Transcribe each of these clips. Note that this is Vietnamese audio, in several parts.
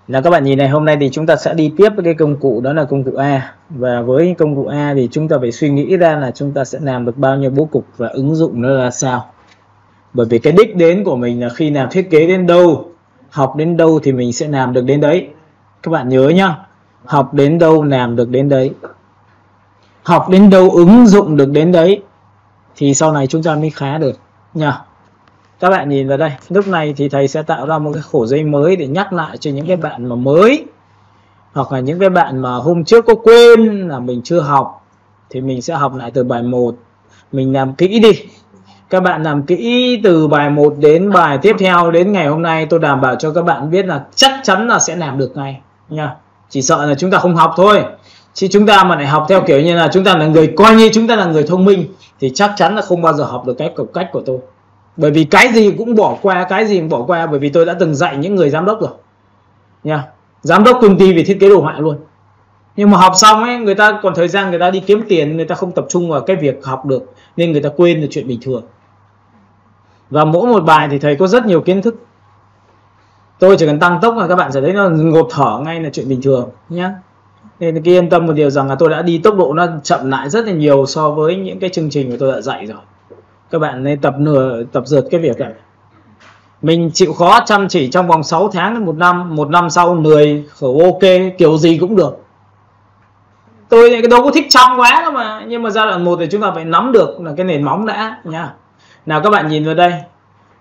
Là các bạn nhìn này, hôm nay thì chúng ta sẽ đi tiếp với cái công cụ đó là công cụ A. Và với công cụ A thì chúng ta phải suy nghĩ ra là chúng ta sẽ làm được bao nhiêu bố cục và ứng dụng nó ra sao. Bởi vì cái đích đến của mình là khi nào thiết kế đến đâu, học đến đâu thì mình sẽ làm được đến đấy. Các bạn nhớ nhá, học đến đâu làm được đến đấy, học đến đâu ứng dụng được đến đấy, thì sau này chúng ta mới khá được nha. Các bạn nhìn vào đây, lúc này thì thầy sẽ tạo ra một cái khổ giấy mới để nhắc lại cho những cái bạn mà mới, hoặc là những cái bạn mà hôm trước có quên là mình chưa học, thì mình sẽ học lại từ bài 1. Mình làm kỹ đi. Các bạn làm kỹ từ bài 1 đến bài tiếp theo, đến ngày hôm nay tôi đảm bảo cho các bạn biết là chắc chắn là sẽ làm được ngay nha. Chỉ sợ là chúng ta không học thôi. Chứ chúng ta mà lại học theo kiểu như là chúng ta là người, coi như chúng ta là người thông minh, thì chắc chắn là không bao giờ học được cách của tôi. Bởi vì cái gì cũng bỏ qua, bởi vì tôi đã từng dạy những người giám đốc rồi nha, giám đốc công ty về thiết kế đồ họa luôn. Nhưng mà học xong ấy, người ta còn thời gian người ta đi kiếm tiền, người ta không tập trung vào cái việc học được, nên người ta quên được chuyện bình thường. Và mỗi một bài thì thầy có rất nhiều kiến thức, tôi chỉ cần tăng tốc là các bạn sẽ thấy nó ngộp thở ngay là chuyện bình thường nhé. Nên cứ yên tâm một điều rằng là tôi đã đi tốc độ nó chậm lại rất là nhiều so với những cái chương trình mà tôi đã dạy rồi. Các bạn nên tập dượt cái việc này. Mình chịu khó chăm chỉ trong vòng 6 tháng đến 1 năm, 1 năm sau lười khổ ok, kiểu gì cũng được. Tôi đâu có thích chăm quá đâu mà, nhưng mà giai đoạn 1 thì chúng ta phải nắm được là cái nền móng đã nha. Nào các bạn nhìn vào đây.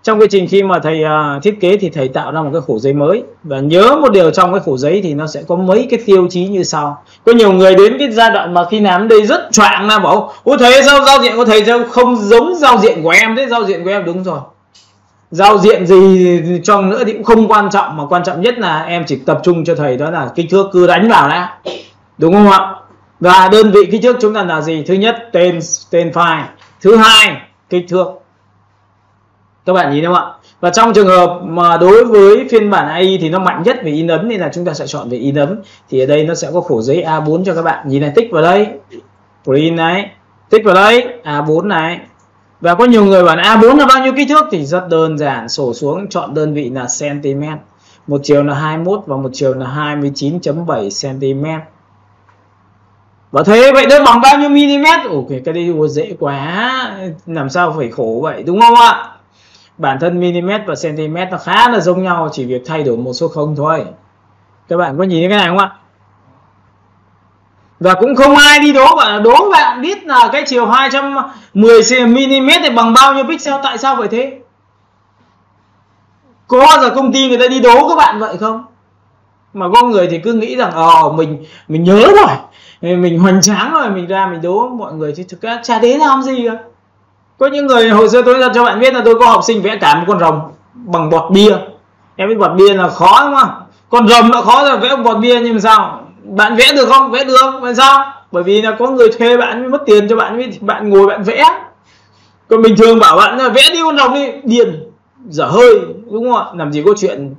Trong quy trình khi mà thầy thiết kế thì thầy tạo ra một cái khổ giấy mới. Và nhớ một điều, trong cái khổ giấy thì nó sẽ có mấy cái tiêu chí như sau. Có nhiều người đến cái giai đoạn mà khi làm đây rất choạng ra bảo: ôi thầy sao giao diện của thầy không giống giao diện của em thế? Giao diện của em đúng rồi, giao diện gì cho nữa thì cũng không quan trọng, mà quan trọng nhất là em chỉ tập trung cho thầy đó là kích thước, cứ đánh vào đã, đúng không ạ? Và đơn vị kích thước chúng ta là gì? Thứ nhất tên file, thứ hai kích thước. Các bạn nhìn không ạ? Và trong trường hợp mà đối với phiên bản AI thì nó mạnh nhất về in ấn, nên là chúng ta sẽ chọn về in ấn. Thì ở đây nó sẽ có khổ giấy A4 cho các bạn. Nhìn này, tích vào đây, print này, tích vào đây, A4 này. Và có nhiều người bảo A4 là bao nhiêu kích thước, thì rất đơn giản, sổ xuống chọn đơn vị là cm. Một chiều là 21 và một chiều là 29.7 cm. Và thế vậy nó bằng bao nhiêu mm? Ồ, cái đây dễ quá, làm sao phải khổ vậy, đúng không ạ? Bản thân mm và cm nó khá là giống nhau, chỉ việc thay đổi một số không thôi. Các bạn có nhìn thấy cái này không ạ? Và cũng không ai đi đố bạn biết là cái chiều 210 mm thì bằng bao nhiêu pixel. Tại sao vậy thế? Có bao giờ công ty người ta đi đố các bạn vậy không? Mà có người thì cứ nghĩ rằng mình nhớ rồi, mình hoành tráng rồi, mình ra mình đố mọi người, chứ thực ra chả đến làm gì cả. Có những người, hồi xưa tôi cho bạn biết là tôi có học sinh vẽ cả một con rồng bằng bọt bia. Em biết bọt bia là khó đúng không? Con rồng đã khó rồi, vẽ một bọt bia nhưng mà sao? Bạn vẽ được không? Vẽ được. Tại sao? Bởi vì là có người thuê bạn mới mất tiền cho bạn, bạn ngồi bạn vẽ. Còn bình thường bảo bạn là vẽ đi con rồng đi, điên, dở hơi, đúng không ạ? Làm gì có chuyện.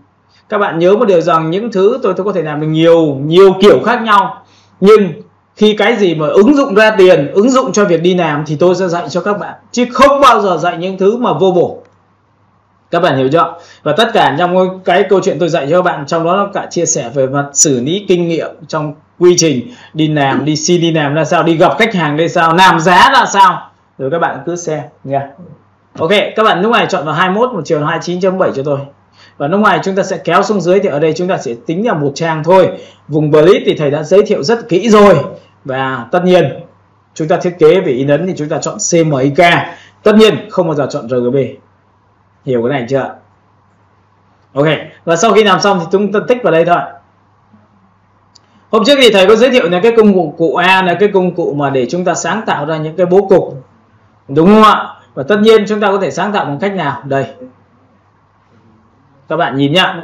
Các bạn nhớ một điều rằng những thứ tôi có thể làm được nhiều kiểu khác nhau, nhưng khi cái gì mà ứng dụng ra tiền, ứng dụng cho việc đi làm thì tôi sẽ dạy cho các bạn, chứ không bao giờ dạy những thứ mà vô bổ. Các bạn hiểu chưa? Và tất cả trong cái câu chuyện tôi dạy cho các bạn, trong đó nó cả chia sẻ về mặt xử lý kinh nghiệm trong quy trình đi làm, đi xin đi làm ra sao, đi gặp khách hàng ra sao, làm giá ra sao, rồi các bạn cứ xem nha. Ok, các bạn lúc này chọn vào 21, một chiều 29.7 cho tôi. Và lúc này chúng ta sẽ kéo xuống dưới, thì ở đây chúng ta sẽ tính là một trang thôi. Vùng Bleed thì thầy đã giới thiệu rất kỹ rồi. Và tất nhiên chúng ta thiết kế về in ấn thì chúng ta chọn CMYK. Tất nhiên không bao giờ chọn RGB. Hiểu cái này chưa? Ok, và sau khi làm xong thì chúng ta tích vào đây thôi. Hôm trước thì thầy có giới thiệu là cái công cụ A là cái công cụ mà để chúng ta sáng tạo ra những cái bố cục, đúng không ạ? Và tất nhiên chúng ta có thể sáng tạo bằng cách nào? Đây, các bạn nhìn nhá.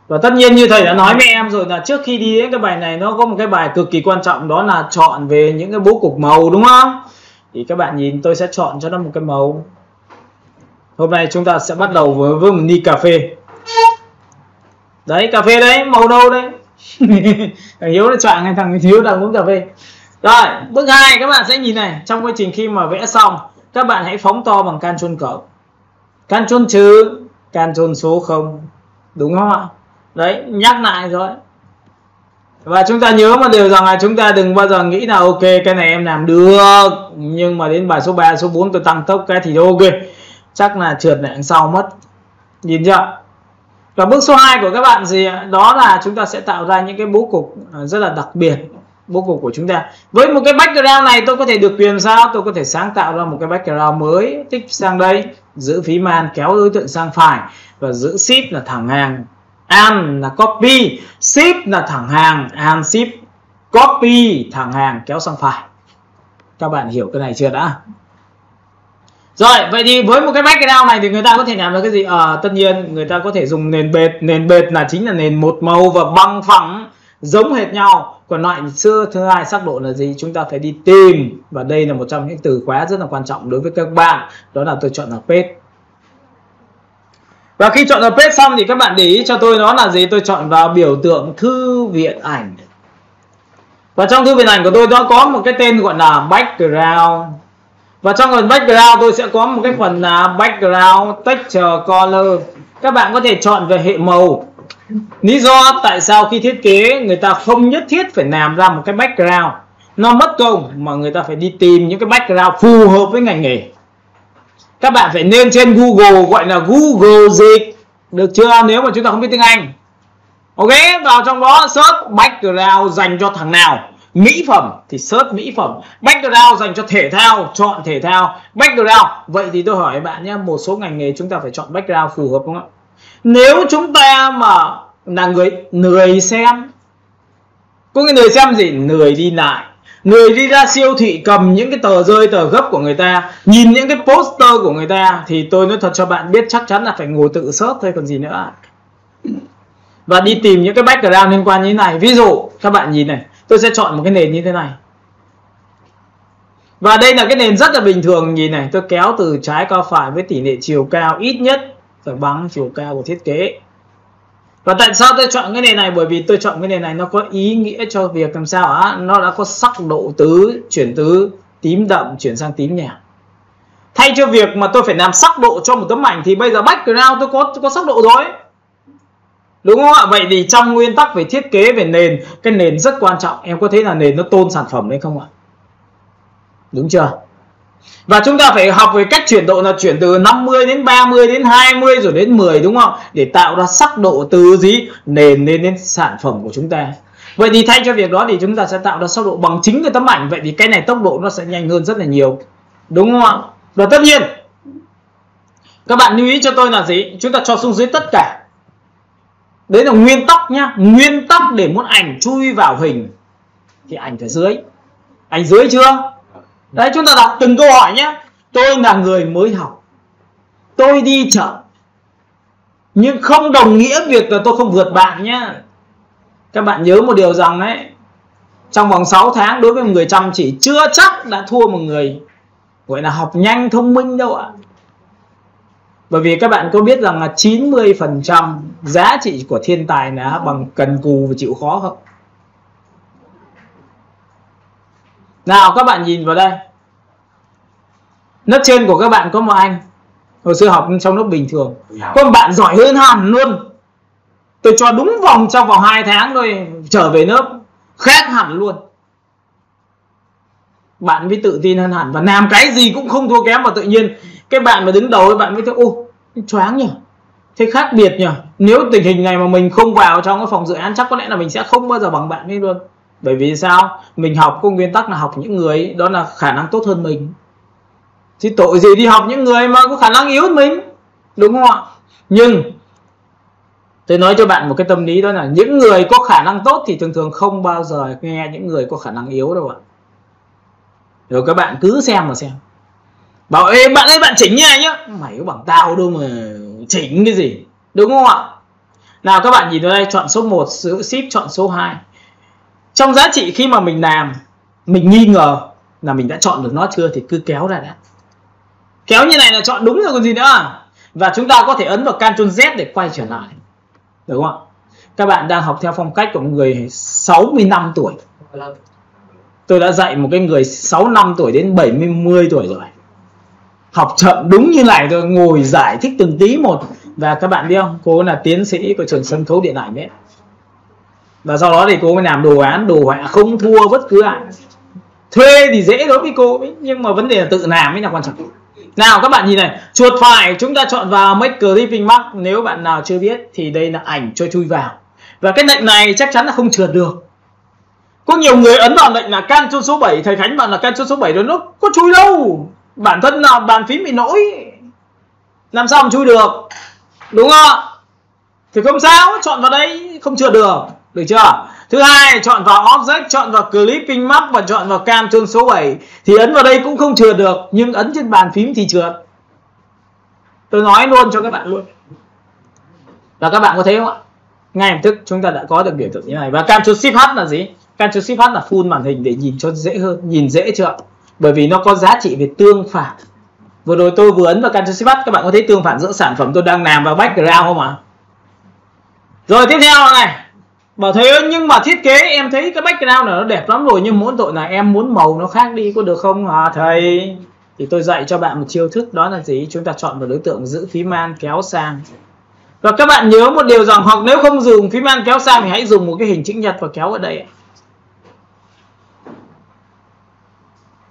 Và tất nhiên như thầy đã nói với em rồi là trước khi đi đến cái bài này, nó có một cái bài cực kỳ quan trọng, đó là chọn về những cái bố cục màu, đúng không? Thì các bạn nhìn, tôi sẽ chọn cho nó một cái màu. Hôm nay chúng ta sẽ bắt đầu với một ly cà phê. Đấy, cà phê đấy, màu đâu đấy? Thằng Hiếu nó chọn hay thằng Hiếu đang uống cà phê. Rồi, bước 2 các bạn sẽ nhìn này, trong quá trình khi mà vẽ xong, các bạn hãy phóng to bằng Ctrl cộng, Ctrl trừ, Ctrl số 0, đúng không ạ? Đấy, nhắc lại rồi. Và chúng ta nhớ một điều rằng là chúng ta đừng bao giờ nghĩ là ok cái này em làm được, nhưng mà đến bài số 3, số 4 tôi tăng tốc cái thì ok, chắc là trượt lại đằng sau mất. Nhìn chưa? Và bước số 2 của các bạn gì ạ? Đó là chúng ta sẽ tạo ra những cái bố cục rất là đặc biệt. Bố cục của chúng ta với một cái background này tôi có thể được quyền sao? Tôi có thể sáng tạo ra một cái background mới, tích sang đây, giữ phí man, kéo đối tượng sang phải và giữ ship là thẳng hàng, and là copy, ship là thẳng hàng, and ship, copy thẳng hàng kéo sang phải. Các bạn hiểu cái này chưa đã? Rồi, vậy thì với một cái background này thì người ta có thể làm được cái gì? Tất nhiên người ta có thể dùng nền bệt. Nền bệt là chính là nền một màu và bằng phẳng, giống hệt nhau. Còn loại thứ hai sắc độ là gì? Chúng ta phải đi tìm. Và đây là một trong những từ khóa rất là quan trọng đối với các bạn. Đó là tôi chọn là page. Và khi chọn là page xong thì các bạn để ý cho tôi đó là gì? Tôi chọn vào biểu tượng thư viện ảnh. Và trong thư viện ảnh của tôi nó có một cái tên gọi là background. Và trong phần background tôi sẽ có một cái phần là background texture color. Các bạn có thể chọn về hệ màu. Lý do tại sao khi thiết kế người ta không nhất thiết phải làm ra một cái background nó mất công, mà người ta phải đi tìm những cái background phù hợp với ngành nghề. Các bạn phải lên trên Google, gọi là Google dịch, được chưa? Nếu mà chúng ta không biết tiếng Anh, ok, vào trong đó search background dành cho thằng nào. Mỹ phẩm thì search mỹ phẩm. Background dành cho thể thao, chọn thể thao. Background, vậy thì tôi hỏi bạn nhé, một số ngành nghề chúng ta phải chọn background phù hợp không ạ? Nếu chúng ta mà là người lười xem, có người lười xem gì? Lười đi lại, người đi ra siêu thị cầm những cái tờ rơi, tờ gấp của người ta, nhìn những cái poster của người ta, thì tôi nói thật cho bạn biết chắc chắn là phải ngồi tự search thôi còn gì nữa. Và đi tìm những cái background liên quan như thế này. Ví dụ các bạn nhìn này, tôi sẽ chọn một cái nền như thế này. Và đây là cái nền rất là bình thường. Nhìn này, tôi kéo từ trái qua phải với tỷ lệ chiều cao ít nhất phải bằng chiều cao của thiết kế. Và tại sao tôi chọn cái nền này? Bởi vì tôi chọn cái nền này nó có ý nghĩa cho việc làm sao á, nó đã có sắc độ tứ, chuyển từ tím đậm chuyển sang tím nhạt. Thay cho việc mà tôi phải làm sắc độ cho một tấm ảnh thì bây giờ background tôi có sắc độ rồi, đúng không ạ? Vậy thì trong nguyên tắc về thiết kế về nền, cái nền rất quan trọng. Em có thấy là nền nó tôn sản phẩm đấy không ạ? Đúng chưa? Và chúng ta phải học về cách chuyển độ, là chuyển từ 50 đến 30 đến 20 rồi đến 10, đúng không? Để tạo ra sắc độ từ gì? Nền lên đến sản phẩm của chúng ta. Vậy thì thay cho việc đó thì chúng ta sẽ tạo ra sắc độ bằng chính cái tấm ảnh. Vậy thì cái này tốc độ nó sẽ nhanh hơn rất là nhiều, đúng không ạ? Và tất nhiên các bạn lưu ý cho tôi là gì? Chúng ta cho xuống dưới tất cả. Đấy là nguyên tắc nhá. Nguyên tắc để muốn ảnh chui vào hình thì ảnh phải dưới. Ảnh dưới chưa? Đấy, chúng ta đặt từng câu hỏi nhé. Tôi là người mới học, tôi đi chậm, nhưng không đồng nghĩa việc là tôi không vượt bạn nhé. Các bạn nhớ một điều rằng ấy, trong vòng 6 tháng đối với một người chăm chỉ chưa chắc đã thua một người gọi là học nhanh thông minh đâu ạ. Bởi vì các bạn có biết rằng là 90% giá trị của thiên tài là bằng cần cù và chịu khó không? Nào các bạn nhìn vào đây. Lớp trên của các bạn có một anh hồi xưa học trong lớp bình thường, có một bạn giỏi hơn hẳn luôn. Tôi cho đúng trong vòng 2 tháng thôi trở về lớp khác hẳn luôn. Bạn mới tự tin hơn hẳn và làm cái gì cũng không thua kém. Và tự nhiên cái bạn mà đứng đầu ấy, bạn mới thấy ô choáng nhỉ, thế khác biệt nhỉ. Nếu tình hình này mà mình không vào trong cái phòng dự án chắc có lẽ là mình sẽ không bao giờ bằng bạn ấy luôn. Bởi vì sao? Mình học có nguyên tắc là học những người đó là khả năng tốt hơn mình, chứ tội gì đi học những người mà có khả năng yếu hơn mình, đúng không ạ? Nhưng tôi nói cho bạn một cái tâm lý, đó là những người có khả năng tốt thì thường thường không bao giờ nghe những người có khả năng yếu đâu ạ. Rồi các bạn cứ xem mà xem. Bảo ê bạn ơi bạn chỉnh như này nhá, mày có bằng tao đâu mà chỉnh cái gì, đúng không ạ? Nào các bạn nhìn vào đây, chọn số 1 giữ ship, chọn số 2. Trong giá trị khi mà mình làm, mình nghi ngờ là mình đã chọn được nó chưa thì cứ kéo ra đã. Kéo như này là chọn đúng rồi còn gì nữa. Và chúng ta có thể ấn vào Ctrl Z để quay trở lại, đúng không ạ? Các bạn đang học theo phong cách của một người 65 tuổi. Tôi đã dạy một cái người 65 tuổi đến 70 tuổi rồi. Học chậm đúng như này thôi, ngồi giải thích từng tí một. Và các bạn biết không, cô là tiến sĩ của trường sân khấu điện ảnh đấy. Và sau đó thì cô mới làm đồ án đồ họa không thua bất cứ ai. Thuê thì dễ đối với cô ấy, nhưng mà vấn đề là tự làm mới là quan trọng. Nào các bạn nhìn này, chuột phải chúng ta chọn vào make clipping mark. Nếu bạn nào chưa biết thì đây là ảnh cho chui vào. Và cái lệnh này chắc chắn là không trượt được. Có nhiều người ấn vào lệnh là Ctrl số 7, thầy Khánh bảo là Ctrl số 7 rồi nó có chui đâu. Bản thân là bàn phím bị lỗi, làm sao mà chui được, đúng không? Thì không sao, chọn vào đây không trượt được, được chưa? Thứ hai, chọn vào object, chọn vào clipping mark và chọn vào Ctrl số 7 thì ấn vào đây cũng không trượt được, nhưng ấn trên bàn phím thì trượt. Tôi nói luôn cho các bạn luôn. Và các bạn có thấy không ạ? Ngay lập tức chúng ta đã có được biểu tượng như này. Và Ctrl Shift H là gì? Ctrl Shift H là full màn hình để nhìn cho dễ hơn, nhìn dễ chưa? Bởi vì nó có giá trị về tương phản. Vừa rồi tôi vừa ấn vào Ctrl Shift H, các bạn có thấy tương phản giữa sản phẩm tôi đang làm và background không ạ? Rồi tiếp theo này, bảo thế nhưng mà thiết kế em thấy cái background này nó đẹp lắm rồi, nhưng mỗi tội là em muốn màu nó khác đi, có được không hả thầy? Thì tôi dạy cho bạn một chiêu thức, đó là gì? Chúng ta chọn một đối tượng giữ phím Alt kéo sang. Và các bạn nhớ một điều rằng, hoặc nếu không dùng phím Alt kéo sang thì hãy dùng một cái hình chữ nhật và kéo ở đây.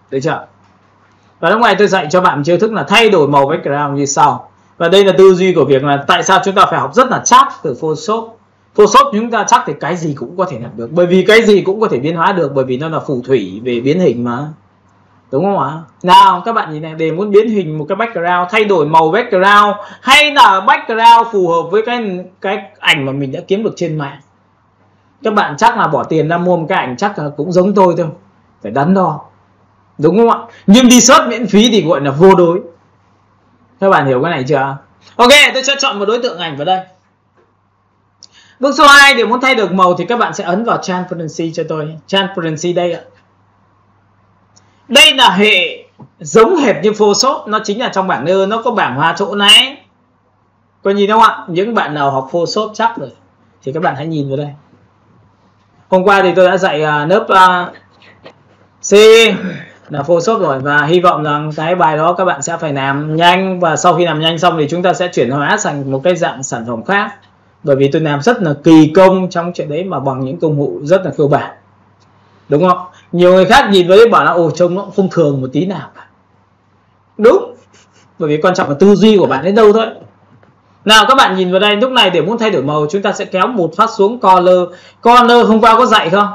Được chưa? Và lúc này tôi dạy cho bạn một chiêu thức là thay đổi màu background như sau. Và đây là tư duy của việc là tại sao chúng ta phải học rất là chắc từ Photoshop. Photoshop chúng ta chắc thì cái gì cũng có thể làm được, bởi vì cái gì cũng có thể biến hóa được, bởi vì nó là phù thủy về biến hình mà, đúng không ạ? Nào các bạn nhìn này, để muốn biến hình một cái background, thay đổi màu background hay là background phù hợp với cái ảnh mà mình đã kiếm được trên mạng, các bạn chắc là bỏ tiền ra mua một cái ảnh chắc là cũng giống tôi thôi, phải đắn đo, đúng không ạ? Nhưng đi search miễn phí thì gọi là vô đối. Các bạn hiểu cái này chưa? Ok, tôi sẽ chọn một đối tượng ảnh vào đây. Bước số 2, để muốn thay đổi màu thì các bạn sẽ ấn vào Transparency cho tôi. Transparency đây ạ. Đây là hệ giống hệt như Photoshop, nó chính là trong bảng nơ, nó có bảng hoa chỗ này. Có nhìn không ạ? Những bạn nào học Photoshop chắc rồi thì các bạn hãy nhìn vào đây. Hôm qua thì tôi đã dạy lớp C là Photoshop rồi, và hy vọng rằng cái bài đó các bạn sẽ phải làm nhanh, và sau khi làm nhanh xong thì chúng ta sẽ chuyển hóa thành một cái dạng sản phẩm khác. Bởi vì tôi làm rất là kỳ công trong chuyện đấy mà bằng những công cụ rất là cơ bản, đúng không? Nhiều người khác nhìn vào đấy bảo là ồ trông nó cũng không thường một tí nào cả. Đúng, bởi vì quan trọng là tư duy của bạn đến đâu thôi. Nào các bạn nhìn vào đây, lúc này để muốn thay đổi màu chúng ta sẽ kéo một phát xuống Color. Color hôm qua có dạy không?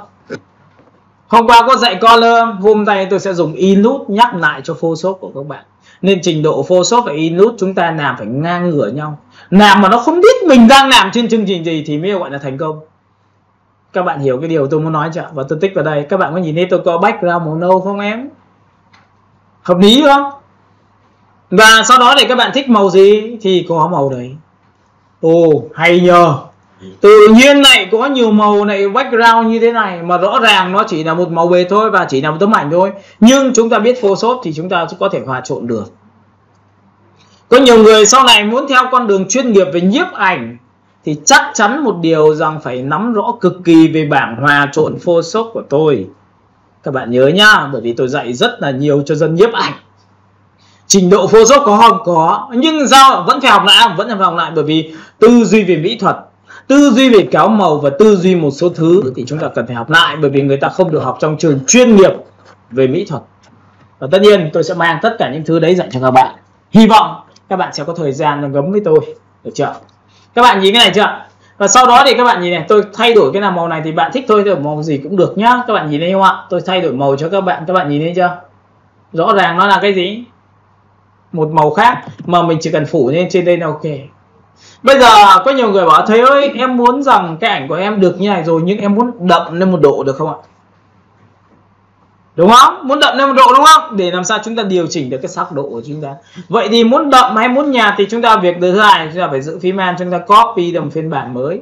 Hôm qua có dạy Color, hôm nay tôi sẽ dùng Inlose nhắc lại cho Photoshop của các bạn. Nên trình độ Photoshop và Inlose chúng ta làm phải ngang ngửa nhau. Làm mà nó không biết mình đang làm trên chương trình gì thì mới gọi là thành công. Các bạn hiểu cái điều tôi muốn nói chưa? Và tôi tích vào đây, các bạn có nhìn thấy tôi có background màu nâu không em? Hợp lý không? Và sau đó thì các bạn thích màu gì thì có màu đấy. Ồ, hay nhờ. Tự nhiên này có nhiều màu này, background như thế này mà rõ ràng nó chỉ là một màu bệt thôi và chỉ là một tấm ảnh thôi. Nhưng chúng ta biết Photoshop thì chúng ta có thể hòa trộn được. Có nhiều người sau này muốn theo con đường chuyên nghiệp về nhiếp ảnh thì chắc chắn một điều rằng phải nắm rõ cực kỳ về bảng hòa trộn Photoshop của tôi. Các bạn nhớ nhá, bởi vì tôi dạy rất là nhiều cho dân nhiếp ảnh. Trình độ Photoshop có không? Có. Nhưng sao vẫn phải học lại? Vẫn phải học lại, bởi vì tư duy về mỹ thuật, tư duy về kéo màu và tư duy một số thứ thì chúng ta cần phải học lại, bởi vì người ta không được học trong trường chuyên nghiệp về mỹ thuật. Và tất nhiên tôi sẽ mang tất cả những thứ đấy dạy cho các bạn. Hy vọng các bạn sẽ có thời gian gấm với tôi, được chưa? Các bạn nhìn cái này chưa? Và sau đó thì các bạn nhìn này, tôi thay đổi cái nào màu này thì bạn thích thôi, đổi màu gì cũng được nhá. Các bạn nhìn thấy không ạ? Tôi thay đổi màu cho các bạn nhìn thấy chưa? Rõ ràng nó là cái gì? Một màu khác mà mình chỉ cần phủ lên trên đây là ok. Bây giờ có nhiều người bảo thầy ơi, em muốn rằng cái ảnh của em được như này rồi, nhưng em muốn đậm lên một độ được không ạ? Đúng không? Muốn đậm lên một độ đúng không? Để làm sao chúng ta điều chỉnh được cái sắc độ của chúng ta. Vậy thì muốn đậm hay muốn nhạt thì chúng ta việc thứ hai chúng ta phải giữ phím Alt, chúng ta copy được một phiên bản mới.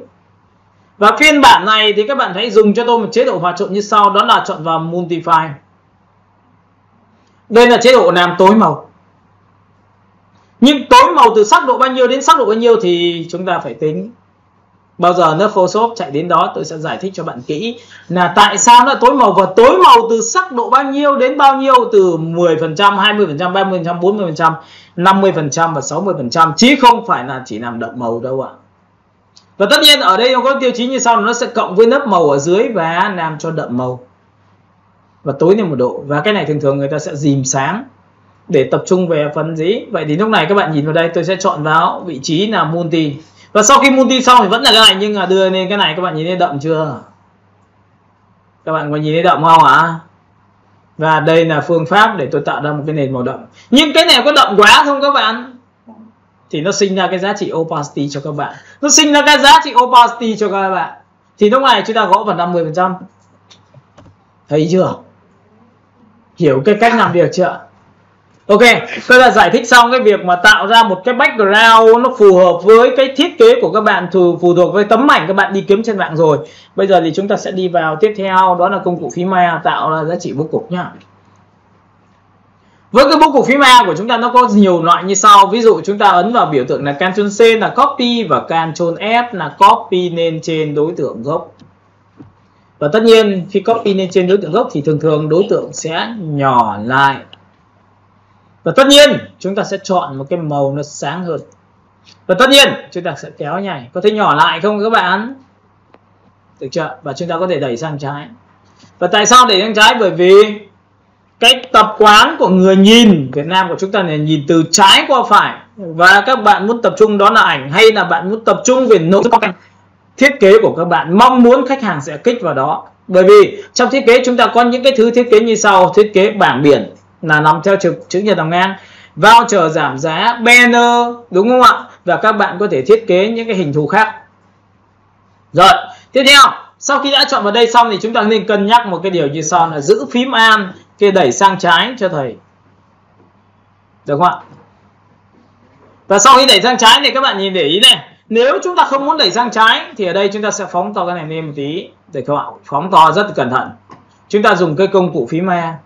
Và phiên bản này thì các bạn hãy dùng cho tôi một chế độ hòa trộn như sau, đó là chọn vào Multiply. Đây là chế độ làm tối màu. Nhưng tối màu từ sắc độ bao nhiêu đến sắc độ bao nhiêu thì chúng ta phải tính. Bao giờ nó Photoshop chạy đến đó tôi sẽ giải thích cho bạn kỹ là tại sao nó tối màu, và tối màu từ sắc độ bao nhiêu đến bao nhiêu, từ 10%, 20%, 30%, 40%, 50% và 60%, chứ không phải là chỉ làm đậm màu đâu ạ. Và tất nhiên ở đây nó có tiêu chí như sau, nó sẽ cộng với lớp màu ở dưới và làm cho đậm màu và tối lên một độ. Và cái này thường thường người ta sẽ dìm sáng để tập trung về phần gì. Vậy thì lúc này các bạn nhìn vào đây, tôi sẽ chọn vào vị trí là multi. Và sau khi multi xong thì vẫn là cái này, nhưng mà đưa lên cái này, các bạn nhìn thấy đậm chưa? Các bạn có nhìn thấy đậm không ạ? Và đây là phương pháp để tôi tạo ra một cái nền màu đậm. Nhưng cái này có đậm quá không các bạn? Thì nó sinh ra cái giá trị opacity cho các bạn. Nó sinh ra cái giá trị opacity cho các bạn. Thì lúc này chúng ta gõ vào 50%. Thấy chưa? Hiểu cái cách làm việc chưa? Ok, tôi đã giải thích xong cái việc mà tạo ra một cái background nó phù hợp với cái thiết kế của các bạn, phù thuộc với tấm ảnh các bạn đi kiếm trên mạng rồi. Bây giờ thì chúng ta sẽ đi vào tiếp theo, đó là công cụ phím A tạo ra giá trị bố cục nhá. Với cái bố cục phím A của chúng ta nó có nhiều loại như sau. Ví dụ chúng ta ấn vào biểu tượng là Ctrl C là copy và Ctrl F là copy lên trên đối tượng gốc. Và tất nhiên khi copy lên trên đối tượng gốc thì thường thường đối tượng sẽ nhỏ lại. Và tất nhiên chúng ta sẽ chọn một cái màu nó sáng hơn. Và tất nhiên chúng ta sẽ kéo nhảy. Có thể nhỏ lại không các bạn? Được chưa? Và chúng ta có thể đẩy sang trái. Và tại sao đẩy sang trái? Bởi vì cái tập quán của người nhìn Việt Nam của chúng ta là nhìn từ trái qua phải. Và các bạn muốn tập trung đó là ảnh, hay là bạn muốn tập trung về nội dung thiết kế của các bạn, mong muốn khách hàng sẽ kích vào đó. Bởi vì trong thiết kế chúng ta có những cái thứ thiết kế như sau. Thiết kế bảng biển là nằm theo chữ nhật nằm ngang, voucher giảm giá, banner, đúng không ạ? Và các bạn có thể thiết kế những cái hình thù khác. Rồi, tiếp theo, sau khi đã chọn vào đây xong thì chúng ta nên cân nhắc một cái điều như sau là giữ phím Alt kia đẩy sang trái cho thầy. Được không ạ? Và sau khi đẩy sang trái thì các bạn nhìn để ý này, nếu chúng ta không muốn đẩy sang trái thì ở đây chúng ta sẽ phóng to cái này lên một tí, được không ạ? Phóng to rất cẩn thận. Chúng ta dùng cái công cụ phím A.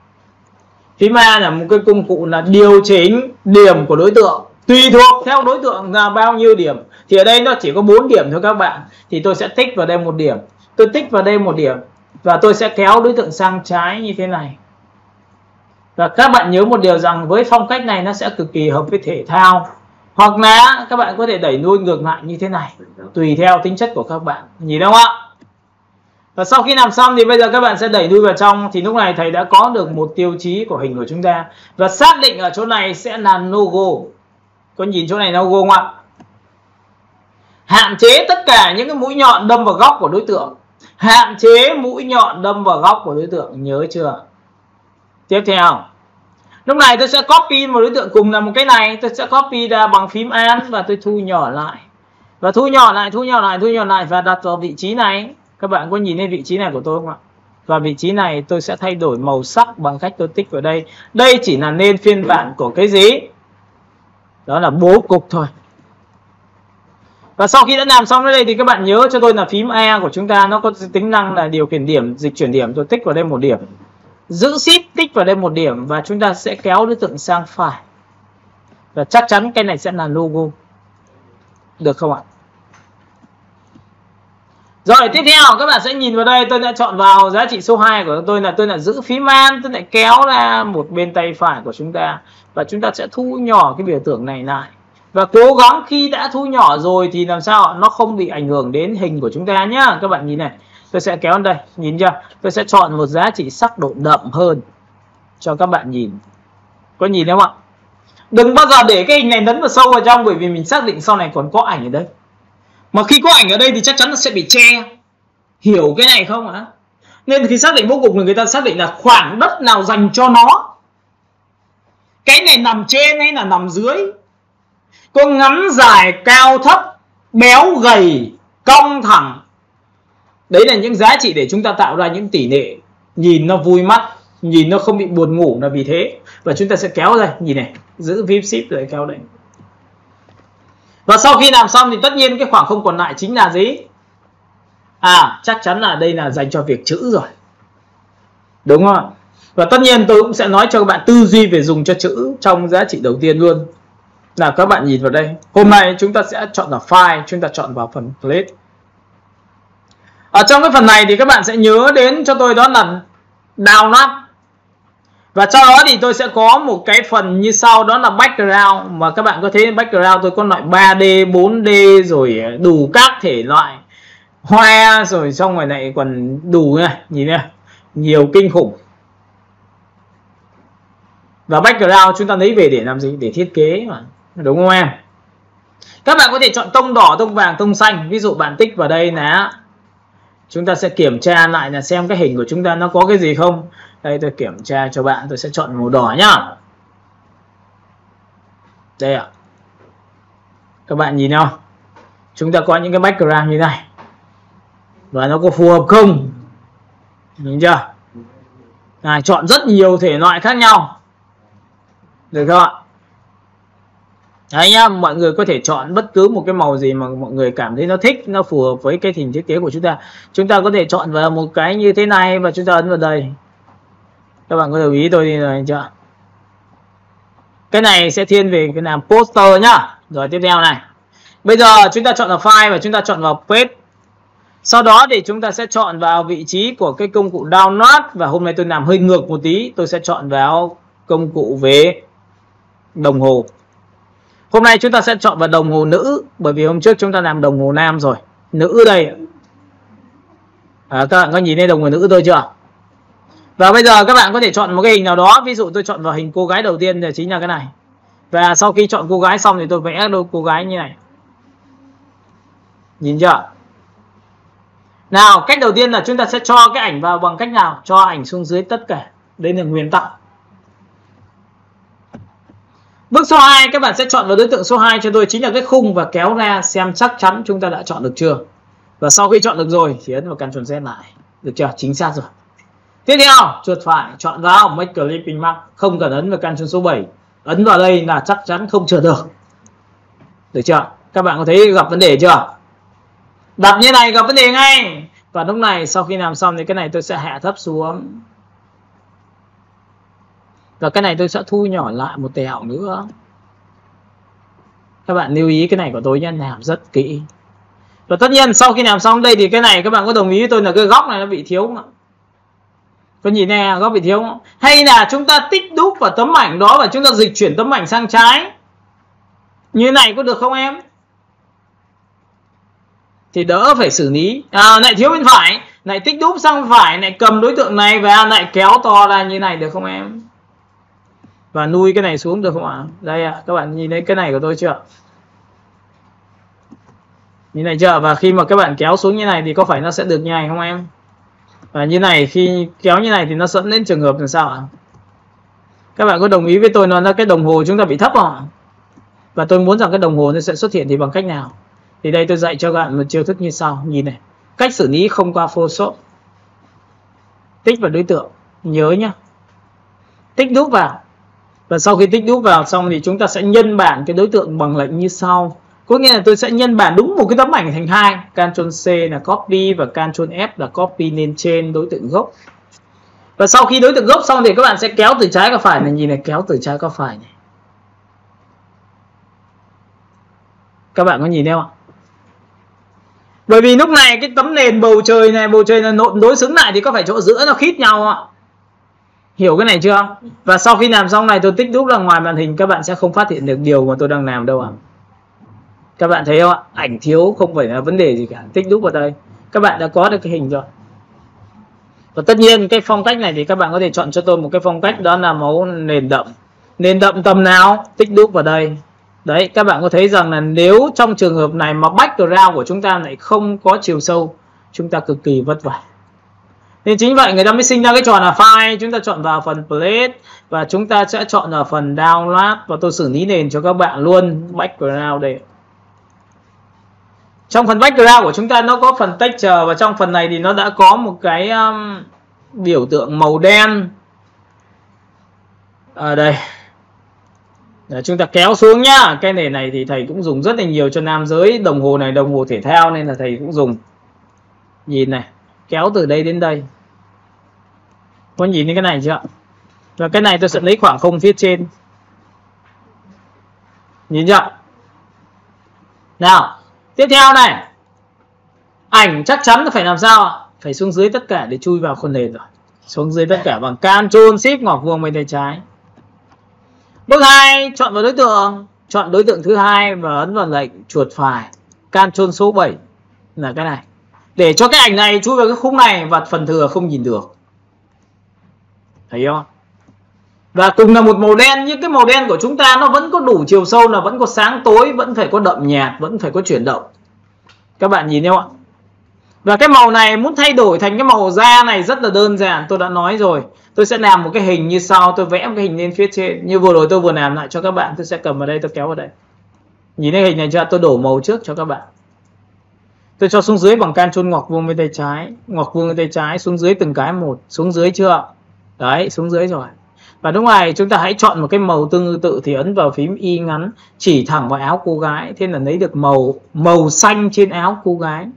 Phím A là một cái công cụ là điều chỉnh điểm của đối tượng. Tùy thuộc theo đối tượng là bao nhiêu điểm. Thì ở đây nó chỉ có 4 điểm thôi các bạn. Thì tôi sẽ tích vào đây 1 điểm. Tôi tích vào đây 1 điểm. Và tôi sẽ kéo đối tượng sang trái như thế này. Và các bạn nhớ một điều rằng với phong cách này nó sẽ cực kỳ hợp với thể thao. Hoặc là các bạn có thể đẩy nuôi ngược lại như thế này. Tùy theo tính chất của các bạn. Nhìn không ạ? Và sau khi làm xong thì bây giờ các bạn sẽ đẩy nuôi vào trong. Thì lúc này thầy đã có được một tiêu chí của hình của chúng ta. Và xác định ở chỗ này sẽ là logo. Có nhìn chỗ này logo không ạ? Hạn chế tất cả những cái mũi nhọn đâm vào góc của đối tượng. Hạn chế mũi nhọn đâm vào góc của đối tượng. Nhớ chưa? Tiếp theo, lúc này tôi sẽ copy một đối tượng cùng là một cái này. Tôi sẽ copy ra bằng phím Alt và tôi thu nhỏ lại. Và thu nhỏ lại và đặt vào vị trí này. Các bạn có nhìn thấy vị trí này của tôi không ạ? Và vị trí này tôi sẽ thay đổi màu sắc bằng cách tôi tích vào đây. Đây chỉ là nên phiên bản của cái gì? Đó là bố cục thôi. Và sau khi đã làm xong ở đây thì các bạn nhớ cho tôi là phím A của chúng ta nó có tính năng là điều khiển điểm, dịch chuyển điểm. Tôi tích vào đây 1 điểm. Giữ shift tích vào đây 1 điểm và chúng ta sẽ kéo đối tượng sang phải. Và chắc chắn cái này sẽ là logo. Được không ạ? Rồi tiếp theo các bạn sẽ nhìn vào đây, tôi đã chọn vào giá trị số 2 của tôi là giữ phím Alt, tôi lại kéo ra một bên tay phải của chúng ta và chúng ta sẽ thu nhỏ cái biểu tượng này lại. Và cố gắng khi đã thu nhỏ rồi thì làm sao nó không bị ảnh hưởng đến hình của chúng ta nhá. Các bạn nhìn này, tôi sẽ kéo đến đây, nhìn chưa? Tôi sẽ chọn một giá trị sắc độ đậm hơn cho các bạn nhìn. Có nhìn không ạ? Đừng bao giờ để cái hình này lấn vào sâu vào trong, bởi vì mình xác định sau này còn có ảnh ở đây. Mà khi có ảnh ở đây thì chắc chắn nó sẽ bị che. Hiểu cái này không ạ? Nên khi xác định bố cục thì người ta xác định là khoảng đất nào dành cho nó. Cái này nằm trên hay là nằm dưới? Có ngắn dài, cao thấp, béo gầy, cong thẳng. Đấy là những giá trị để chúng ta tạo ra những tỷ lệ nhìn nó vui mắt, nhìn nó không bị buồn ngủ là vì thế. Và chúng ta sẽ kéo ra, nhìn này, giữ phím shift rồi kéo đây. Và sau khi làm xong thì tất nhiên cái khoảng không còn lại chính là gì? Chắc chắn là đây là dành cho việc chữ rồi. Đúng không ạ? Và tất nhiên tôi cũng sẽ nói cho các bạn tư duy về dùng cho chữ trong giá trị đầu tiên luôn. Là các bạn nhìn vào đây. Hôm nay chúng ta sẽ chọn vào file, chúng ta chọn vào phần plate. Ở trong cái phần này thì các bạn sẽ nhớ đến cho tôi đó là download. Và sau đó thì tôi sẽ có một cái phần như sau, đó là background. Mà các bạn có thấy background tôi có loại 3D, 4D rồi đủ các thể loại hoa, rồi xong rồi lại còn đủ này, nhìn này, nhiều kinh khủng. Và background chúng ta lấy về để làm gì? Để thiết kế mà, đúng không em? Các bạn có thể chọn tông đỏ, tông vàng, tông xanh. Ví dụ bạn tích vào đây là chúng ta sẽ kiểm tra lại là xem cái hình của chúng ta nó có cái gì không. Đây tôi kiểm tra cho bạn, tôi sẽ chọn màu đỏ nhá. Đây ạ. Các bạn nhìn không? Chúng ta có những cái background như này. Và nó có phù hợp không? Nhìn chưa? Chọn rất nhiều thể loại khác nhau. Được không ạ? Đấy nhá, mọi người có thể chọn bất cứ một cái màu gì mà mọi người cảm thấy nó thích, nó phù hợp với cái hình thiết kế của chúng ta. Chúng ta có thể chọn vào một cái như thế này và chúng ta ấn vào đây. Các bạn có đồng ý tôi đi rồi chưa? Cái này sẽ thiên về cái làm poster nhá. Rồi tiếp theo này. Bây giờ chúng ta chọn vào file và chúng ta chọn vào page. Sau đó thì chúng ta sẽ chọn vào vị trí của cái công cụ download. Và hôm nay tôi làm hơi ngược một tí, tôi sẽ chọn vào công cụ về đồng hồ. Hôm nay chúng ta sẽ chọn vào đồng hồ nữ, bởi vì hôm trước chúng ta làm đồng hồ nam rồi. Nữ đây. Các bạn có nhìn thấy đồng hồ nữ tôi chưa? Và bây giờ các bạn có thể chọn một cái hình nào đó. Ví dụ tôi chọn vào hình cô gái đầu tiên là chính là cái này. Và sau khi chọn cô gái xong thì tôi vẽ đôi cô gái như này. Nhìn chưa? Nào, cách đầu tiên là chúng ta sẽ cho cái ảnh vào bằng cách nào? Cho ảnh xuống dưới tất cả. Đây là nguyên tắc. Bước số 2, các bạn sẽ chọn vào đối tượng số 2 cho tôi, chính là cái khung, và kéo ra xem chắc chắn chúng ta đã chọn được chưa. Và sau khi chọn được rồi thì ấn vào Ctrl Z lại. Được chưa? Chính xác rồi. Tiếp theo, chuột phải chọn vào Make Clipping Mark, không cần ấn vào Ctrl số 7. Ấn vào đây là chắc chắn không chừa được. Được chưa? Các bạn có thấy gặp vấn đề chưa? Đặt như này gặp vấn đề ngay. Và lúc này sau khi làm xong thì cái này tôi sẽ hạ thấp xuống. Và cái này tôi sẽ thu nhỏ lại một tẹo nữa. Các bạn lưu ý cái này của tôi nhé, làm rất kỹ. Và tất nhiên sau khi làm xong đây thì cái này các bạn có đồng ý với tôi là cái góc này nó bị thiếu không ạ? Có nhìn nè, góc bị thiếu không? Hay là chúng ta tích đúp vào tấm ảnh đó và chúng ta dịch chuyển tấm ảnh sang trái, như này có được không em? Thì đỡ phải xử lý. Lại thiếu bên phải, lại tích đúp sang phải, lại cầm đối tượng này và lại kéo to ra như này được không em? Và nuôi cái này xuống được không ạ? Đây ạ, các bạn nhìn thấy cái này của tôi chưa? Như này chưa? Và khi mà các bạn kéo xuống như này thì có phải nó sẽ được như này không em? Và như này, khi kéo như này thì nó dẫn đến trường hợp là sao ạ? Các bạn có đồng ý với tôi là cái đồng hồ chúng ta bị thấp không ạ? Và tôi muốn rằng cái đồng hồ nó sẽ xuất hiện thì bằng cách nào? Thì đây tôi dạy cho các bạn một chiêu thức như sau. Nhìn này, cách xử lý không qua Photoshop. Tích vào đối tượng, nhớ nhá, tích đúp vào. Và sau khi tích đúp vào xong thì chúng ta sẽ nhân bản cái đối tượng bằng lệnh như sau. Có nghĩa là tôi sẽ nhân bản đúng một cái tấm ảnh thành hai. Ctrl C là copy và Ctrl F là copy lên trên đối tượng gốc. Và sau khi đối tượng gốc xong thì các bạn sẽ kéo từ trái qua phải này, nhìn này, kéo từ trái qua phải này. Các bạn có nhìn thấy không ạ? Bởi vì lúc này cái tấm nền bầu trời này là đối xứng lại thì có phải chỗ giữa nó khít nhau ạ. Hiểu cái này chưa? Và sau khi làm xong này tôi tích đúp ra ngoài màn hình, các bạn sẽ không phát hiện được điều mà tôi đang làm đâu ạ. Các bạn thấy không ạ? Ảnh thiếu không phải là vấn đề gì cả. Tích đúp vào đây, các bạn đã có được cái hình rồi. Và tất nhiên cái phong cách này thì các bạn có thể chọn cho tôi một cái phong cách, đó là màu nền đậm. Nền đậm tầm nào? Tích đúp vào đây. Đấy, các bạn có thấy rằng là nếu trong trường hợp này mà background của chúng ta lại không có chiều sâu, chúng ta cực kỳ vất vả. Nên chính vậy người ta mới sinh ra cái trò là file. Chúng ta chọn vào phần plate và chúng ta sẽ chọn vào phần download. Và tôi xử lý nền cho các bạn luôn. Background đây. Trong phần background của chúng ta nó có phần texture. Và trong phần này thì nó đã có một cái biểu tượng màu đen ở đây. Để chúng ta kéo xuống nhá. Cái này thì thầy cũng dùng rất là nhiều cho nam giới. Đồng hồ này đồng hồ thể thao nên là thầy cũng dùng. Nhìn này, kéo từ đây đến đây. Có nhìn thấy cái này chưa? Và cái này tôi sẽ lấy khoảng không phía trên. Nhìn chưa? Nào, tiếp theo này. Ảnh chắc chắn là phải làm sao ạ? Phải xuống dưới tất cả để chui vào khuôn nền rồi. Xuống dưới tất cả bằng Ctrl Shift ngọc vuông bên tay trái. Bước 2, chọn vào đối tượng, chọn đối tượng thứ hai và ấn vào lệnh chuột phải Ctrl số 7 là cái này. Để cho cái ảnh này chui vào cái khung này và phần thừa không nhìn được. Thấy không? Và cùng là một màu đen, nhưng cái màu đen của chúng ta nó vẫn có đủ chiều sâu, là vẫn có sáng tối, vẫn phải có đậm nhạt, vẫn phải có chuyển động. Các bạn nhìn thấy không ạ? Và cái màu này muốn thay đổi thành cái màu da này rất là đơn giản, tôi đã nói rồi. Tôi sẽ làm một cái hình như sau, tôi vẽ một cái hình lên phía trên. Như vừa rồi tôi vừa làm lại cho các bạn, tôi sẽ cầm vào đây, tôi kéo vào đây. Nhìn thấy hình này chưa? Tôi đổ màu trước cho các bạn. Tôi cho xuống dưới bằng Ctrl ngoặc vuông bên tay trái, ngoặc vuông bên tay trái xuống dưới từng cái một, xuống dưới chưa? Đấy, xuống dưới rồi. Và lúc này chúng ta hãy chọn một cái màu tương tự thì ấn vào phím Y ngắn chỉ thẳng vào áo cô gái, thế là lấy được màu xanh trên áo cô gái.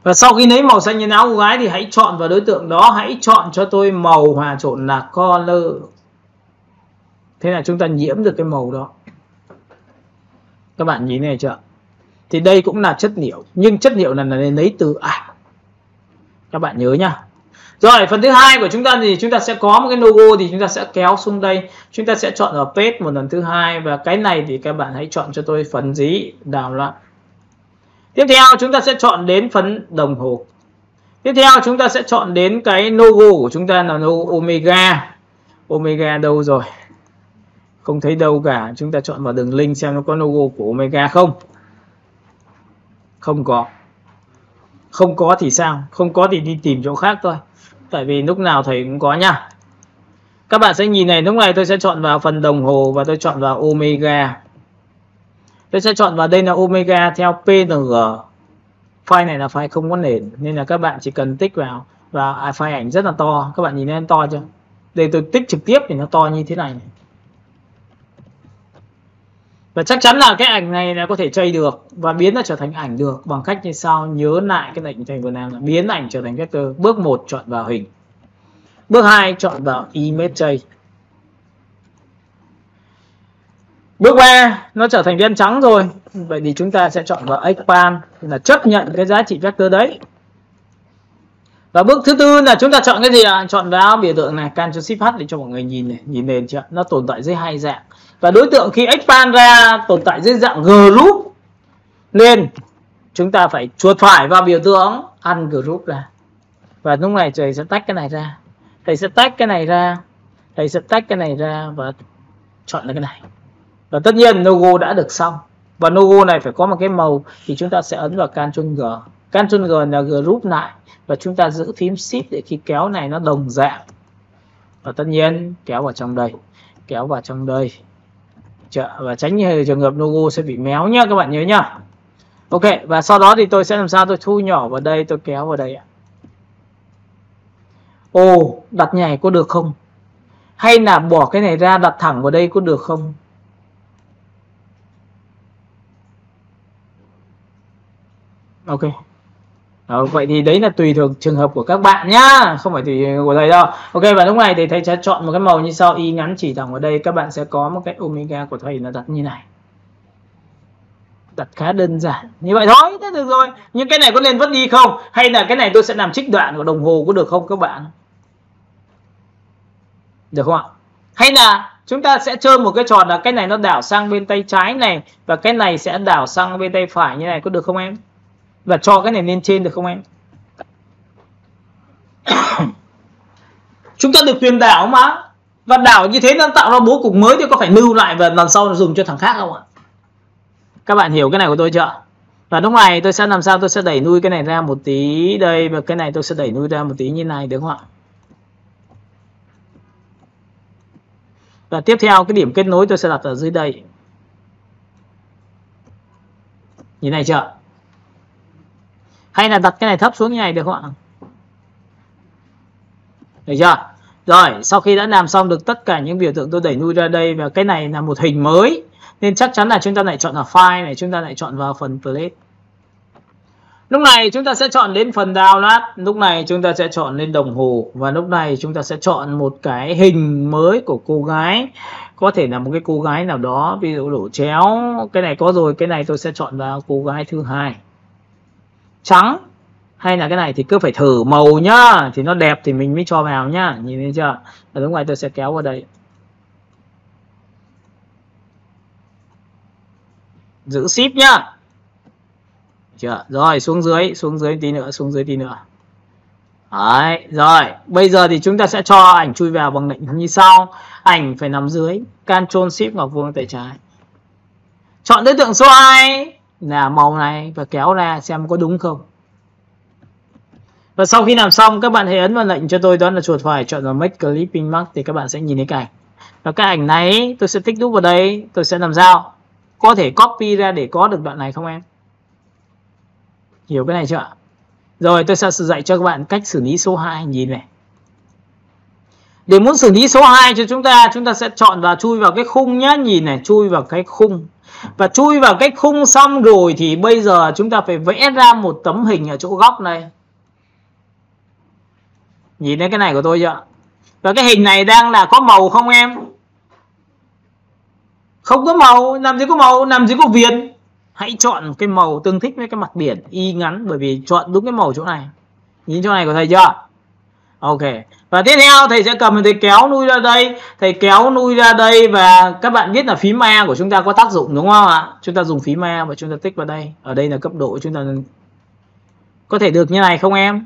Và sau khi lấy màu xanh trên áo cô gái thì hãy chọn vào đối tượng đó, hãy chọn cho tôi màu hòa trộn là color. Thế là chúng ta nhiễm được cái màu đó. Các bạn nhìn này chưa? Thì đây cũng là chất liệu, nhưng chất liệu là lấy từ ảnh. Các bạn nhớ nhá. Rồi, phần thứ hai của chúng ta thì chúng ta sẽ có một cái logo thì chúng ta sẽ kéo xuống đây. Chúng ta sẽ chọn vào page một lần thứ hai, và cái này thì các bạn hãy chọn cho tôi phần gì? Download. Tiếp theo chúng ta sẽ chọn đến phần đồng hồ. Tiếp theo chúng ta sẽ chọn đến cái logo của chúng ta là logo Omega. Omega đâu rồi? Không thấy đâu cả. Chúng ta chọn vào đường link xem nó có logo của Omega không. Không có. Không có thì sao? Không có thì đi tìm chỗ khác thôi. Tại vì lúc nào thầy cũng có nha. Các bạn sẽ nhìn này, lúc này tôi sẽ chọn vào phần đồng hồ và tôi chọn vào Omega. Tôi sẽ chọn vào đây là Omega theo PNG. File này là file không có nền nên là các bạn chỉ cần tích vào. Và file ảnh rất là to. Các bạn nhìn thấy to chưa? Đây tôi tích trực tiếp thì nó to như thế này. Và chắc chắn là cái ảnh này là có thể chơi được và biến nó trở thành ảnh được bằng cách như sau. Nhớ lại cái lệnh thầy vừa làm là biến ảnh trở thành vector. Bước 1 chọn vào hình. Bước 2 chọn vào image. Bước 3 nó trở thành đen trắng rồi. Vậy thì chúng ta sẽ chọn vào expand là chấp nhận cái giá trị vector đấy. Và bước thứ tư là chúng ta chọn cái gì ạ? Chọn vào biểu tượng này, Ctrl Shift H để cho mọi người nhìn này, nhìn nền chưa? Nó tồn tại dưới hai dạng. Và đối tượng khi expand ra tồn tại dưới dạng group nên chúng ta phải chuột phải vào biểu tượng ungroup ra. Và lúc này thầy sẽ tách cái này ra. Thầy sẽ tách cái này ra. Thầy sẽ tách cái này ra và chọn là cái này. Và tất nhiên logo đã được xong. Và logo này phải có một cái màu thì chúng ta sẽ ấn vào Ctrl G. Ctrl G là group lại. Và chúng ta giữ phím Shift để khi kéo này nó đồng dạng. Và tất nhiên kéo vào trong đây. Kéo vào trong đây. Và tránh trường hợp logo sẽ bị méo nhá, các bạn nhớ nhá. Ok, và sau đó thì tôi sẽ làm sao? Tôi thu nhỏ vào đây, tôi kéo vào đây ạ. Ồ, đặt nhảy có được không? Hay là bỏ cái này ra đặt thẳng vào đây có được không? Ok. Vậy thì đấy là tùy thuộc trường hợp của các bạn nhá, không phải tùy của thầy đâu. Ok, và lúc này thì thầy sẽ chọn một cái màu như sau, Y ngắn chỉ thẳng vào đây. Các bạn sẽ có một cái Omega của thầy là đặt như này. Đặt khá đơn giản như vậy thôi, thế được rồi. Nhưng cái này có nên vứt đi không? Hay là cái này tôi sẽ làm trích đoạn của đồng hồ có được không các bạn? Được không ạ? Hay là chúng ta sẽ chơi một cái trò là cái này nó đảo sang bên tay trái này và cái này sẽ đảo sang bên tay phải như này, có được không em? Và cho cái này lên trên được không em? Chúng ta được quyền đảo mà. Và đảo như thế nó tạo ra bố cục mới thì có phải lưu lại và lần sau dùng cho thằng khác không ạ? Các bạn hiểu cái này của tôi chưa? Và lúc này tôi sẽ làm sao? Tôi sẽ đẩy nuôi cái này ra một tí đây, và cái này tôi sẽ đẩy nuôi ra một tí như này, được không ạ? Và tiếp theo cái điểm kết nối tôi sẽ đặt ở dưới đây. Như này chưa? Hay là đặt cái này thấp xuống như này được không ạ? Được chưa? Rồi, sau khi đã làm xong được tất cả những biểu tượng tôi đẩy nuôi ra đây, và cái này là một hình mới nên chắc chắn là chúng ta lại chọn vào file này, chúng ta lại chọn vào phần plate. Lúc này chúng ta sẽ chọn đến phần download, lúc này chúng ta sẽ chọn lên đồng hồ, và lúc này chúng ta sẽ chọn một cái hình mới của cô gái. Có thể là một cái cô gái nào đó, ví dụ đổ chéo, cái này có rồi, cái này tôi sẽ chọn vào cô gái thứ hai. Trắng, hay là cái này thì cứ phải thử màu nhá, thì nó đẹp thì mình mới cho vào nhá, nhìn thấy chưa? Ở đúng ngoài tôi sẽ kéo vào đây, giữ ship nhá, chưa? Rồi xuống dưới tí nữa, xuống dưới tí nữa. Đấy, rồi bây giờ thì chúng ta sẽ cho ảnh chui vào bằng lệnh như sau. Ảnh phải nằm dưới, Ctrl Shift ngọc vuông tay trái, chọn đối tượng số 2 là màu này và kéo ra xem có đúng không. Và sau khi làm xong, các bạn hãy ấn vào lệnh cho tôi, đó là chuột phải, chọn vào Make Clipping Mask, thì các bạn sẽ nhìn thấy cái ảnh. Và cái ảnh này tôi sẽ tích đúc vào đây, tôi sẽ làm sao có thể copy ra để có được đoạn này không em? Hiểu cái này chưa ạ? Rồi tôi sẽ dạy cho các bạn cách xử lý số 2, nhìn này. Để muốn xử lý số 2 cho chúng ta sẽ chọn và chui vào cái khung nhá, nhìn này, chui vào cái khung. Và chui vào cái khung xong rồi thì bây giờ chúng ta phải vẽ ra một tấm hình ở chỗ góc này. Nhìn thấy cái này của tôi chưa? Và cái hình này đang là có màu không em? Không có màu, làm gì có màu, làm gì có viền. Hãy chọn cái màu tương thích với cái mặt biển y ngắn, bởi vì chọn đúng cái màu chỗ này. Nhìn chỗ này của thầy chưa? Ok. Và tiếp theo thầy sẽ cầm thầy kéo nuôi ra đây, thầy kéo nuôi ra đây, và các bạn biết là phím A của chúng ta có tác dụng đúng không ạ? Chúng ta dùng phím A và chúng ta tích vào đây. Ở đây là cấp độ, chúng ta có thể được như này không em?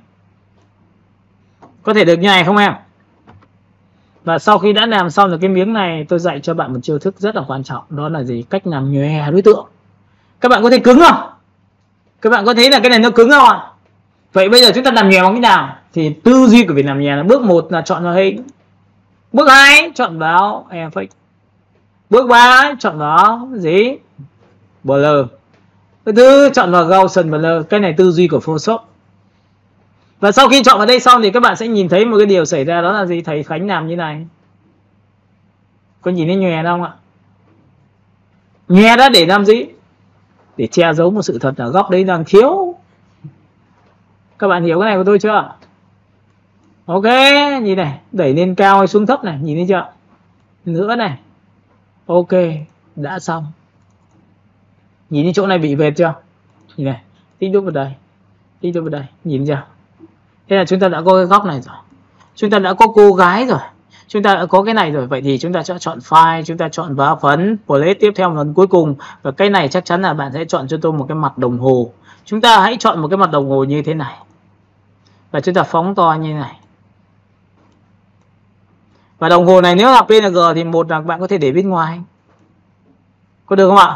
Có thể được như này không em? Và sau khi đã làm xong được cái miếng này, tôi dạy cho bạn một chiêu thức rất là quan trọng, đó là gì? Cách làm nhòe đối tượng. Các bạn có thấy cứng không? Các bạn có thấy là cái này nó cứng không ạ? Vậy bây giờ chúng ta làm nhòe bằng cái nào? Thì tư duy của việc làm nhòe là bước 1 là chọn vào hình, bước 2 chọn vào effect, bước 3 chọn vào gì? Blur, bước 4 chọn vào Gaussian Blur. Cái này tư duy của Photoshop. Và sau khi chọn vào đây xong thì các bạn sẽ nhìn thấy một cái điều xảy ra, đó là gì? Thầy Khánh làm như này. Có nhìn thấy nhòe không ạ? Nhòe đó để làm gì? Để che giấu một sự thật ở góc đấy đang thiếu. Các bạn hiểu cái này của tôi chưa? Ok, nhìn này, đẩy lên cao hay xuống thấp này, nhìn thấy chưa? Nữa này. Ok, đã xong. Nhìn thấy chỗ này bị vệt chưa? Nhìn này, tích đúc vào đây, tích đúc vào đây, nhìn chưa? Thế là chúng ta đã có cái góc này rồi. Chúng ta đã có cô gái rồi. Chúng ta đã có cái này rồi. Vậy thì chúng ta sẽ chọn file, chúng ta chọn vào phấn, plate, tiếp theo phần cuối cùng. Và cái này chắc chắn là bạn sẽ chọn cho tôi một cái mặt đồng hồ. Chúng ta hãy chọn một cái mặt đồng hồ như thế này. Và chúng ta phóng to như thế này. Và đồng hồ này nếu là PNG thì một là bạn có thể để bên ngoài. Có được không ạ?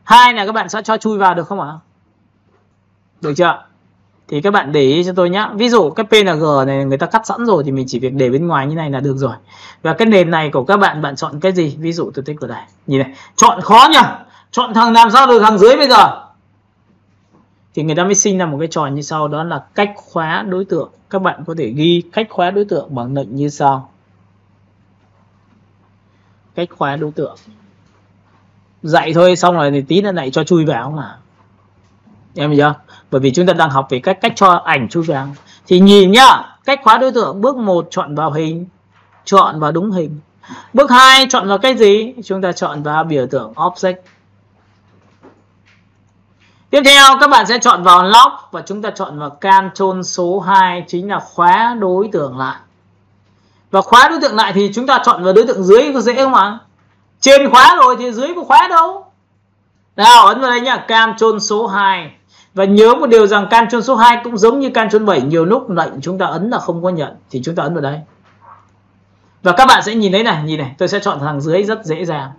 Hai là các bạn sẽ cho chui vào được không ạ? Được chưa? Thì các bạn để ý cho tôi nhé. Ví dụ cái PNG này người ta cắt sẵn rồi thì mình chỉ việc để bên ngoài như này là được rồi. Và cái nền này của các bạn, bạn chọn cái gì? Ví dụ tôi tích vào đây. Nhìn này, chọn khó nhỉ? Chọn thằng làm sao được thằng dưới bây giờ? Thì người ta mới sinh ra một cái trò như sau, đó là cách khóa đối tượng. Các bạn có thể ghi cách khóa đối tượng bằng lệnh như sau. Cách khóa đối tượng. Dạy thôi, xong rồi thì tí nữa lại cho chui vào mà. Em hiểu chưa? Bởi vì chúng ta đang học về cách cho ảnh chui vào. Thì nhìn nhá, cách khóa đối tượng, bước 1 chọn vào hình, chọn vào đúng hình. Bước 2 chọn vào cái gì? Chúng ta chọn vào biểu tượng object. Tiếp theo các bạn sẽ chọn vào lock và chúng ta chọn vào Ctrl số 2, chính là khóa đối tượng lại. Và khóa đối tượng lại thì chúng ta chọn vào đối tượng dưới có dễ không ạ? Trên khóa rồi thì dưới có khóa đâu. Nào ấn vào đây nhá, Ctrl số 2. Và nhớ một điều rằng Ctrl số 2 cũng giống như Ctrl 7, nhiều lúc lệnh chúng ta ấn là không có nhận thì chúng ta ấn vào đây. Và các bạn sẽ nhìn thấy này, nhìn này, tôi sẽ chọn thằng dưới rất dễ dàng.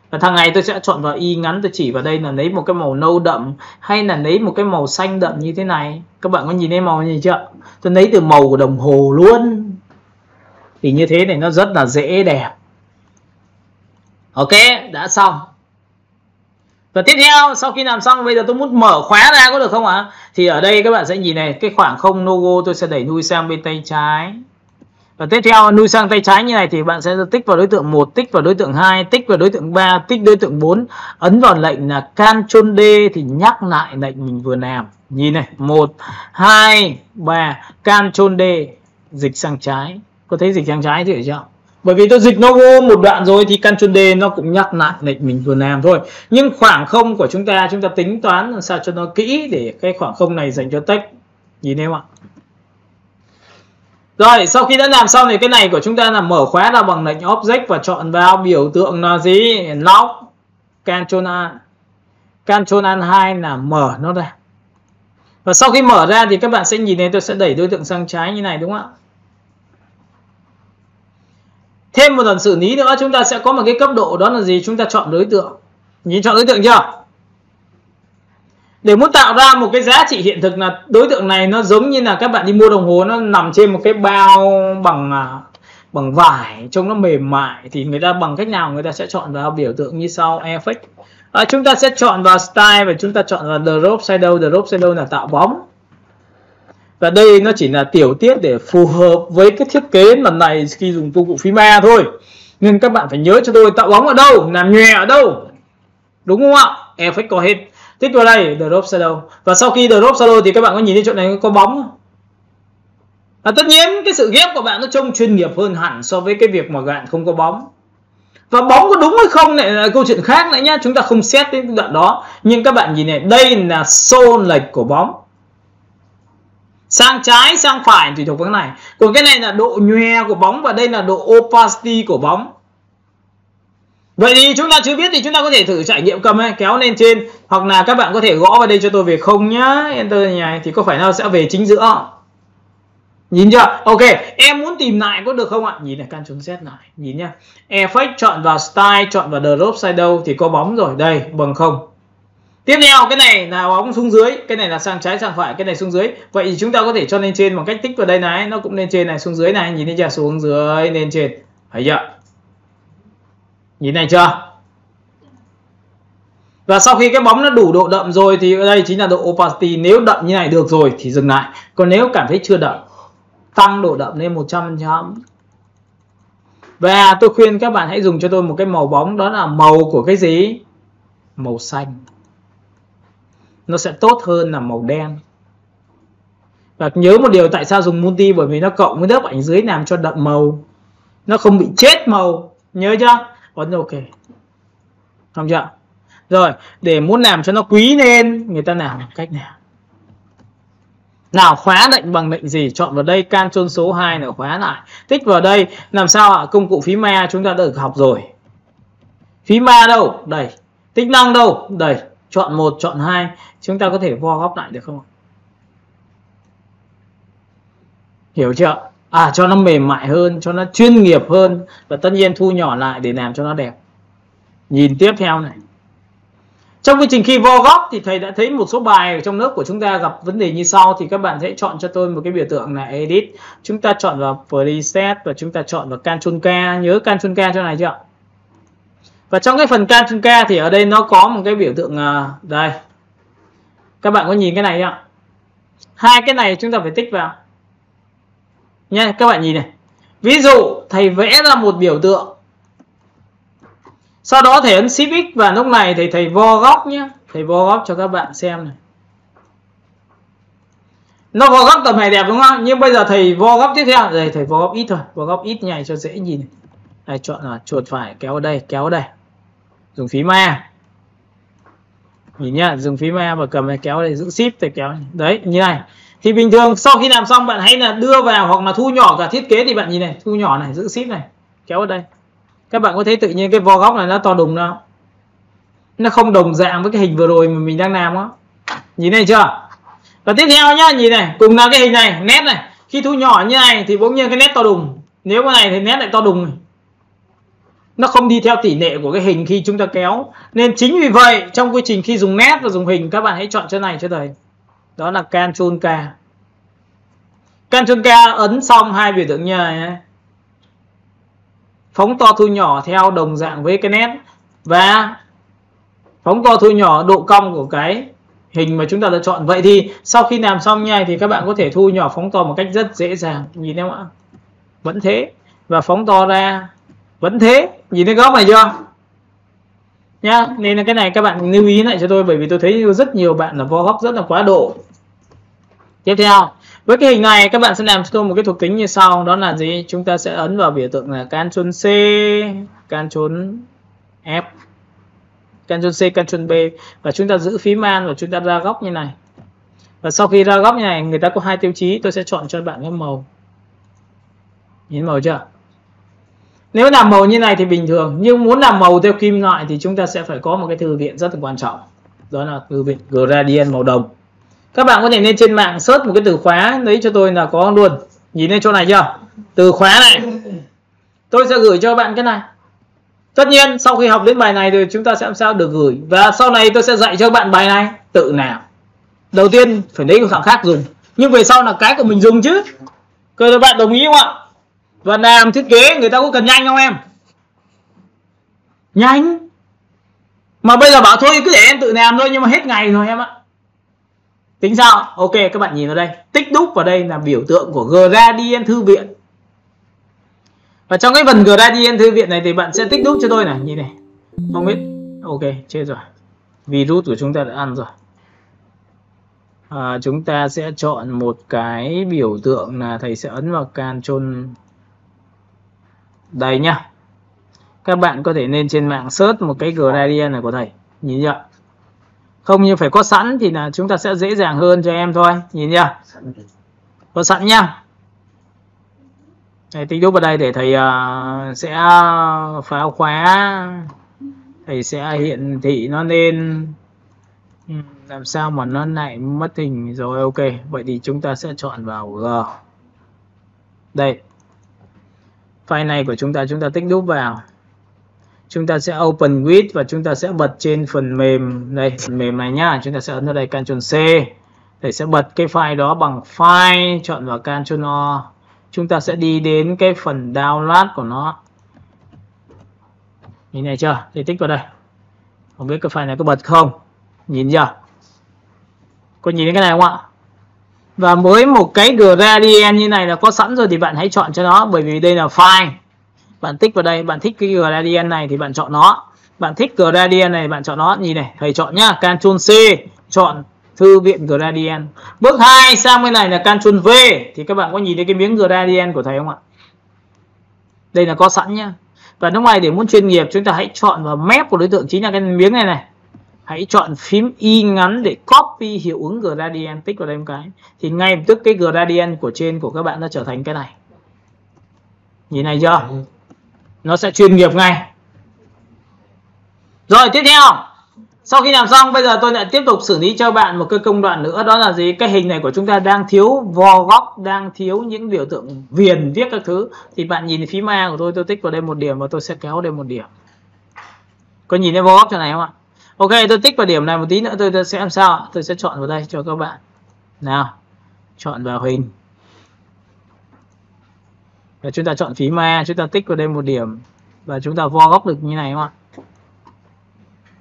Và thằng này tôi sẽ chọn vào y ngắn, tôi chỉ vào đây là lấy một cái màu nâu đậm hay là lấy một cái màu xanh đậm như thế này. Các bạn có nhìn thấy màu gì chưa? Tôi lấy từ màu của đồng hồ luôn. Thì như thế này nó rất là dễ đẹp. Ok, đã xong. Và tiếp theo sau khi làm xong bây giờ tôi muốn mở khóa ra có được không ạ? Thì ở đây các bạn sẽ nhìn này, cái khoảng không logo tôi sẽ đẩy nuôi sang bên tay trái. Và tiếp theo nuôi sang tay trái như này thì bạn sẽ tích vào đối tượng 1, tích vào đối tượng 2, tích vào đối tượng 3, tích đối tượng 4, ấn vào lệnh là Ctrl D thì nhắc lại lệnh mình vừa làm. Nhìn này, 1 2 3, Ctrl D dịch sang trái. Có thấy dịch sang trái thì chưa? Bởi vì tôi dịch logo một đoạn rồi thì Ctrl D nó cũng nhắc lại lệnh mình vừa làm thôi. Nhưng khoảng không của chúng ta tính toán làm sao cho nó kỹ để cái khoảng không này dành cho text Nhìn thấy không ạ? Rồi, sau khi đã làm xong thì cái này của chúng ta là mở khóa ra bằng lệnh object và chọn vào biểu tượng là gì? Lock. Ctrl A. Ctrl Alt 2 là mở nó ra. Và sau khi mở ra thì các bạn sẽ nhìn thấy tôi sẽ đẩy đối tượng sang trái như này, đúng không ạ? Thêm một lần xử lý nữa chúng ta sẽ có một cái cấp độ, đó là gì? Chúng ta chọn đối tượng. Nhìn chọn đối tượng chưa? Để muốn tạo ra một cái giá trị hiện thực là đối tượng này nó giống như là các bạn đi mua đồng hồ, nó nằm trên một cái bao bằng vải, trông nó mềm mại, thì người ta bằng cách nào? Người ta sẽ chọn vào biểu tượng như sau, effect. Chúng ta sẽ chọn vào style và chúng ta chọn vào drop shadow. Drop shadow là tạo bóng. Và đây nó chỉ là tiểu tiết để phù hợp với cái thiết kế lần này khi dùng công cụ Figma thôi. Nên các bạn phải nhớ cho tôi tạo bóng ở đâu, làm nhòe ở đâu. Đúng không ạ? Effect có hết. Tích vào đây, drop shadow. Và sau khi drop shadow thì các bạn có nhìn thấy chỗ này có bóng không? Tất nhiên cái sự ghép của bạn nó trông chuyên nghiệp hơn hẳn so với cái việc mà bạn không có bóng. Và bóng có đúng hay không lại là câu chuyện khác nữa nhá. Chúng ta không xét đến đoạn đó. Nhưng các bạn nhìn này, đây là xô lệch của bóng. Sang trái, sang phải tùy thuộc vào cái này. Còn cái này là độ nhòe của bóng và đây là độ opacity của bóng. Vậy thì chúng ta chưa biết thì chúng ta có thể thử trải nghiệm cầm ấy, kéo lên trên. Hoặc là các bạn có thể gõ vào đây cho tôi về không nhá. Enter như này thì có phải nó sẽ về chính giữa. Nhìn chưa? Ok, em muốn tìm lại có được không ạ? Nhìn này, Ctrl Z lại. Nhìn nhá. Effect chọn vào Style, chọn vào Drop Shadow thì có bóng rồi. Đây, bằng không. Tiếp theo, cái này là bóng xuống dưới. Cái này là sang trái, sang phải, cái này xuống dưới. Vậy thì chúng ta có thể cho lên trên bằng cách tích vào đây này. Nó cũng lên trên này, xuống dưới này. Nhìn thấy chưa? Xuống dưới, lên trên. Thấy chưa? Nhìn này chưa? Và sau khi cái bóng nó đủ độ đậm rồi thì ở đây chính là độ opacity. Nếu đậm như này được rồi thì dừng lại. Còn nếu cảm thấy chưa đậm, tăng độ đậm lên 100%. Và tôi khuyên các bạn hãy dùng cho tôi một cái màu bóng, đó là màu của cái gì? Màu xanh. Nó sẽ tốt hơn là màu đen. Và nhớ một điều, tại sao dùng multi? Bởi vì nó cộng với lớp ảnh dưới làm cho đậm màu, nó không bị chết màu. Nhớ chưa? Ấn ok. Không chưa? Rồi, để muốn làm cho nó quý lên, người ta làm cách nào? Nào, khóa lệnh bằng lệnh gì? Chọn vào đây, Ctrl số 2 là khóa lại. Tích vào đây, làm sao ạ? Công cụ Figma chúng ta đã được học rồi. Figma đâu? Đây. Tính năng đâu? Đây. Chọn 1, chọn 2. Chúng ta có thể vo góc lại được không? Hiểu chưa? Cho nó mềm mại hơn, cho nó chuyên nghiệp hơn. Và tất nhiên thu nhỏ lại để làm cho nó đẹp. Nhìn tiếp theo này. Trong quy trình khi vo góc thì thầy đã thấy một số bài ở trong lớp của chúng ta gặp vấn đề như sau. Thì các bạn sẽ chọn cho tôi một cái biểu tượng là Edit. Chúng ta chọn vào Preset và chúng ta chọn vào Ctrl K. Nhớ Ctrl K cho này chưa? Và trong cái phần Ctrl K thì ở đây nó có một cái biểu tượng đây. Các bạn có nhìn cái này không? Hai cái này chúng ta phải tích vào. Nha, các bạn nhìn này. Ví dụ thầy vẽ ra một biểu tượng. Sau đó thầy ấn Shift X và lúc này thầy vo góc nhé. Thầy vo góc cho các bạn xem này. Nó vo góc tầm này đẹp đúng không? Nhưng bây giờ thầy vo góc tiếp theo. Đây thầy vo góc ít thôi. Vo góc ít như này cho dễ nhìn. Đây chọn là chuột phải kéo ở đây, kéo ở đây. Dùng Figma. Nhìn nhá, dùng Figma và cầm này kéo ở đây, giữ Shift thầy kéo. Đấy, như này. Thì bình thường sau khi làm xong bạn hãy là đưa vào hoặc là thu nhỏ cả thiết kế thì bạn nhìn này, thu nhỏ này, giữ Shift này, kéo ở đây. Các bạn có thấy tự nhiên cái vo góc này nó to đùng đâu? Nó không đồng dạng với cái hình vừa rồi mà mình đang làm á. Nhìn này chưa? Và tiếp theo nhá, nhìn này, cùng là cái hình này, nét này. Khi thu nhỏ như này thì bỗng nhiên cái nét to đùng. Nếu cái này thì nét lại to đùng này. Nó không đi theo tỷ lệ của cái hình khi chúng ta kéo. Nên chính vì vậy trong quy trình khi dùng nét và dùng hình, các bạn hãy chọn chỗ này cho thầy. Đó là Ctrl K. Ctrl K ấn xong hai biểu tượng như này. Phóng to thu nhỏ theo đồng dạng với cái nét. Và phóng to thu nhỏ độ cong của cái hình mà chúng ta đã chọn. Vậy thì sau khi làm xong như này thì các bạn có thể thu nhỏ phóng to một cách rất dễ dàng. Nhìn thấy không ạ? Vẫn thế. Và phóng to ra vẫn thế. Nhìn thấy góc này chưa? Nhá, nên là cái này các bạn lưu ý lại cho tôi, bởi vì tôi thấy rất nhiều bạn là vo góc rất là quá độ. Tiếp theo, với cái hình này các bạn sẽ làm cho tôi một cái thuộc tính như sau. Đó là gì? Chúng ta sẽ ấn vào biểu tượng là Ctrl C, Ctrl F, Ctrl C, Ctrl B. Và chúng ta giữ phím Alt và chúng ta ra góc như này. Và sau khi ra góc như này, người ta có hai tiêu chí, tôi sẽ chọn cho bạn cái màu. Nhìn màu chưa? Nếu làm màu như này thì bình thường, nhưng muốn làm màu theo kim loại thì chúng ta sẽ phải có một cái thư viện rất là quan trọng. Đó là thư viện gradient màu đồng. Các bạn có thể lên trên mạng search một cái từ khóa, lấy cho tôi là có luôn. Nhìn lên chỗ này chưa? Từ khóa này. Tôi sẽ gửi cho bạn cái này. Tất nhiên sau khi học đến bài này thì chúng ta sẽ làm sao được gửi. Và sau này tôi sẽ dạy cho bạn bài này tự làm. Đầu tiên phải lấy của thằng khác dùng, nhưng về sau là cái của mình dùng chứ. Các bạn đồng ý không ạ? Và làm thiết kế người ta có cần nhanh không em? Nhanh. Mà bây giờ bảo thôi cứ để em tự làm thôi, nhưng mà hết ngày rồi em ạ. Tính sao? Ok, các bạn nhìn vào đây, tích đúc vào đây là biểu tượng của gradient thư viện. Và trong cái phần gradient thư viện này thì bạn sẽ tích đúc cho tôi này, nhìn này. Không biết. Ok, chết rồi. Virus của chúng ta đã ăn rồi. Chúng ta sẽ chọn một cái biểu tượng là thầy sẽ ấn vào Ctrl đây nhá. Các bạn có thể lên trên mạng search một cái gradient này của thầy, nhìn chưa? Không, nhưng phải có sẵn thì là chúng ta sẽ dễ dàng hơn cho em thôi, nhìn chưa? Có sẵn nhá. Thầy tích đúc vào đây để thầy sẽ phá khóa, thầy sẽ hiển thị nó lên làm sao mà nó lại mất hình rồi. Ok, vậy thì chúng ta sẽ chọn vào G. Đây, file này của chúng ta tích đúc vào, chúng ta sẽ open with và chúng ta sẽ bật trên phần mềm đây, phần mềm này nhá. Chúng ta sẽ ấn vào đây Ctrl C, thầy sẽ bật cái file đó bằng file, chọn vào Ctrl O. Chúng ta sẽ đi đến cái phần download của nó, nhìn này chưa, thầy tích vào đây. Không biết cái file này có bật không, nhìn chưa, có nhìn thấy cái này không ạ? Và với một cái gradient như này là có sẵn rồi thì bạn hãy chọn cho nó, bởi vì đây là file. Bạn tích vào đây, bạn thích cái gradient này thì bạn chọn nó. Bạn thích gradient này bạn chọn nó, nhìn này, thầy chọn nhá, Ctrl C, chọn thư viện gradient. Bước 2 sang bên này là Ctrl V, thì các bạn có nhìn thấy cái miếng gradient của thầy không ạ? Đây là có sẵn nhá. Và lúc này để muốn chuyên nghiệp chúng ta hãy chọn vào map của đối tượng, chính là cái miếng này này. Hãy chọn phím Y ngắn để copy hiệu ứng gradient, tích vào đây một cái. Thì ngay lập tức cái gradient của trên của các bạn nó trở thành cái này. Nhìn này chưa? Nó sẽ chuyên nghiệp ngay. Rồi tiếp theo, sau khi làm xong bây giờ tôi lại tiếp tục xử lý cho bạn một cái công đoạn nữa. Đó là gì? Cái hình này của chúng ta đang thiếu vo góc, đang thiếu những biểu tượng viền viết các thứ. Thì bạn nhìn phím A của tôi tích vào đây một điểm và tôi sẽ kéo đây một điểm. Có nhìn thấy vo góc chỗ này không ạ? Ok, tôi tích vào điểm này một tí nữa tôi sẽ làm sao ạ? Tôi sẽ chọn vào đây cho các bạn. Nào, chọn vào hình. Và chúng ta chọn phím A, chúng ta tích vào đây một điểm. Và chúng ta vo góc được như này không ạ?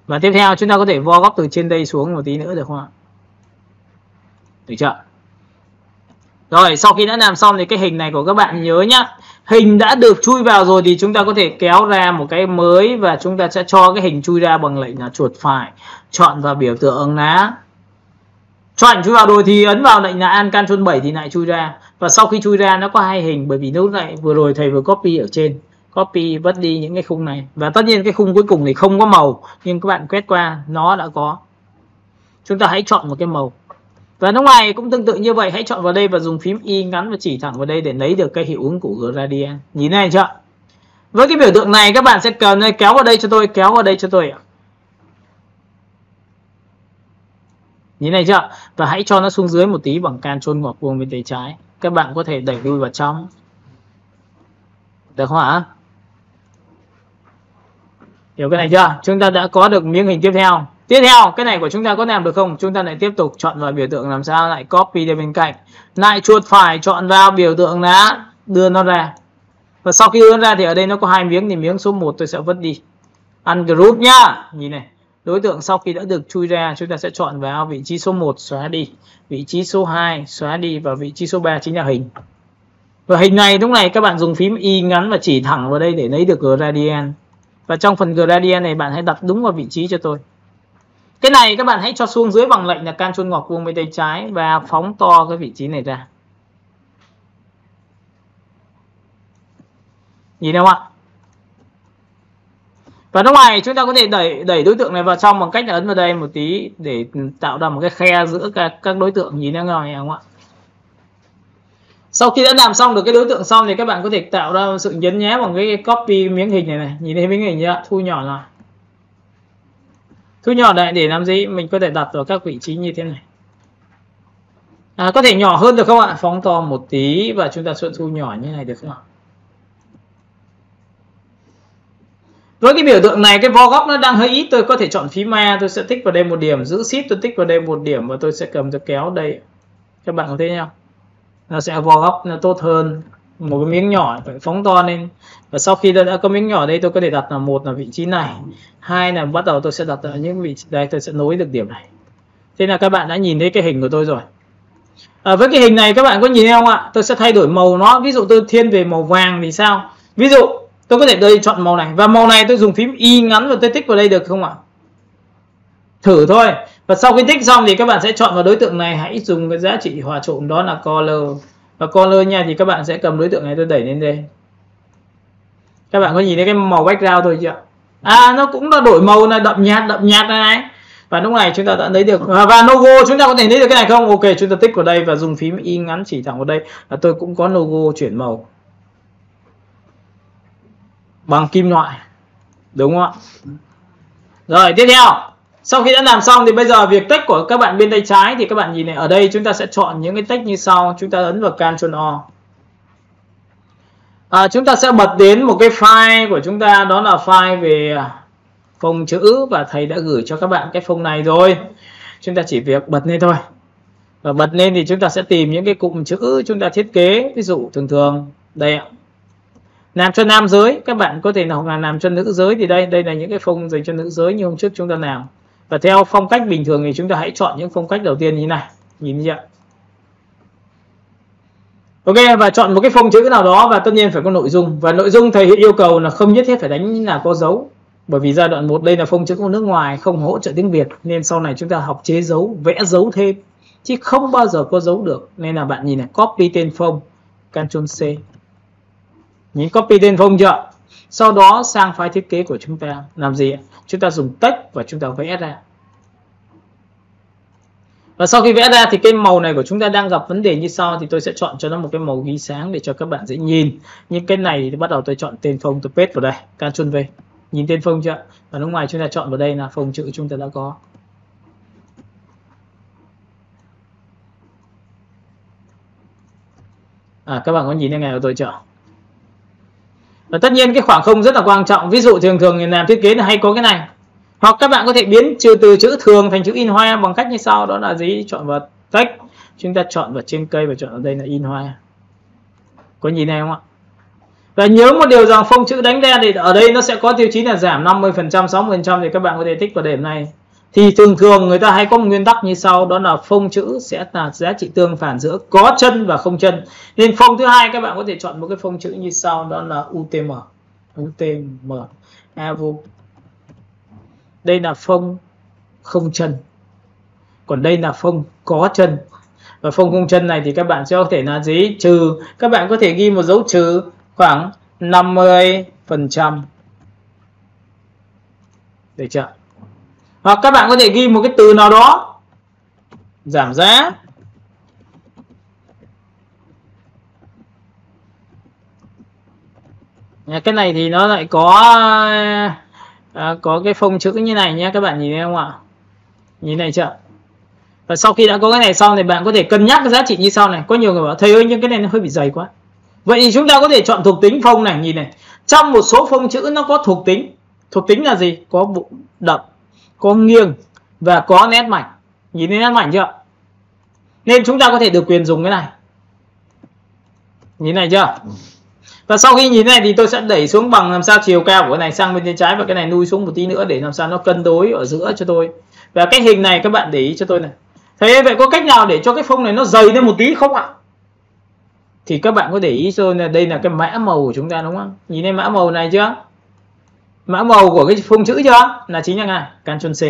Và tiếp theo chúng ta có thể vo góc từ trên đây xuống một tí nữa được không ạ? Được chưa? Rồi, sau khi đã làm xong thì cái hình này của các bạn nhớ nhá. Hình đã được chui vào rồi thì chúng ta có thể kéo ra một cái mới và chúng ta sẽ cho cái hình chui ra bằng lệnh là chuột phải, chọn vào biểu tượng lá. Chọn chui vào rồi thì ấn vào lệnh là Alt Ctrl 7 thì lại chui ra. Và sau khi chui ra nó có hai hình, bởi vì lúc này vừa rồi thầy vừa copy ở trên, copy vứt đi những cái khung này. Và tất nhiên cái khung cuối cùng thì không có màu, nhưng các bạn quét qua nó đã có. Chúng ta hãy chọn một cái màu. Và lúc này cũng tương tự như vậy, hãy chọn vào đây và dùng phím Y ngắn và chỉ thẳng vào đây để lấy được cái hiệu ứng của gradient. Nhìn này chưa? Với cái biểu tượng này các bạn sẽ kéo vào đây cho tôi, kéo vào đây cho tôi ạ. Nhìn này chưa? Và hãy cho nó xuống dưới một tí bằng Ctrl ngoặc vuông bên tay trái. Các bạn có thể đẩy lui vào trong. Được không ạ? Hiểu cái này chưa? Chúng ta đã có được miếng hình tiếp theo. Tiếp theo, cái này của chúng ta có làm được không? Chúng ta lại tiếp tục chọn vào biểu tượng làm sao, lại copy đến bên cạnh. Lại chuột phải chọn vào biểu tượng lá, đưa nó ra. Và sau khi đưa nó ra thì ở đây nó có hai miếng, thì miếng số 1 tôi sẽ vứt đi. Ungroup nhá. Nhìn này. Đối tượng sau khi đã được chui ra, chúng ta sẽ chọn vào vị trí số 1 xóa đi, vị trí số 2 xóa đi và vị trí số 3 chính là hình. Và hình này lúc này các bạn dùng phím Y ngắn và chỉ thẳng vào đây để lấy được gradient. Và trong phần gradient này bạn hãy đặt đúng vào vị trí cho tôi. Cái này các bạn hãy cho xuống dưới bằng lệnh là Ctrl ngoặc vuông bên tay trái và phóng to cái vị trí này ra. Nhìn không ạ? Và lúc này chúng ta có thể đẩy đối tượng này vào trong bằng cách là ấn vào đây một tí để tạo ra một cái khe giữa các đối tượng, nhìn ra ngoài không ạ? Sau khi đã làm xong được cái đối tượng xong thì các bạn có thể tạo ra sự nhấn nhé bằng cái copy miếng hình này, nhìn thấy miếng hình chưa? Thu nhỏ lại. Thu nhỏ lại để làm gì? Mình có thể đặt vào các vị trí như thế này. Có thể nhỏ hơn được không ạ? Phóng to một tí và chúng ta sẽ thu nhỏ như này được không ạ? Với cái biểu tượng này, cái vo góc nó đang hơi ít, tôi có thể chọn phím A, tôi sẽ tích vào đây một điểm, giữ shift tôi tích vào đây một điểm và tôi sẽ cầm tôi kéo đây. Các bạn có thấy không? Nó sẽ vo góc nó tốt hơn. Một cái miếng nhỏ phải phóng to lên. Và sau khi đã có miếng nhỏ đây, tôi có thể đặt là một là vị trí này, hai là bắt đầu tôi sẽ đặt ở những vị trí đây, tôi sẽ nối được điểm này. Thế là các bạn đã nhìn thấy cái hình của tôi rồi. Với cái hình này các bạn có nhìn thấy không ạ? Tôi sẽ thay đổi màu nó, ví dụ tôi thiên về màu vàng thì sao? Ví dụ tôi có thể đây chọn màu này và màu này tôi dùng phím Y ngắn và tôi tích vào đây được không ạ? Thử thôi. Và sau khi tích xong thì các bạn sẽ chọn vào đối tượng này, hãy dùng cái giá trị hòa trộn đó là color. Và color nha thì các bạn sẽ cầm đối tượng này tôi đẩy lên đây. Các bạn có nhìn thấy cái màu background thôi chưa? Nó cũng đã đổi màu là đậm nhạt này. Và lúc này chúng ta đã lấy được, và logo chúng ta có thể lấy được cái này không? Ok, chúng ta tích vào đây và dùng phím Y ngắn chỉ thẳng vào đây và tôi cũng có logo chuyển màu bằng kim loại, đúng không ạ? Rồi tiếp theo, sau khi đã làm xong thì bây giờ việc text của các bạn bên tay trái thì các bạn nhìn này, ở đây chúng ta sẽ chọn những cái text như sau. Chúng ta ấn vào Ctrl O. Chúng ta sẽ bật đến một cái file của chúng ta, đó là file về phông chữ và thầy đã gửi cho các bạn cái phông này rồi. Chúng ta chỉ việc bật lên thôi. Và bật lên thì chúng ta sẽ tìm những cái cụm chữ chúng ta thiết kế, ví dụ thường đây ạ. Làm cho nam giới, các bạn có thể là làm cho nữ giới thì đây là những cái phông dành cho nữ giới như hôm trước chúng ta làm. Và theo phong cách bình thường thì chúng ta hãy chọn những phong cách đầu tiên như này, nhìn chưa? Ok, và chọn một cái phông chữ nào đó và tất nhiên phải có nội dung. Và nội dung thầy yêu cầu là không nhất thiết phải đánh là có dấu. Bởi vì giai đoạn 1 đây là phông chữ của nước ngoài, không hỗ trợ tiếng Việt, nên sau này chúng ta học chế dấu, vẽ dấu thêm, chứ không bao giờ có dấu được. Nên là bạn nhìn này, copy tên phông, Ctrl C. Nhìn copy tên phông chưa? Sau đó sang file thiết kế của chúng ta làm gì? Chúng ta dùng text và chúng ta vẽ ra. Và sau khi vẽ ra thì cái màu này của chúng ta đang gặp vấn đề như sau, thì tôi sẽ chọn cho nó một cái màu ghi sáng để cho các bạn dễ nhìn. Nhưng cái này thì bắt đầu tôi chọn tên phông, tôi paste vào đây, Ctrl V. Nhìn tên phông chưa? Và lúc ngoài chúng ta chọn vào đây là phông chữ chúng ta đã có. Các bạn có nhìn thấy ngày của tôi chưa? Và tất nhiên cái khoảng không rất là quan trọng. Ví dụ thường làm thiết kế là hay có cái này. Hoặc các bạn có thể biến từ chữ thường thành chữ in hoa bằng cách như sau, đó là gì? Chọn vào text, chúng ta chọn vào trên cây và chọn ở đây là in hoa. Có nhìn này không ạ? Và nhớ một điều rằng phông chữ đánh ra thì ở đây nó sẽ có tiêu chí là giảm 50%, 60% thì các bạn có thể tích vào điểm này. Thì thường người ta hay có một nguyên tắc như sau, đó là phông chữ sẽ là giá trị tương phản giữa có chân và không chân. Nên phông thứ hai các bạn có thể chọn một cái phông chữ như sau, đó là UTM. UTM. Đây là phông không chân. Còn đây là phông có chân. Và phông không chân này thì các bạn sẽ có thể là gì? Trừ. Các bạn có thể ghi một dấu trừ khoảng 50%. Được chưa? Hoặc các bạn có thể ghi một cái từ nào đó giảm giá. Cái này thì nó lại có cái phông chữ như này nhé, các bạn nhìn thấy không ạ? Nhìn này chưa? Và sau khi đã có cái này xong thì bạn có thể cân nhắc cái giá trị như sau này. Có nhiều người bảo thầy ơi nhưng cái này nó hơi bị dày quá. Vậy thì chúng ta có thể chọn thuộc tính phông này, nhìn này. Trong một số phông chữ nó có thuộc tính. Thuộc tính là gì? Có bụng đậm, có nghiêng và có nét mảnh. Nhìn thấy nét mảnh chưa? Nên chúng ta có thể được quyền dùng cái này. Nhìn này chưa? Và sau khi nhìn này thì tôi sẽ đẩy xuống bằng làm sao chiều cao của cái này sang bên tay trái và cái này nuôi xuống một tí nữa để làm sao nó cân đối ở giữa cho tôi. Và cái hình này các bạn để ý cho tôi này. Thế vậy có cách nào để cho cái phông này nó dày lên một tí không ạ? Thì các bạn có để ý cho là đây là cái mã màu của chúng ta đúng không? Nhìn thấy mã màu này chưa? Mã màu của cái phông chữ chưa? Là chính là này, Ctrl C.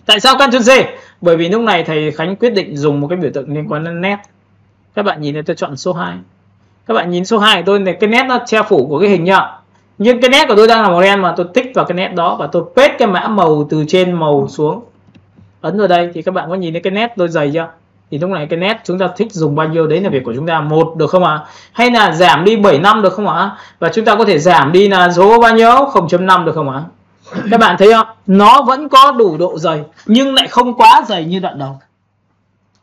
Tại sao Ctrl C? Bởi vì lúc này thầy Khánh quyết định dùng một cái biểu tượng liên quan đến nét. Các bạn nhìn thấy tôi chọn số 2. Các bạn nhìn số 2 của tôi này, cái nét nó che phủ của cái hình nhá. Nhưng cái nét của tôi đang là màu đen mà tôi tích vào cái nét đó và tôi paste cái mã màu từ trên màu xuống, ấn vào đây thì các bạn có nhìn thấy cái nét tôi dày chưa? Thì lúc này cái nét chúng ta thích dùng bao nhiêu đấy là việc của chúng ta. 1 được không ạ? Hay là giảm đi 75 được không ạ? Và chúng ta có thể giảm đi là số bao nhiêu? 0.5 được không ạ? Các bạn thấy không? Nó vẫn có đủ độ dày nhưng lại không quá dày như đoạn đầu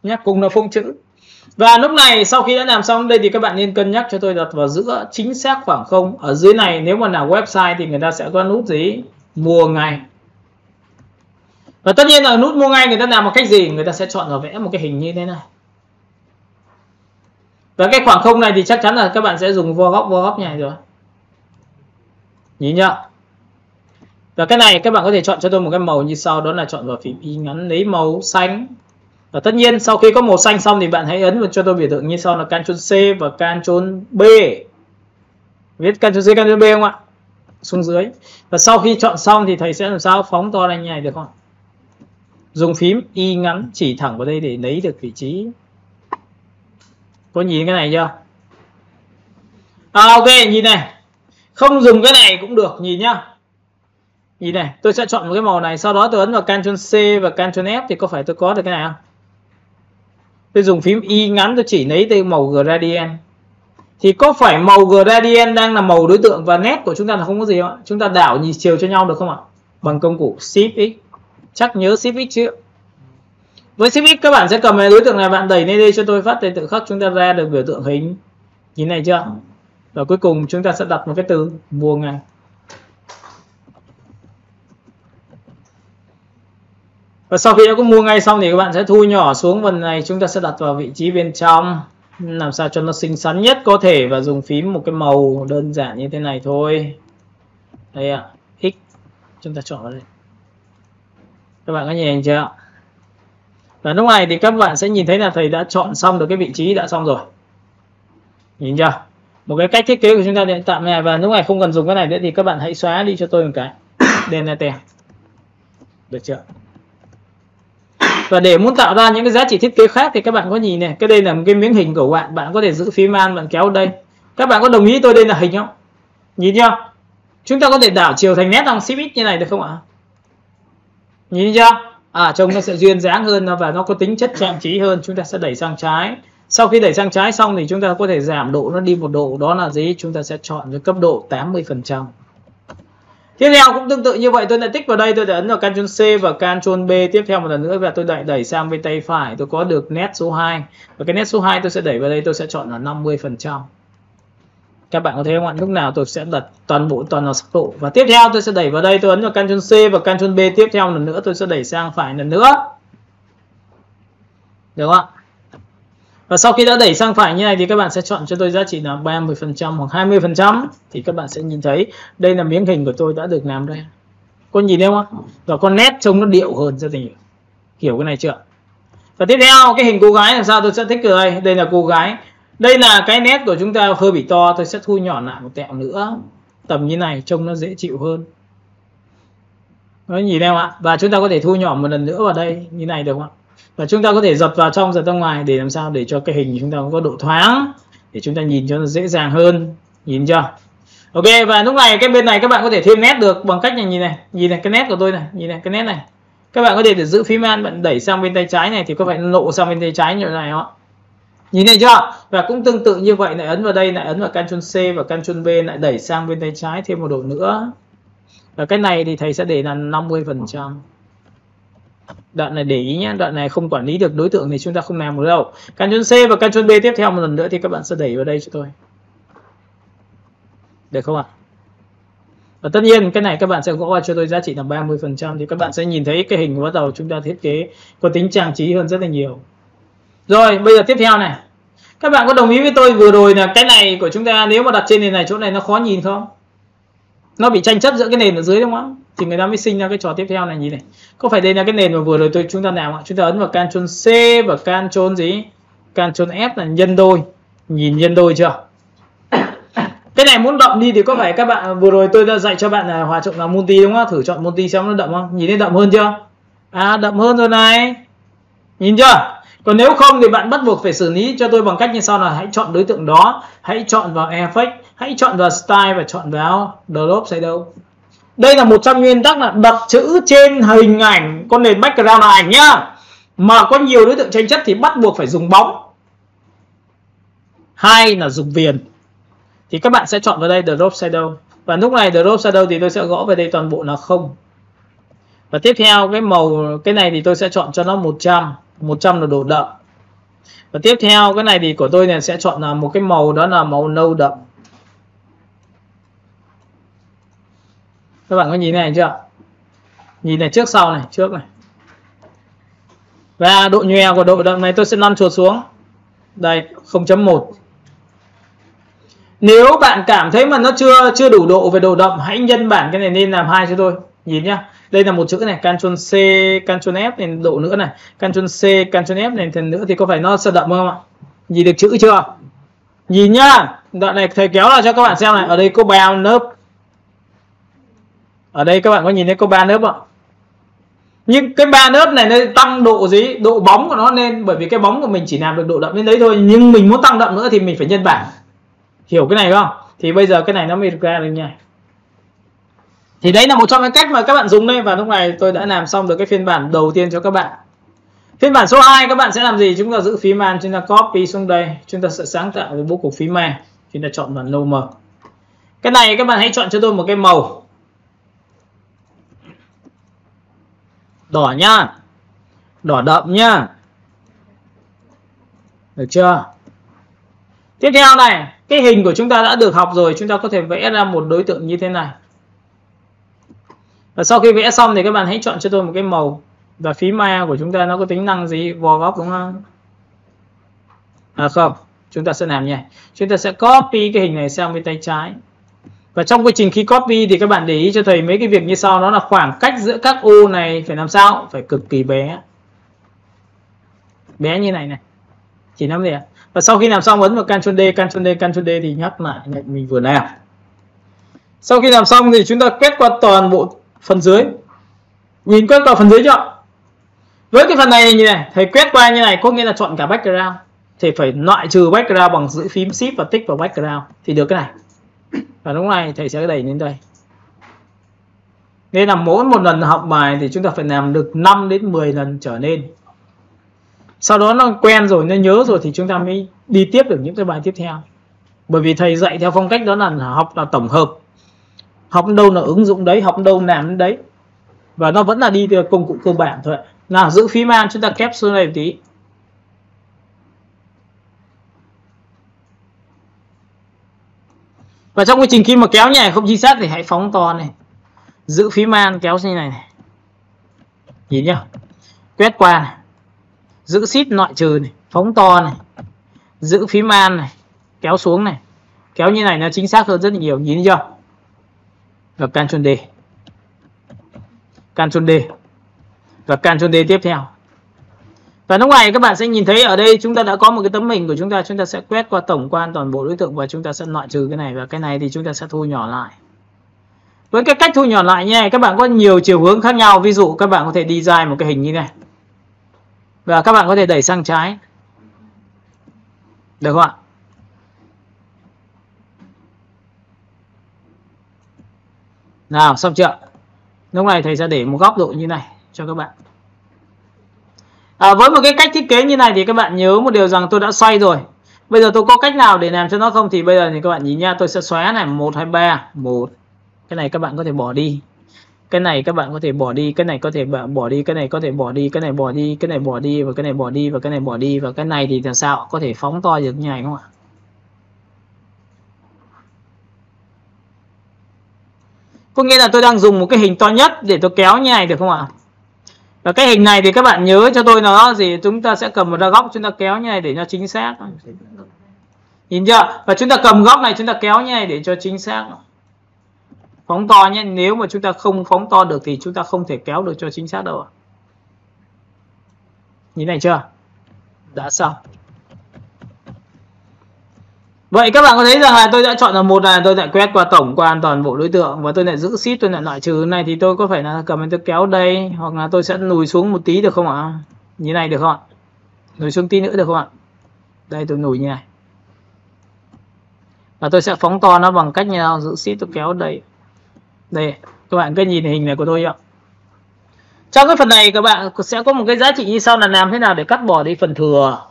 nhé, cùng là phông chữ. Và lúc này sau khi đã làm xong đây thì các bạn nên cân nhắc cho tôi đặt vào giữa chính xác khoảng không. Ở dưới này nếu mà là website thì người ta sẽ có nút gì? Mua ngay. Và tất nhiên là nút mua ngay người ta làm một cách gì? Người ta sẽ chọn và vẽ một cái hình như thế này. Và cái khoảng không này thì chắc chắn là các bạn sẽ dùng vo góc này rồi. Nhìn nhá. Và cái này các bạn có thể chọn cho tôi một cái màu như sau, đó là chọn vào phím y ngắn lấy màu xanh. Và tất nhiên sau khi có màu xanh xong thì bạn hãy ấn vào cho tôi biểu tượng như sau là Ctrl C và Ctrl B. Viết Ctrl C Ctrl B không ạ? Xuống dưới. Và sau khi chọn xong thì thầy sẽ làm sao phóng to lên như này được không? Dùng phím y ngắn chỉ thẳng vào đây để lấy được vị trí. Có nhìn cái này chưa? Ok, nhìn này. Không dùng cái này cũng được, nhìn nhá. Nhìn này, tôi sẽ chọn một cái màu này, sau đó tôi ấn vào Ctrl C và Ctrl F thì có phải tôi có được cái này không? Tôi dùng phím y ngắn tôi chỉ lấy từ màu gradient. Thì có phải màu gradient đang là màu đối tượng và nét của chúng ta là không có gì không ạ? Chúng ta đảo nhì chiều cho nhau được không ạ? Bằng công cụ Shift X. Chắc nhớ Shift X chứ. Với Shift X các bạn sẽ cầm cái đối tượng này, bạn đẩy lên đây cho tôi phát thì tự khắc chúng ta ra được biểu tượng hình. Nhìn này chưa? Và cuối cùng chúng ta sẽ đặt một cái từ mua ngay. Và sau khi đã có mua ngay xong thì các bạn sẽ thu nhỏ xuống phần này, chúng ta sẽ đặt vào vị trí bên trong làm sao cho nó xinh xắn nhất có thể và dùng phím một cái màu đơn giản như thế này thôi. Đây ạ, X chúng ta chọn vào đây. Các bạn có nhìn chưa? Và lúc này thì các bạn sẽ nhìn thấy là thầy đã chọn xong được cái vị trí đã xong rồi. Nhìn chưa? Một cái cách thiết kế của chúng ta hiện tại này. Và lúc này không cần dùng cái này nữa thì các bạn hãy xóa đi cho tôi một cái delete. Được chưa? Và để muốn tạo ra những cái giá trị thiết kế khác thì các bạn có nhìn này, cái đây là một cái miếng hình của bạn, bạn có thể giữ phím Alt bạn kéo đây. Các bạn có đồng ý tôi đây là hình không? Nhìn chưa? Chúng ta có thể đảo chiều thành nét bằng Shift X như này được không ạ? Nhìn chưa? Trông nó sẽ duyên dáng hơn và nó có tính chất trang trí hơn. Chúng ta sẽ đẩy sang trái. Sau khi đẩy sang trái xong thì chúng ta có thể giảm độ nó đi một độ, đó là gì? Chúng ta sẽ chọn với cấp độ 80%. Tiếp theo cũng tương tự như vậy, tôi lại tích vào đây, tôi đã ấn vào Ctrl C và Ctrl B tiếp theo một lần nữa và tôi đẩy sang bên tay phải, tôi có được nét số 2. Và cái nét số 2 tôi sẽ đẩy vào đây, tôi sẽ chọn là 50%. Các bạn có thấy không ạ? Lúc nào tôi sẽ đặt toàn là sắc độ. Và tiếp theo tôi sẽ đẩy vào đây, tôi ấn vào Ctrl C và Ctrl B tiếp theo một lần nữa, tôi sẽ đẩy sang phải lần nữa. Được không ạ? Và sau khi đã đẩy sang phải như này thì các bạn sẽ chọn cho tôi giá trị là 30% hoặc 20% thì các bạn sẽ nhìn thấy đây là miếng hình của tôi đã được làm ra. Có nhìn thấy không ạ? Và con nét trông nó điệu hơn rất là nhiều. Hiểu cái này chưa? Và tiếp theo cái hình cô gái làm sao tôi sẽ thích ở đây. Đây là cô gái. Đây là cái nét của chúng ta hơi bị to, tôi sẽ thu nhỏ lại một tẹo nữa. Tầm như này trông nó dễ chịu hơn. Nó nhìn thấy không ạ? Và chúng ta có thể thu nhỏ một lần nữa vào đây như này được không ạ? Và chúng ta có thể giật vào trong giật ra ngoài để làm sao để cho cái hình chúng ta có độ thoáng để chúng ta nhìn cho nó dễ dàng hơn. Nhìn chưa? Ok, và lúc này cái bên này các bạn có thể thêm nét được bằng cách này, nhìn này cái nét của tôi này, nhìn này cái nét này. Các bạn có thể giữ phím Alt bạn đẩy sang bên tay trái này thì có phải lộ sang bên tay trái như thế này không ạ? Nhìn này chưa? Và cũng tương tự như vậy, lại ấn vào đây, lại ấn vào Ctrl C và Ctrl B lại đẩy sang bên tay trái thêm một độ nữa. Và cái này thì thầy sẽ để là 50%. Đoạn này để ý nhé, đoạn này không quản lý được đối tượng thì chúng ta không làm được đâu. Ctrl C và Ctrl B tiếp theo một lần nữa thì các bạn sẽ đẩy vào đây cho tôi. Được không ạ? Và tất nhiên cái này các bạn sẽ gõ cho tôi giá trị là 30% thì các bạn sẽ nhìn thấy cái hình bắt đầu chúng ta thiết kế có tính trang trí hơn rất là nhiều. Rồi, bây giờ tiếp theo này. Các bạn có đồng ý với tôi vừa rồi là cái này của chúng ta nếu mà đặt trên nền này chỗ này nó khó nhìn không? Nó bị tranh chấp giữa cái nền ở dưới đúng không ạ? Thì người ta mới sinh ra cái trò tiếp theo này, nhìn này. Có phải đây là cái nền mà vừa rồi chúng ta làm ạ? Chúng ta ấn vào Ctrl C và Ctrl gì? Ctrl F là nhân đôi. Nhìn nhân đôi chưa? Cái này muốn đậm đi thì có phải các bạn vừa rồi tôi đã dạy cho bạn là hòa trộn là multi đúng không? Thử chọn multi xem nó đậm không? Nhìn thấy đậm hơn chưa? Đậm hơn rồi này. Nhìn chưa? Còn nếu không thì bạn bắt buộc phải xử lý cho tôi bằng cách như sau là hãy chọn đối tượng đó, hãy chọn vào Effect, hãy chọn vào Style và chọn vào Drop Shadow. Đây là một trong nguyên tắc là đặt chữ trên hình ảnh con nền background là ảnh nhá. Mà có nhiều đối tượng tranh chất thì bắt buộc phải dùng bóng hay là dùng viền. Thì các bạn sẽ chọn vào đây Drop Shadow. Và lúc này Drop Shadow thì tôi sẽ gõ về đây toàn bộ là 0. Và tiếp theo cái màu cái này thì tôi sẽ chọn cho nó 100. 100 là độ đậm. Và tiếp theo cái này thì của tôi này sẽ chọn là một cái màu đó là màu nâu đậm. Các bạn có nhìn này chưa? Nhìn này trước sau này, trước này. Và độ nhòe của độ đậm này tôi sẽ lăn chuột xuống. Đây, 0.1. Nếu bạn cảm thấy mà nó chưa đủ độ về độ đậm, hãy nhân bản cái này lên làm 2 cho tôi. Nhìn nhá. Đây là một chữ này, Ctrl C, Ctrl F này độ nữa này, Ctrl C, Ctrl F này thêm nữa thì có phải nó sẽ đậm không ạ? Nhìn được chữ chưa? Nhìn nhá. Đoạn này thầy kéo ra cho các bạn xem này, ở đây có 3 lớp. Ở đây các bạn có nhìn thấy có 3 lớp ạ. Nhưng cái 3 lớp này nó tăng độ gì? Độ bóng của nó lên, bởi vì cái bóng của mình chỉ làm được độ đậm đến đấy thôi, nhưng mình muốn tăng đậm nữa thì mình phải nhân bản. Hiểu cái này không? Thì bây giờ cái này nó mới được ra được nha. Thì đấy là một trong những cách mà các bạn dùng đây. Và lúc này tôi đã làm xong được cái phiên bản đầu tiên cho các bạn. Phiên bản số 2 các bạn sẽ làm gì? Chúng ta giữ phím man, chúng ta copy xuống đây. Chúng ta sẽ sáng tạo với bố cục phím man. Chúng ta chọn bản low mờ. Cái này các bạn hãy chọn cho tôi một cái màu đỏ nhá. Đỏ đậm nhá. Được chưa? Tiếp theo này, cái hình của chúng ta đã được học rồi. Chúng ta có thể vẽ ra một đối tượng như thế này. Và sau khi vẽ xong thì các bạn hãy chọn cho tôi một cái màu. Và phím A của chúng ta nó có tính năng gì? Vò góc đúng không? À không, chúng ta sẽ làm như này. Chúng ta sẽ copy cái hình này sang bên tay trái. Và trong quá trình khi copy thì các bạn để ý cho thầy mấy cái việc như sau. Đó là khoảng cách giữa các ô này phải làm sao? Phải cực kỳ bé. Bé như này này. Chỉ nắm gì ạ? Và sau khi làm xong ấn vào Ctrl D, Ctrl D, Ctrl D thì nhắc lại mình vừa làm. Sau khi làm xong thì chúng ta quét qua toàn bộ phần dưới. Nhìn quét qua phần dưới chưa? Với cái phần này như này, thầy quét qua như này có nghĩa là chọn cả background. Thì phải loại trừ background bằng giữ phím Shift và tích vào background thì được cái này. Và lúc này thầy sẽ đẩy lên đây. Nên là mỗi một lần học bài thì chúng ta phải làm được 5 đến 10 lần trở lên. Sau đó nó quen rồi, nó nhớ rồi thì chúng ta mới đi tiếp được những cái bài tiếp theo. Bởi vì thầy dạy theo phong cách đó là học là tổng hợp. Học đâu là ứng dụng đấy, học đâu làm đến đấy. Và nó vẫn là đi theo công cụ cơ bản thôi. Nào, giữ phím man, chúng ta kép xuống này một tí. Và trong quá trình khi mà kéo như này không chính xác thì hãy phóng to này. Giữ phím man kéo như này này. Nhìn nhá. Quét qua này. Giữ shift loại trừ này, phóng to này. Giữ phím man này, kéo xuống này. Kéo như này nó chính xác hơn rất là nhiều, nhìn chưa? Và Ctrl D. Ctrl D. Và Ctrl D tiếp theo. Và lúc này các bạn sẽ nhìn thấy ở đây chúng ta đã có một cái tấm hình của chúng ta sẽ quét qua tổng quan toàn bộ đối tượng và chúng ta sẽ loại trừ cái này và cái này thì chúng ta sẽ thu nhỏ lại. Với cái cách thu nhỏ lại như này các bạn có nhiều chiều hướng khác nhau, ví dụ các bạn có thể design một cái hình như này. Và các bạn có thể đẩy sang trái. Được không ạ? Nào, xong chưa? Lúc này thầy sẽ để một góc độ như này cho các bạn. Với một cái cách thiết kế như này thì các bạn nhớ một điều rằng tôi đã xoay rồi. Bây giờ tôi có cách nào để làm cho nó không thì bây giờ thì các bạn nhìn nha, tôi sẽ xóa này 1 2 3, 1. Cái này các bạn có thể bỏ đi. Cái này các bạn có thể bỏ đi, cái này có thể bỏ đi, cái này có thể bỏ đi, cái này bỏ đi, cái này bỏ đi và cái này bỏ đi và cái này bỏ đi và cái này thì làm sao có thể phóng to được như này không ạ? Có nghĩa là tôi đang dùng một cái hình to nhất để tôi kéo như này được không ạ? Và cái hình này thì các bạn nhớ cho tôi nó gì, chúng ta sẽ cầm một ra góc chúng ta kéo như này để cho chính xác. Nhìn chưa? Và chúng ta cầm góc này chúng ta kéo như này để cho chính xác. Phóng to nhé, nếu mà chúng ta không phóng to được thì chúng ta không thể kéo được cho chính xác đâu ạ. Nhìn này chưa? Đã xong. Vậy các bạn có thấy rằng là tôi đã chọn là một là tôi lại quét qua tổng quan toàn bộ đối tượng và tôi lại giữ shift tôi lại loại trừ này thì tôi có phải là cầm tôi kéo đây hoặc là tôi sẽ lùi xuống một tí được không ạ? Như này được không ạ? Nổi xuống tí nữa được không ạ? Đây tôi nổi như này. Và tôi sẽ phóng to nó bằng cách như nào? Giữ shift tôi kéo đây. Đây, các bạn cứ nhìn hình này của tôi ạ. Trong cái phần này các bạn sẽ có một cái giá trị như sau là làm thế nào để cắt bỏ đi phần thừa.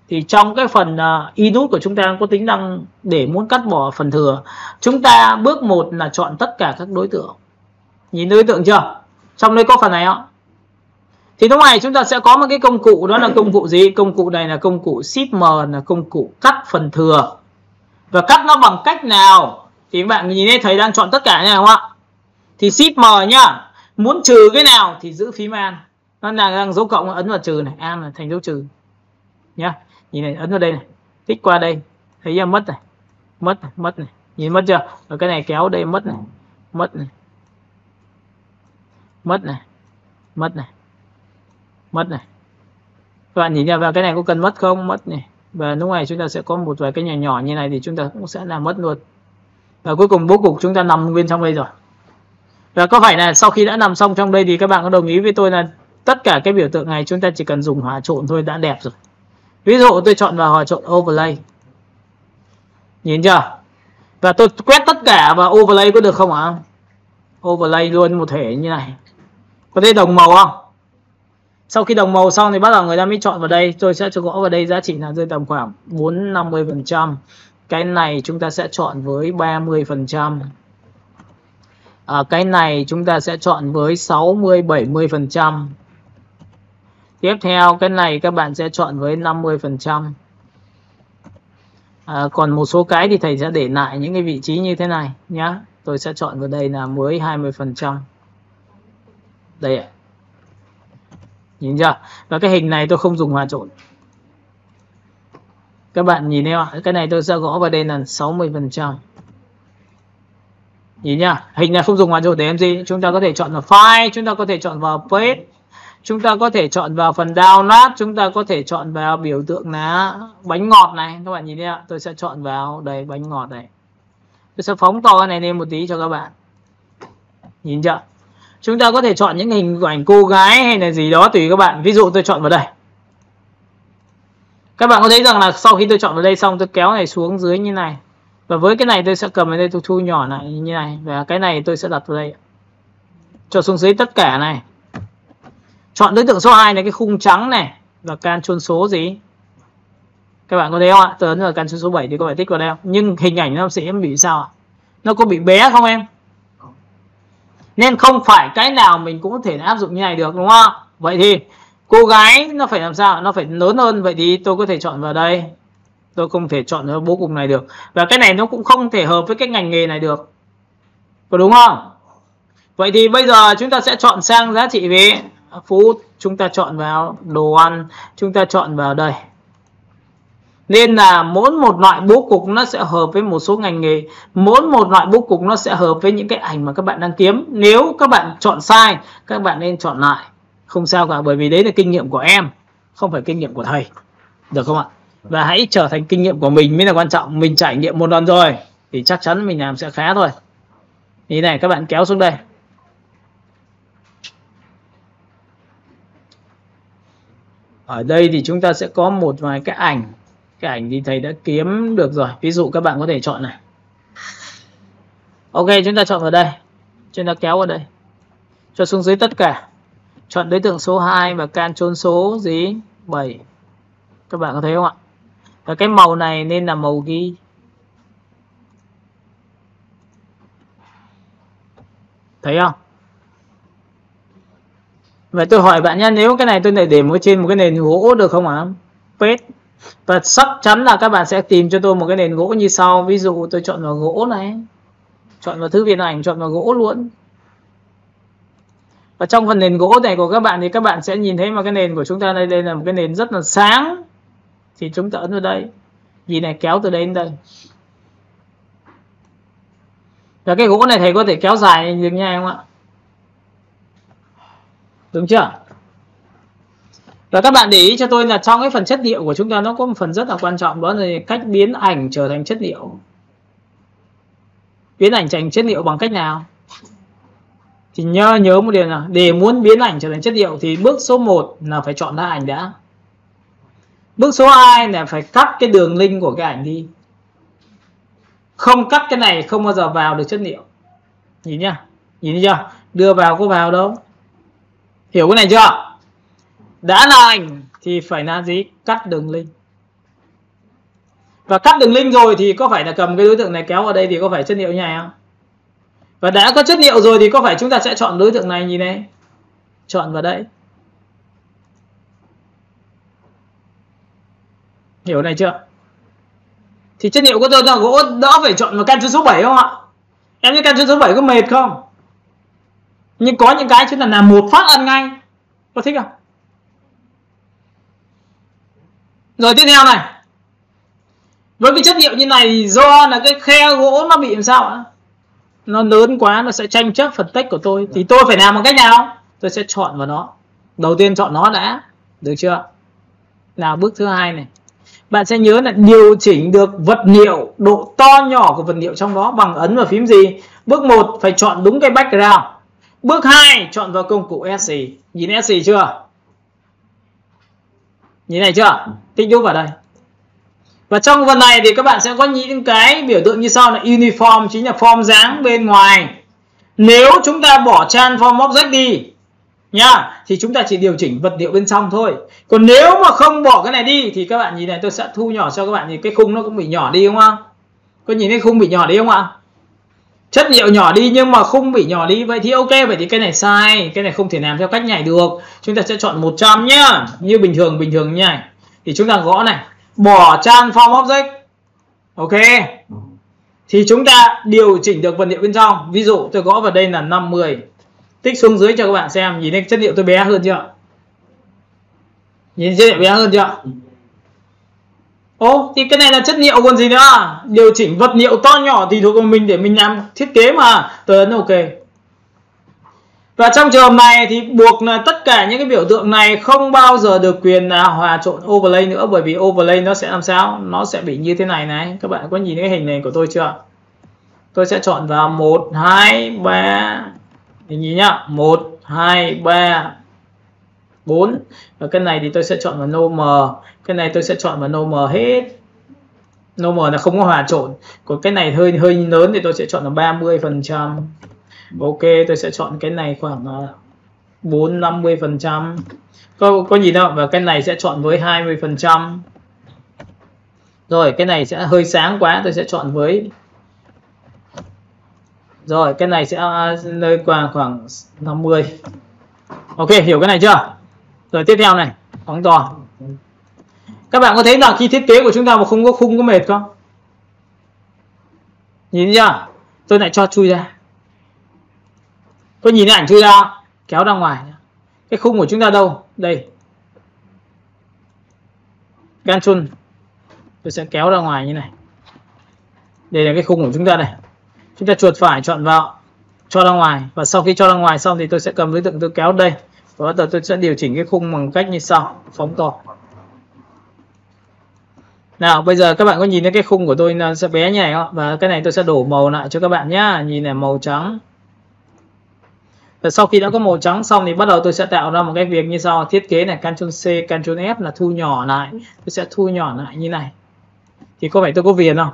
Thì trong cái phần input của chúng ta có tính năng để muốn cắt bỏ phần thừa. Chúng ta bước 1 là chọn tất cả các đối tượng. Nhìn đối tượng chưa? Trong đây có phần này ạ. Thì lúc này chúng ta sẽ có một cái công cụ, đó là công cụ gì? Công cụ này là công cụ Shift M, là công cụ cắt phần thừa. Và cắt nó bằng cách nào? Thì các bạn nhìn thấy thầy đang chọn tất cả nha, đúng không ạ? Thì Shift M nhá. Muốn trừ cái nào thì giữ phím An. Nó đang dấu cộng, ấn vào trừ này, An là thành dấu trừ. Nhá. Nhìn này, ấn vào đây này. Tích qua đây. Thấy chưa? Mất này. Mất này, mất này. Nhìn mất chưa? Rồi cái này kéo đây mất này. Mất này. Mất này. Mất này. Mất này. Các bạn nhìn ra vào cái này có cần mất không? Mất này. Và lúc này chúng ta sẽ có một vài cái nhỏ nhỏ như này thì chúng ta cũng sẽ làm mất luôn. Và cuối cùng bố cục chúng ta nằm bên trong đây rồi. Và có phải là sau khi đã nằm xong trong đây thì các bạn có đồng ý với tôi là tất cả cái biểu tượng này chúng ta chỉ cần dùng hòa trộn thôi đã đẹp rồi. Ví dụ tôi chọn vào hòa trộn overlay. Nhìn chưa? Và tôi quét tất cả vào overlay có được không ạ? Overlay luôn một thể như này. Có thấy đồng màu không? Sau khi đồng màu xong thì bắt đầu người ta mới chọn vào đây. Tôi sẽ cho gõ vào đây giá trị là rơi tầm khoảng 4-50%. Cái này chúng ta sẽ chọn với 30%. Cái này chúng ta sẽ chọn với 60-70%. Tiếp theo cái này các bạn sẽ chọn với 50%. Còn một số cái thì thầy sẽ để lại những cái vị trí như thế này nhá. Tôi sẽ chọn vào đây là mới 20%. Đây ạ. Nhìn chưa? Và cái hình này tôi không dùng hòa trộn. Các bạn nhìn thấy không? Cái này tôi sẽ gõ vào đây là 60%. Nhìn nhá, hình này không dùng hòa trộn để làm gì? Chúng ta có thể chọn vào file, chúng ta có thể chọn vào paste, chúng ta có thể chọn vào phần download, chúng ta có thể chọn vào biểu tượng là bánh ngọt này. Các bạn nhìn thấy ạ, tôi sẽ chọn vào đây bánh ngọt này. Tôi sẽ phóng to cái này lên một tí cho các bạn. Nhìn chưa? Chúng ta có thể chọn những hình ảnh cô gái hay là gì đó tùy các bạn. Ví dụ tôi chọn vào đây. Các bạn có thấy rằng là sau khi tôi chọn vào đây xong tôi kéo này xuống dưới như này. Và với cái này tôi sẽ cầm vào đây tôi thu nhỏ lại như này. Và cái này tôi sẽ đặt vào đây. Cho xuống dưới tất cả này. Chọn đối tượng số 2 là cái khung trắng này. Và Ctrl số gì? Các bạn có thấy không ạ? Tôi ấn vào Ctrl số 7 thì có phải tích vào đây không? Nhưng hình ảnh nó sẽ bị sao ạ? Nó có bị bé không em? Nên không phải cái nào mình cũng có thể áp dụng như này được, đúng không? Vậy thì cô gái nó phải làm sao? Nó phải lớn hơn. Vậy thì tôi có thể chọn vào đây. Tôi không thể chọn vào bố cục này được. Và cái này nó cũng không thể hợp với cái ngành nghề này được. Có đúng không? Vậy thì bây giờ chúng ta sẽ chọn sang giá trị về food. Chúng ta chọn vào đồ ăn. Chúng ta chọn vào đây. Nên là mỗi một loại bố cục nó sẽ hợp với một số ngành nghề. Mỗi một loại bố cục nó sẽ hợp với những cái ảnh mà các bạn đang kiếm. Nếu các bạn chọn sai, các bạn nên chọn lại. Không sao cả, bởi vì đấy là kinh nghiệm của em, không phải kinh nghiệm của thầy. Được không ạ? Và hãy trở thành kinh nghiệm của mình mới là quan trọng. Mình trải nghiệm một lần rồi thì chắc chắn mình làm sẽ khá thôi. Như này các bạn kéo xuống đây. Ở đây thì chúng ta sẽ có một vài cái ảnh. Cái ảnh thì thầy đã kiếm được rồi. Ví dụ các bạn có thể chọn này. Ok, chúng ta chọn vào đây. Chúng ta kéo vào đây. Cho xuống dưới tất cả. Chọn đối tượng số 2 và Ctrl số gì? 7. Các bạn có thấy không ạ? Và cái màu này nên là màu ghi. Thấy không? Vậy tôi hỏi bạn nhé, nếu cái này tôi lại để trên một cái nền gỗ được không ạ? Paste. Và chắc chắn là các bạn sẽ tìm cho tôi một cái nền gỗ như sau. Ví dụ tôi chọn vào gỗ này. Chọn vào thư viện ảnh, chọn vào gỗ luôn. Và trong phần nền gỗ này của các bạn thì các bạn sẽ nhìn thấy mà cái nền của chúng ta đây là một cái nền rất là sáng. Thì chúng ta ấn vào đây. Gì này kéo từ đây đến đây. Và cái gỗ này thầy có thể kéo dài được nha không ạ? Đúng chưa? Và các bạn để ý cho tôi là trong cái phần chất liệu của chúng ta nó có một phần rất là quan trọng, đó là cách biến ảnh trở thành chất liệu. Biến ảnh thành chất liệu bằng cách nào? Thì nhớ một điều là để muốn biến ảnh trở thành chất liệu thì bước số 1 là phải chọn ra ảnh đã. Bước số 2 là phải cắt cái đường link của cái ảnh đi. Không cắt cái này không bao giờ vào được chất liệu. Nhìn nhá, nhìn chưa? Đưa vào có vào đâu. Hiểu cái này chưa? Đã là ảnh thì phải là gì? Cắt đường link. Và cắt đường link rồi thì có phải là cầm cái đối tượng này kéo vào đây thì có phải chất liệu như này không? Và đã có chất liệu rồi thì có phải chúng ta sẽ chọn đối tượng này, nhìn này, chọn vào đây. Hiểu này chưa? Thì chất liệu của tôi là gỗ, đỡ phải chọn vào can số 7 không ạ? Em thấy can số 7 có mệt không? Nhưng có những cái chúng ta làm một phát ăn ngay. Có thích không? Rồi tiếp theo này, với cái chất liệu như này do là cái khe gỗ nó bị làm sao ạ? Nó lớn quá, nó sẽ tranh chấp phần text của tôi. Thì tôi phải làm bằng cách nào? Tôi sẽ chọn vào nó. Đầu tiên chọn nó đã. Được chưa? Nào, bước thứ 2 này, bạn sẽ nhớ là điều chỉnh được vật liệu, độ to nhỏ của vật liệu trong đó bằng ấn vào phím gì. Bước 1 phải chọn đúng cái background. Bước 2 chọn vào công cụ SC. Nhìn SC chưa? Nhìn này chưa? Tích đúc vào đây. Và trong phần này thì các bạn sẽ có những cái biểu tượng như sau là uniform, chính là form dáng bên ngoài. Nếu chúng ta bỏ transform object đi nhá, thì chúng ta chỉ điều chỉnh vật liệu bên trong thôi. Còn nếu mà không bỏ cái này đi thì các bạn nhìn này, tôi sẽ thu nhỏ cho các bạn nhìn cái khung nó cũng bị nhỏ đi, đúng không? Có nhìn thấy khung bị nhỏ đi không ạ? Chất liệu nhỏ đi nhưng mà khung bị nhỏ đi. Vậy thì ok, vậy thì cái này sai, cái này không thể làm theo cách này được. Chúng ta sẽ chọn 100 nhá, như bình thường như này. Thì chúng ta gõ này, bỏ transform object. Ok. Thì chúng ta điều chỉnh được vật liệu bên trong. Ví dụ tôi gõ vào đây là 50. Tích xuống dưới cho các bạn xem. Nhìn thấy chất liệu tôi bé hơn chưa? Nhìn chất liệu bé hơn chưa? Ồ, thì cái này là chất liệu còn gì nữa. Điều chỉnh vật liệu to nhỏ thì thuộc về mình để mình làm thiết kế mà. Tôi ấn ok. Và trong trường hợp này thì buộc là tất cả những cái biểu tượng này không bao giờ được quyền là hòa trộn overlay nữa. Bởi vì overlay nó sẽ làm sao? Nó sẽ bị như thế này này. Các bạn có nhìn cái hình này của tôi chưa? Tôi sẽ chọn vào 1, 2, 3. Thì nhìn nhá, 1, 2, 3, 4. Và cái này thì tôi sẽ chọn vào no m. Cái này tôi sẽ chọn vào no m hết. No m là không có hòa trộn. Còn cái này hơi lớn thì tôi sẽ chọn là 30%. Ok, tôi sẽ chọn cái này khoảng 4-50%. Có nhìn không? Và cái này sẽ chọn với 20%. Rồi, cái này sẽ hơi sáng quá, tôi sẽ chọn với. Rồi, cái này sẽ nơi khoảng 50. Ok, hiểu cái này chưa? Rồi tiếp theo này, phóng to. Các bạn có thấy là khi thiết kế của chúng ta mà không có khung có mệt không? Nhìn chưa? Tôi lại cho chui ra. Có nhìn thấy ảnh chui ra, kéo ra ngoài. Cái khung của chúng ta đâu? Đây. Ctrl. Tôi sẽ kéo ra ngoài như này. Đây là cái khung của chúng ta này. Chúng ta chuột phải chọn vào, cho ra ngoài. Và sau khi cho ra ngoài xong thì tôi sẽ cầm đối tượng tôi kéo đây. Và bắt đầu tôi sẽ điều chỉnh cái khung bằng cách như sau. Phóng to. Nào, bây giờ các bạn có nhìn thấy cái khung của tôi nó sẽ bé như này không? Và cái này tôi sẽ đổ màu lại cho các bạn nhá. Nhìn này, màu trắng. Và sau khi đã có màu trắng xong thì bắt đầu tôi sẽ tạo ra một cái việc như sau. Thiết kế này, Ctrl C, Ctrl F là thu nhỏ lại. Tôi sẽ thu nhỏ lại như này. Thì có phải tôi có viền không?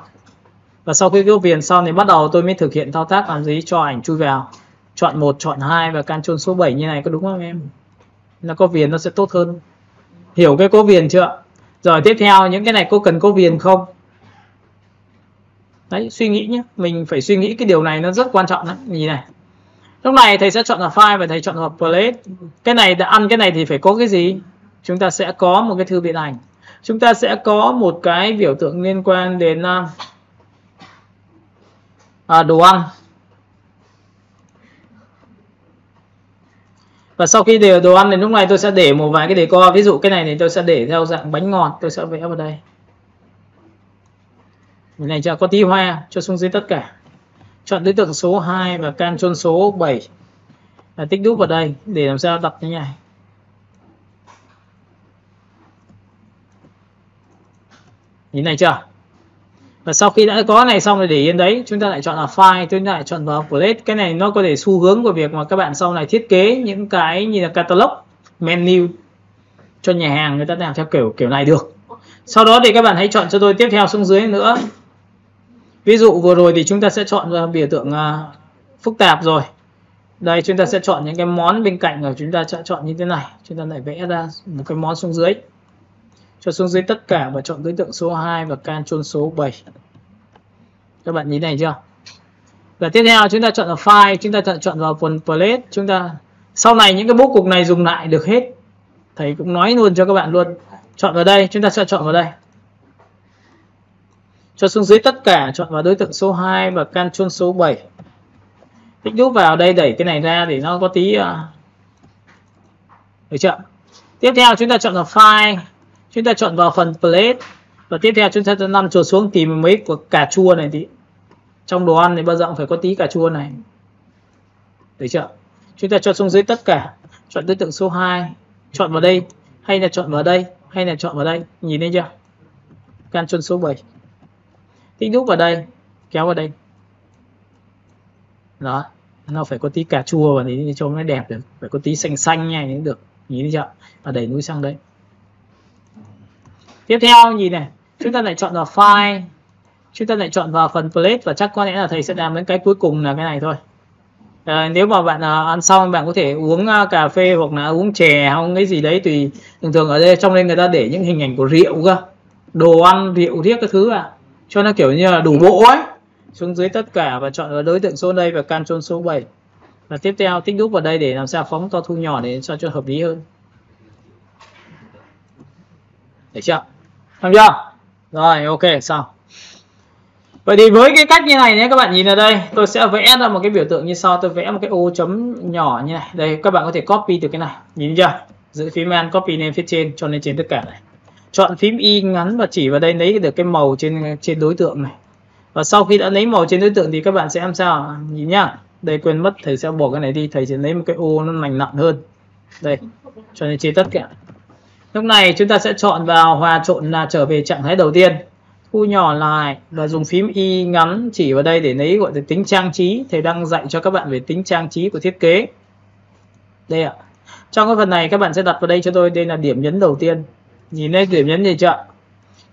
Và sau khi có viền xong thì bắt đầu tôi mới thực hiện thao tác làm gì? Cho ảnh chui vào. Chọn 1, chọn 2 và Ctrl số 7 như này, có đúng không em? Nó có viền nó sẽ tốt hơn. Hiểu cái có viền chưa? Rồi tiếp theo, những cái này có cần có viền không? Đấy, suy nghĩ nhé. Mình phải suy nghĩ cái điều này nó rất quan trọng đấy. Nhìn này. Lúc này thầy sẽ chọn là file và thầy chọn là plate. Cái này đã ăn cái này thì phải có cái gì? Chúng ta sẽ có một cái thư viện ảnh. Chúng ta sẽ có một cái biểu tượng liên quan đến đồ ăn. Và sau khi để đồ ăn thì lúc này tôi sẽ để một vài cái decor. Ví dụ cái này thì tôi sẽ để theo dạng bánh ngọt. Tôi sẽ vẽ vào đây. Cái này cho có tí hoa, cho xuống dưới tất cả. Chọn đối tượng số 2 và Ctrl số 7. Và tích đúp vào đây để làm sao đặt như này. Nhìn này chưa? Và sau khi đã có này xong rồi để yên đấy, chúng ta lại chọn là file, chúng ta lại chọn vào plate. Cái này nó có thể xu hướng của việc mà các bạn sau này thiết kế những cái như là catalog, menu cho nhà hàng người ta làm theo kiểu này được. Sau đó thì các bạn hãy chọn cho tôi tiếp theo xuống dưới nữa. Ví dụ vừa rồi thì chúng ta sẽ chọn vào biểu tượng phức tạp rồi. Đây chúng ta sẽ chọn những cái món bên cạnh, rồi chúng ta sẽ chọn như thế này. Chúng ta lại vẽ ra một cái món xuống dưới. Cho xuống dưới tất cả và chọn đối tượng số 2 và Ctrl số 7. Các bạn nhìn này chưa? Và tiếp theo chúng ta chọn vào file, chúng ta chọn vào phần plate. Chúng ta sau này những cái bố cục này dùng lại được hết. Thầy cũng nói luôn cho các bạn luôn. Chọn vào đây, chúng ta sẽ chọn vào đây. Cho xuống dưới tất cả, chọn vào đối tượng số 2 và Ctrl số 7. Tích đúp vào đây, đẩy cái này ra để nó có tí được chưa? Tiếp theo chúng ta chọn vào file, chúng ta chọn vào phần plate và tiếp theo chúng ta sẽ nằm chuột xuống tìm mấy của cà chua này tí. Trong đồ ăn thì bao giờ cũng phải có tí cà chua này. Được chưa? Chúng ta cho xuống dưới tất cả, chọn đối tượng số 2, chọn vào đây hay là chọn vào đây hay là chọn vào đây, nhìn thấy chưa? Ctrl số 7. Tích đúp vào đây, kéo vào đây. Đó, nó phải có tí cà chua vào để cho nó đẹp được, phải có tí xanh xanh này mới được, nhìn thấy chưa? Và đẩy núi sang đây. Tiếp theo nhìn này, chúng ta lại chọn vào file, chúng ta lại chọn vào phần plate và chắc có lẽ là thầy sẽ làm đến cái cuối cùng là cái này thôi. Nếu mà bạn ăn xong bạn có thể uống cà phê hoặc là uống chè hoặc cái gì đấy tùy. Thường thường ở đây trong đây người ta để những hình ảnh của rượu cơ, đồ ăn rượu riết các thứ cho nó kiểu như là đủ bộ ấy. Xuống dưới tất cả và chọn vào đối tượng số đây và Ctrl số 7. Và tiếp theo tích đúp vào đây để làm sao phóng to thu nhỏ để cho hợp lý hơn. Được chưa? Làm chưa? Rồi, ok, xong. Vậy thì với cái cách như này nhé, các bạn nhìn ở đây, tôi sẽ vẽ ra một cái biểu tượng như sau. Tôi vẽ một cái ô chấm nhỏ như này. Đây, các bạn có thể copy từ cái này. Nhìn chưa? Giữ phím Alt copy lên phía trên, cho lên trên tất cả này. Chọn phím Y ngắn và chỉ vào đây lấy được cái màu trên đối tượng này. Và sau khi đã lấy màu trên đối tượng thì các bạn sẽ làm sao? Nhìn nhá. Đây quên mất, thầy sẽ bỏ cái này đi, thầy sẽ lấy một cái ô nó lành lặn hơn. Đây, cho lên trên tất cả. Lúc này chúng ta sẽ chọn vào hòa trộn là trở về trạng thái đầu tiên. Thu nhỏ lại và dùng phím Y ngắn chỉ vào đây để lấy gọi là tính trang trí. Thầy đang dạy cho các bạn về tính trang trí của thiết kế. Đây ạ. Trong cái phần này các bạn sẽ đặt vào đây cho tôi. Đây là điểm nhấn đầu tiên. Nhìn đây điểm nhấn gì chưa?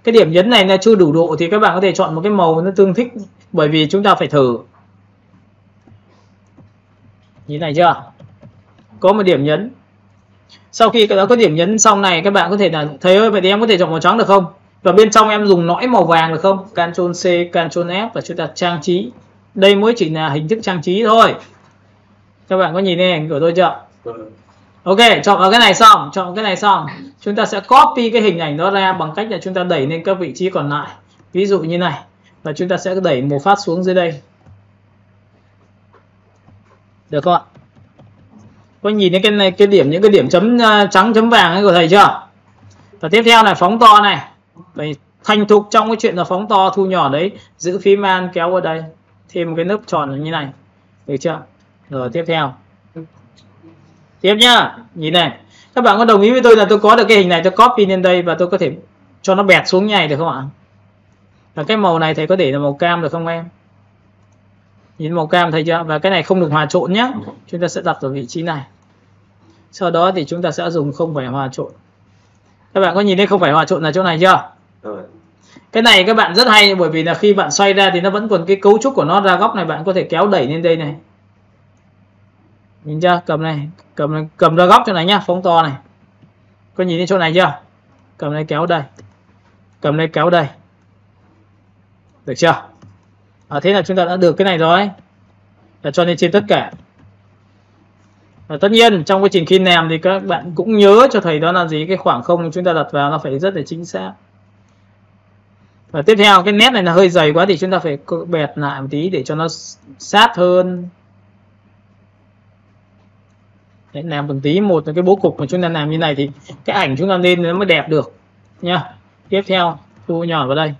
Cái điểm nhấn này là chưa đủ độ thì các bạn có thể chọn một cái màu nó tương thích. Bởi vì chúng ta phải thử. Nhìn này chưa? Có một điểm nhấn. Sau khi đã có điểm nhấn xong này các bạn có thể là thầy ơi vậy thì em có thể chọn màu trắng được không? Và bên trong em dùng nõi màu vàng được không? Ctrl C, Ctrl F và chúng ta trang trí. Đây mới chỉ là hình thức trang trí thôi. Các bạn có nhìn thấy hình của tôi chưa? Ok, chọn vào cái này xong, chọn cái này xong, chúng ta sẽ copy cái hình ảnh đó ra bằng cách là chúng ta đẩy lên các vị trí còn lại. Ví dụ như này. Và chúng ta sẽ đẩy một phát xuống dưới đây. Được không ạ? Có nhìn thấy cái này, cái điểm, những cái điểm chấm trắng chấm vàng ấy của thầy chưa? Và tiếp theo là phóng to này. Phải thành thục trong cái chuyện là phóng to thu nhỏ đấy, giữ phím Alt kéo vào đây, thêm một cái nấc tròn như này. Được chưa? Rồi tiếp theo. Tiếp nhá, nhìn này. Các bạn có đồng ý với tôi là tôi có được cái hình này, tôi copy lên đây và tôi có thể cho nó bẹt xuống như này được không ạ? Và cái màu này thầy có để là màu cam được không em? Nhìn màu cam thấy chưa? Và cái này không được hòa trộn nhé. Chúng ta sẽ đặt ở vị trí này. Sau đó thì chúng ta sẽ dùng không phải hòa trộn. Các bạn có nhìn thấy không phải hòa trộn là chỗ này chưa? Cái này các bạn rất hay bởi vì là khi bạn xoay ra thì nó vẫn còn cái cấu trúc của nó ra góc này, bạn có thể kéo đẩy lên đây này. Nhìn chưa? Cầm này, cầm ra góc chỗ này nhá, phóng to này. Có nhìn thấy chỗ này chưa? Cầm này kéo đây. Cầm này kéo đây. Được chưa? Thế là chúng ta đã được cái này rồi. Và cho lên trên tất cả. Và tất nhiên trong quá trình khi làm thì các bạn cũng nhớ cho thầy đó là gì, cái khoảng không chúng ta đặt vào nó phải rất là chính xác. Và tiếp theo cái nét này là hơi dày quá thì chúng ta phải bẹt lại một tí để cho nó sát hơn. Đấy, làm từng tí một cái bố cục mà chúng ta làm như này thì cái ảnh chúng ta lên nó mới đẹp được nha. Tiếp theo thu nhỏ vào đây.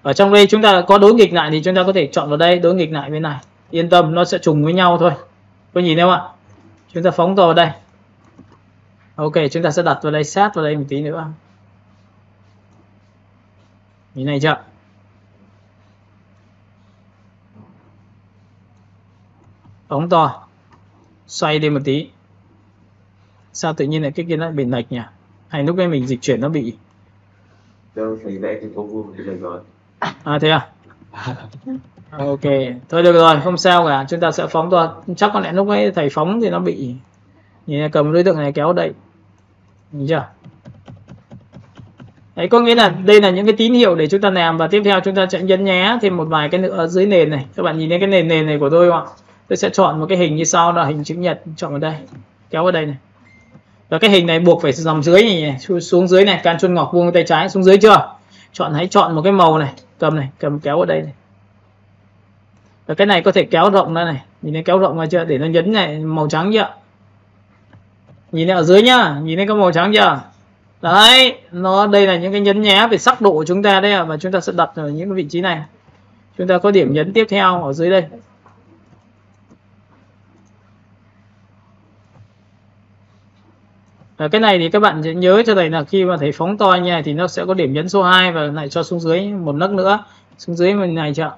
Ở trong đây chúng ta có đối nghịch lại thì chúng ta có thể chọn vào đây, đối nghịch lại bên này. Yên tâm, nó sẽ trùng với nhau thôi. Có nhìn thấy không ạ? Chúng ta phóng to vào đây. Ok, chúng ta sẽ đặt vào đây, sát vào đây một tí nữa. Như này chưa? Phóng to. Xoay lên một tí. Sao tự nhiên lại cái kia nó bị lệch nhỉ? Hay lúc ấy mình dịch chuyển nó bị Đâu thầy vẽ cái có vuông thì được rồi. À thế à? Ok, thôi được rồi, không sao cả, chúng ta sẽ phóng to. Chắc có lẽ lúc ấy thầy phóng thì nó bị, nhìn cầm đối tượng này kéo đậy, nhìn chưa? Đấy, có nghĩa là đây là những cái tín hiệu để chúng ta làm, và tiếp theo chúng ta sẽ nhấn nhé thêm một vài cái nữa ở dưới nền này. Các bạn nhìn thấy cái nền này của tôi không ạ? Tôi sẽ chọn một cái hình như sau, là hình chữ nhật, chọn vào đây, kéo vào đây này. Và cái hình này buộc phải dòng dưới này, xuống dưới này, Ctrl ngọc vuông tay trái xuống dưới chưa? Hãy chọn một cái màu này, cầm kéo vào đây này. Và cái này có thể kéo rộng ra này, nhìn thấy kéo rộng ra chưa, để nó nhấn này màu trắng chưa? Nhìn thấy ở dưới nhá, nhìn thấy cái màu trắng chưa? Đấy, đây là những cái nhấn nhé về sắc độ của chúng ta đấy, và chúng ta sẽ đặt ở những cái vị trí này. Chúng ta có điểm nhấn tiếp theo ở dưới đây. Và cái này thì các bạn sẽ nhớ cho thầy là khi mà thầy phóng to như này thì nó sẽ có điểm nhấn số 2 và lại cho xuống dưới một nấc nữa, xuống dưới mình này chưa?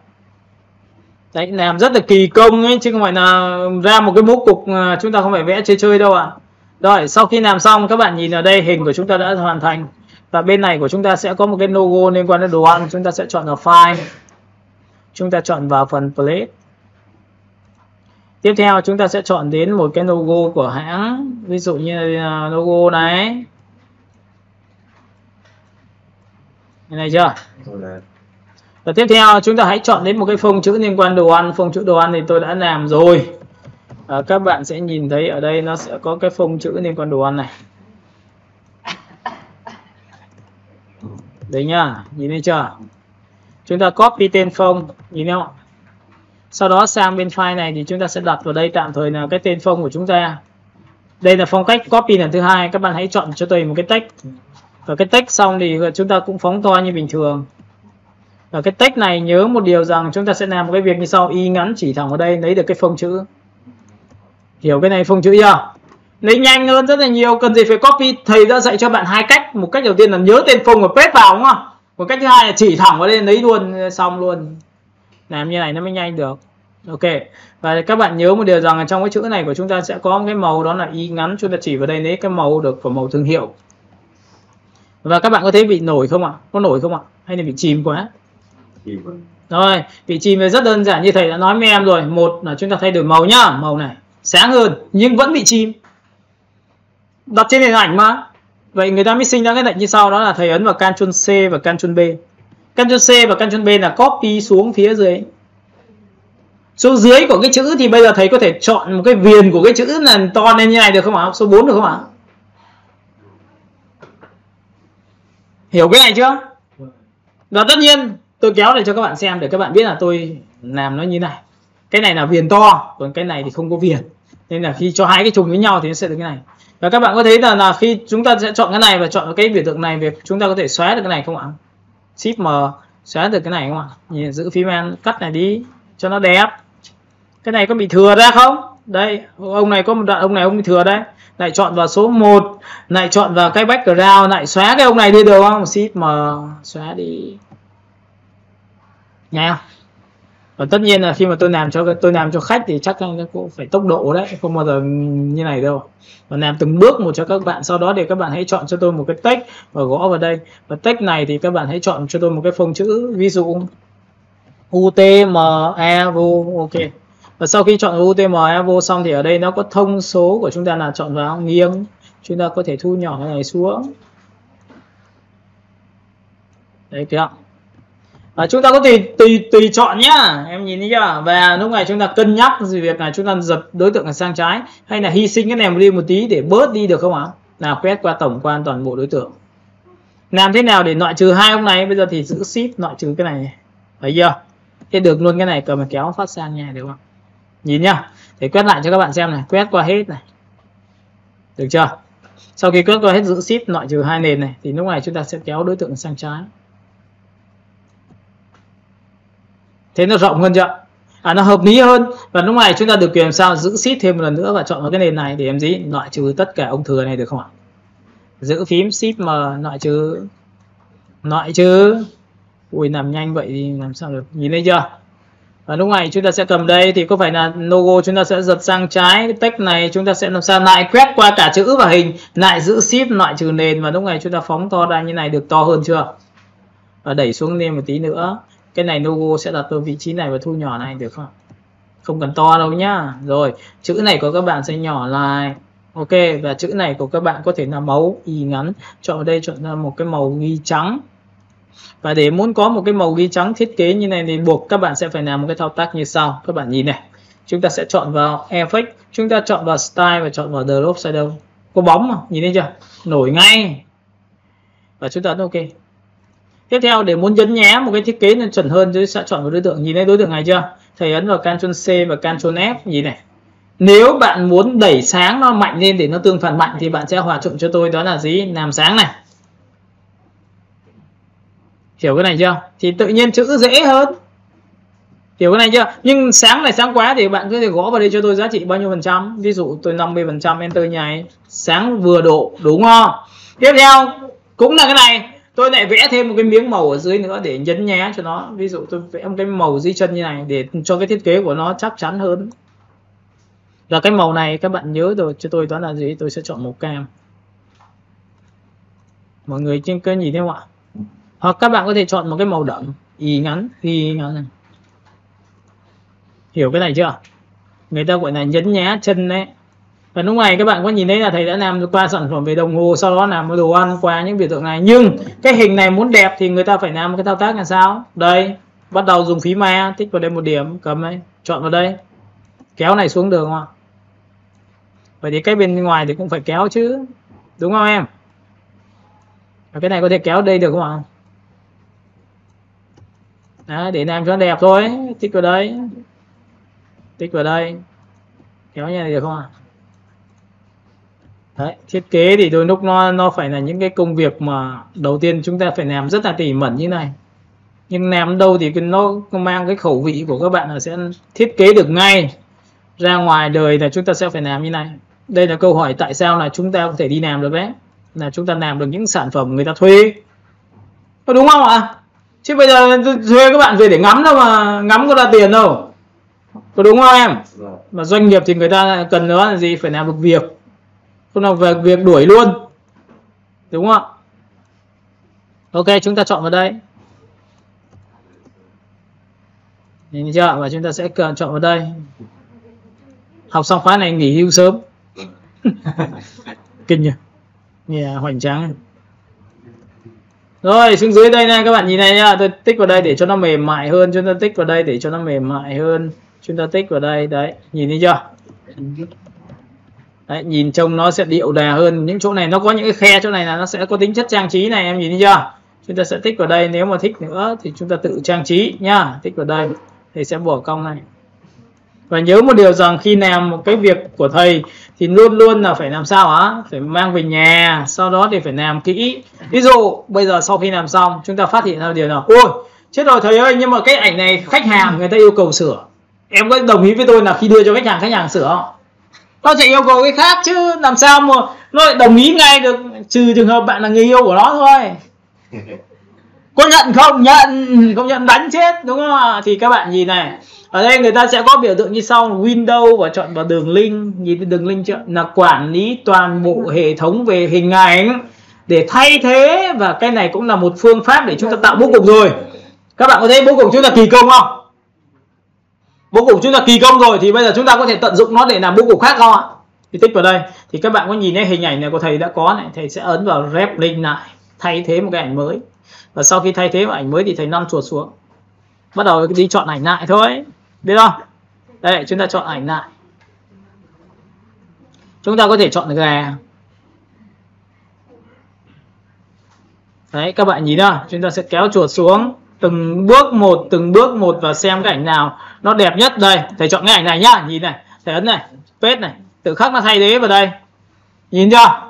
Đấy, làm rất là kỳ công ấy, chứ không phải là ra một cái bố cục chúng ta không phải vẽ chơi đâu ạ. Rồi, sau khi làm xong các bạn nhìn ở đây, hình của chúng ta đã hoàn thành. Và bên này của chúng ta sẽ có một cái logo liên quan đến đồ ăn, chúng ta sẽ chọn vào file. Chúng ta chọn vào phần plate. Tiếp theo chúng ta sẽ chọn đến một cái logo của hãng, ví dụ như là logo này. Này chưa? Và tiếp theo chúng ta hãy chọn đến một cái phông chữ liên quan đồ ăn. Phông chữ đồ ăn thì tôi đã làm rồi. Các bạn sẽ nhìn thấy ở đây nó sẽ có cái phông chữ liên quan đồ ăn này. Đấy nhá, nhìn thấy chưa? Chúng ta copy tên phông, nhìn thấy không? Sau đó sang bên file này thì chúng ta sẽ đặt vào đây tạm thời là cái tên phông của chúng ta. Đây là phong cách copy lần thứ hai. Các bạn hãy chọn cho tôi một cái text. Và cái text xong thì chúng ta cũng phóng to như bình thường. Và cái text này nhớ một điều rằng chúng ta sẽ làm một cái việc như sau: y ngắn chỉ thẳng vào đây lấy được cái phông chữ. Hiểu cái này phông chữ chưa? Lấy nhanh hơn rất là nhiều, cần gì phải copy. Thầy đã dạy cho bạn hai cách. Một cách đầu tiên là nhớ tên phông và paste vào, đúng không? Một cách thứ hai là chỉ thẳng vào đây lấy luôn, xong luôn. Làm như này nó mới nhanh được. Ok. Và các bạn nhớ một điều rằng là trong cái chữ này của chúng ta sẽ có một cái màu, đó là y ngắn. Chúng ta chỉ vào đây lấy cái màu được của màu thương hiệu. Và các bạn có thấy bị nổi không ạ? Có nổi không ạ? Hay là bị chìm quá? Rồi, bị chìm thì rất đơn giản như thầy đã nói với em rồi. Một là chúng ta thay đổi màu nhá, màu này sáng hơn nhưng vẫn bị chìm. Đặt trên nền ảnh mà. Vậy người ta mới sinh ra cái lệnh như sau, đó là thầy ấn vào Ctrl C và Ctrl B. Ctrl C và Ctrl B là copy xuống phía dưới. Số dưới của cái chữ thì bây giờ thầy có thể chọn một cái viền của cái chữ là to lên như này được không ạ? Số 4 được không ạ? Hiểu cái này chưa? Và tất nhiên tôi kéo để cho các bạn xem để các bạn biết là tôi làm nó như này. Cái này là viền to, còn cái này thì không có viền. Nên là khi cho hai cái trùng với nhau thì nó sẽ được cái này. Và các bạn có thấy là khi chúng ta sẽ chọn cái này và chọn cái biểu tượng này, việc chúng ta có thể xóa được cái này không ạ? Shift M xóa được cái này không ạ? Nhìn giữ phím N cắt này đi cho nó đẹp. Cái này có bị thừa ra không? Đây, ông này có một đoạn, ông này ông bị thừa đấy. Lại chọn vào số 1, lại chọn vào cái background, lại xóa cái ông này đi được không? Shift M xóa đi. Nghe không? Và tất nhiên là khi mà tôi làm cho khách thì chắc chắn cũng phải tốc độ đấy, không bao giờ như này đâu. Và làm từng bước một cho các bạn. Sau đó thì các bạn hãy chọn cho tôi một cái text và gõ vào đây. Và text này thì các bạn hãy chọn cho tôi một cái phông chữ, ví dụ UTME-VO. Ok. Và sau khi chọn UTME-VO xong thì ở đây nó có thông số của chúng ta là chọn vào nghiêng. Chúng ta có thể thu nhỏ cái này xuống. Đấy kìa. Chúng ta có tùy chọn nhá, em nhìn thấy chưa? Và lúc này chúng ta cân nhắc việc là chúng ta giật đối tượng sang trái hay là hy sinh cái này đi một tí để bớt đi được không ạ? Nào, quét qua tổng quan toàn bộ đối tượng. Làm thế nào để loại trừ hai ông này? Bây giờ thì giữ shift loại trừ cái này. Thấy chưa? Thế được luôn cái này, cầm kéo phát sang nha, được không? Nhìn nhá. Để quét lại cho các bạn xem này, quét qua hết này. Được chưa? Sau khi quét qua hết giữ shift loại trừ hai nền này thì lúc này chúng ta sẽ kéo đối tượng sang trái. Thế nó rộng hơn chưa? Nó hợp lý hơn. Và lúc này chúng ta được quyền làm sao giữ shift thêm một lần nữa và chọn vào cái nền này để làm gì? Loại trừ tất cả ông thừa này được không ạ? Giữ phím shift M loại trừ. Ui, làm nhanh vậy thì làm sao được? Nhìn thấy chưa? Và lúc này chúng ta sẽ cầm đây thì có phải là logo chúng ta sẽ giật sang trái, cái text này chúng ta sẽ làm sao lại quét qua cả chữ và hình, lại giữ shift loại trừ nền, và lúc này chúng ta phóng to ra như này, được to hơn chưa? và đẩy xuống lên một tí nữa. Cái này logo sẽ đặt ở vị trí này và thu nhỏ này được không? Không cần to đâu nhá. Rồi chữ này của các bạn sẽ nhỏ lại. Ok, và chữ này của các bạn có thể là màu y ngắn. Chọn ở đây, chọn ra một cái màu ghi trắng. Và để muốn có một cái màu ghi trắng thiết kế như này thì buộc các bạn sẽ phải làm một cái thao tác như sau. Các bạn nhìn này, chúng ta sẽ chọn vào Effect, chúng ta chọn vào Style và chọn vào Drop Shadow. Có bóng mà, nhìn thấy chưa? Nổi ngay. Và chúng ta ấn OK. Tiếp theo để muốn nhấn nhé một cái thiết kế nên chuẩn hơn, chúng ta sẽ chọn vào đối tượng. Nhìn thấy đối tượng này chưa? Thầy ấn vào Ctrl C và Ctrl F, nhìn này. Nếu bạn muốn đẩy sáng nó mạnh lên để nó tương phản mạnh thì bạn sẽ hòa trộn cho tôi đó là gì? Làm sáng này. Hiểu cái này chưa? Thì tự nhiên chữ dễ hơn. Hiểu cái này chưa? Nhưng sáng này sáng quá thì bạn có thể gõ vào đây cho tôi giá trị bao nhiêu %. Ví dụ tôi 50%, enter nhảy. Sáng vừa độ, đúng không? Tiếp theo cũng là cái này. Tôi lại vẽ thêm một cái miếng màu ở dưới nữa để nhấn nhé cho nó. Ví dụ tôi vẽ một cái màu dưới chân như này để cho cái thiết kế của nó chắc chắn hơn. Và cái màu này các bạn nhớ rồi cho tôi đó là gì? Tôi sẽ chọn màu cam. Mọi người trên kênh nhìn thấy không ạ? Hoặc các bạn có thể chọn một cái màu đậm, y ngắn này. Hiểu cái này chưa? Người ta gọi là nhấn nhá chân đấy. Và lúc này các bạn có nhìn thấy là thầy đã làm qua sản phẩm về đồng hồ, sau đó làm đồ ăn qua những biểu tượng này. Nhưng cái hình này muốn đẹp thì người ta phải làm một cái thao tác là sao? Đây, bắt đầu dùng phím ma, tích vào đây một điểm, cầm đây, chọn vào đây. Kéo này xuống được không ạ? Vậy thì cái bên ngoài thì cũng phải kéo chứ. Đúng không em? Và cái này có thể kéo đây được không ạ? Đấy, để làm cho nó đẹp thôi. Tích vào đây. Tích vào đây. Kéo như này được không ạ? Đấy, thiết kế thì đôi lúc nó phải là những cái công việc mà đầu tiên chúng ta phải làm rất là tỉ mẩn như này. Nhưng làm đâu thì nó mang cái khẩu vị của các bạn là sẽ thiết kế được ngay. Ra ngoài đời là chúng ta sẽ phải làm như này. Đây là câu hỏi tại sao là chúng ta có thể đi làm được đấy. Là chúng ta làm được những sản phẩm người ta thuê. Có đúng không ạ? Chứ bây giờ thuê các bạn về để ngắm đâu mà ngắm có ra tiền đâu. Có đúng không em? Mà doanh nghiệp thì người ta cần đó là gì? Phải làm được việc. Không nào về việc đuổi luôn. Đúng không ạ? Ok, chúng ta chọn vào đây. Nhìn chưa? Và chúng ta sẽ chọn vào đây. Học xong khóa này nghỉ hưu sớm. Kinh nhỉ? Nghe hoành tráng. Rồi xuống dưới đây này các bạn nhìn này nhá, tôi tích vào đây để cho nó mềm mại hơn, chúng ta tích vào đây để cho nó mềm mại hơn, chúng ta tích vào đây, đấy, nhìn thấy chưa? Đấy, nhìn trông nó sẽ điệu đà hơn. Những chỗ này nó có những cái khe chỗ này là nó sẽ có tính chất trang trí này, em nhìn thấy chưa? Chúng ta sẽ tích vào đây, nếu mà thích nữa thì chúng ta tự trang trí nhá, tích vào đây thì sẽ bỏ cong này. Và nhớ một điều rằng khi làm một cái việc của thầy thì luôn luôn là phải làm sao hả? Phải mang về nhà, sau đó thì phải làm kỹ. Ví dụ bây giờ sau khi làm xong chúng ta phát hiện ra điều nào? Ôi chết rồi thầy ơi, nhưng mà cái ảnh này khách hàng người ta yêu cầu sửa. Em có đồng ý với tôi là khi đưa cho khách hàng sửa không? Nó sẽ yêu cầu cái khác chứ, làm sao mà nó lại đồng ý ngay được, trừ trường hợp bạn là người yêu của nó thôi. Có nhận không? Nhận, không nhận đánh chết, đúng không ạ? Thì các bạn nhìn này, ở đây người ta sẽ có biểu tượng như sau: Windows và chọn vào đường link. Nhìn đường link chưa? Là quản lý toàn bộ hệ thống về hình ảnh để thay thế. Và cái này cũng là một phương pháp để chúng ta tạo bố cục rồi. Các bạn có thấy bố cục chúng ta kỳ công không? Bố cục chúng ta kỳ công rồi thì bây giờ chúng ta có thể tận dụng nó để làm bố cục khác không ạ? Thì tích vào đây thì các bạn có nhìn thấy hình ảnh này của thầy đã có này, thầy sẽ ấn vào Rep Link lại, thay thế một cái ảnh mới. Và sau khi thay thế một ảnh mới thì thầy năn chuột xuống, bắt đầu đi chọn ảnh lại thôi, biết không? Đây, chúng ta chọn ảnh lại. Chúng ta có thể chọn gà. Đấy, các bạn nhìn nào, chúng ta sẽ kéo chuột xuống từng bước một và xem cái ảnh nào nó đẹp nhất. Đây, thầy chọn cái ảnh này nhá, nhìn này, thầy ấn này, paste này, tự khắc nó thay thế vào đây. Nhìn chưa?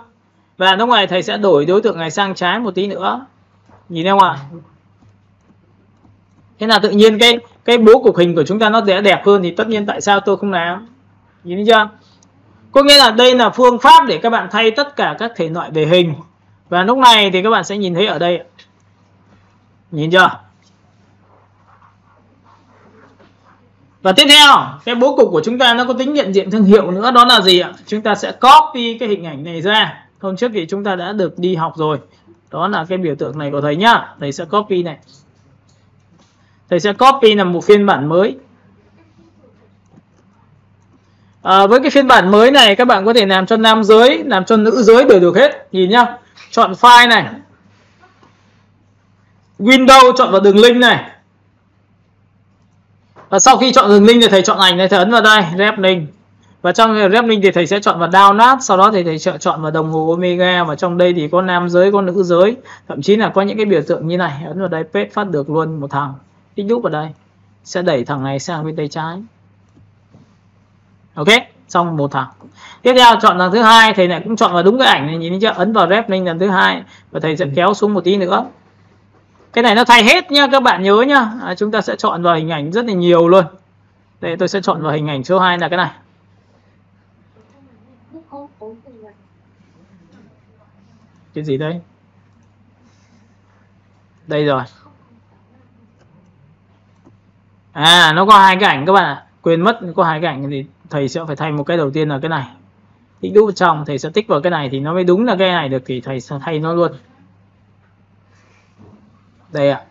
Và lúc này thầy sẽ đổi đối tượng này sang trái một tí nữa. Nhìn thấy không ạ? Thế là tự nhiên cái bố cục hình của chúng ta nó sẽ đẹp hơn, thì tất nhiên tại sao tôi không làm? Nhìn thấy chưa? Có nghĩa là đây là phương pháp để các bạn thay tất cả các thể loại về hình. Và lúc này thì các bạn sẽ nhìn thấy ở đây. Nhìn chưa? Và tiếp theo, cái bố cục của chúng ta nó có tính nhận diện thương hiệu nữa, đó là gì ạ? Chúng ta sẽ copy cái hình ảnh này ra. Hôm trước thì chúng ta đã được đi học rồi. Đó là cái biểu tượng này của thầy nhá. Thầy sẽ copy này. Thầy sẽ copy làm một phiên bản mới. Với cái phiên bản mới này các bạn có thể làm cho nam giới, làm cho nữ giới đều được hết. Nhìn nhá. Chọn file này. Windows chọn vào đường link này. Và sau khi chọn đường link thì thầy chọn ảnh này, thầy ấn vào đây, rep link. Và trong rep link thì thầy sẽ chọn vào download, sau đó thì thầy sẽ chọn vào đồng hồ Omega, và trong đây thì có nam giới, có nữ giới, thậm chí là có những cái biểu tượng như này, ấn vào đây paste phát được luôn một thằng. Tích đúp vào đây, sẽ đẩy thằng này sang bên tay trái. Ok, xong một thằng. Tiếp theo chọn thằng thứ hai, thầy lại cũng chọn vào đúng cái ảnh này, nhìn thấy chưa? Ấn vào rep link lần thứ hai và thầy sẽ kéo xuống một tí nữa. Cái này nó thay hết nha, các bạn nhớ nhá. Chúng ta sẽ chọn vào hình ảnh rất là nhiều luôn. Đây tôi sẽ chọn vào hình ảnh số 2 là cái này. Cái gì đây? Đây rồi. Nó có hai cái ảnh các bạn ạ. Quên mất có hai cái ảnh thì thầy sẽ phải thay một cái đầu tiên là cái này. Tích đúp vào trong, thầy sẽ tích vào cái này thì nó mới đúng là cái này được, thì thầy sẽ thay nó luôn. Đây ạ.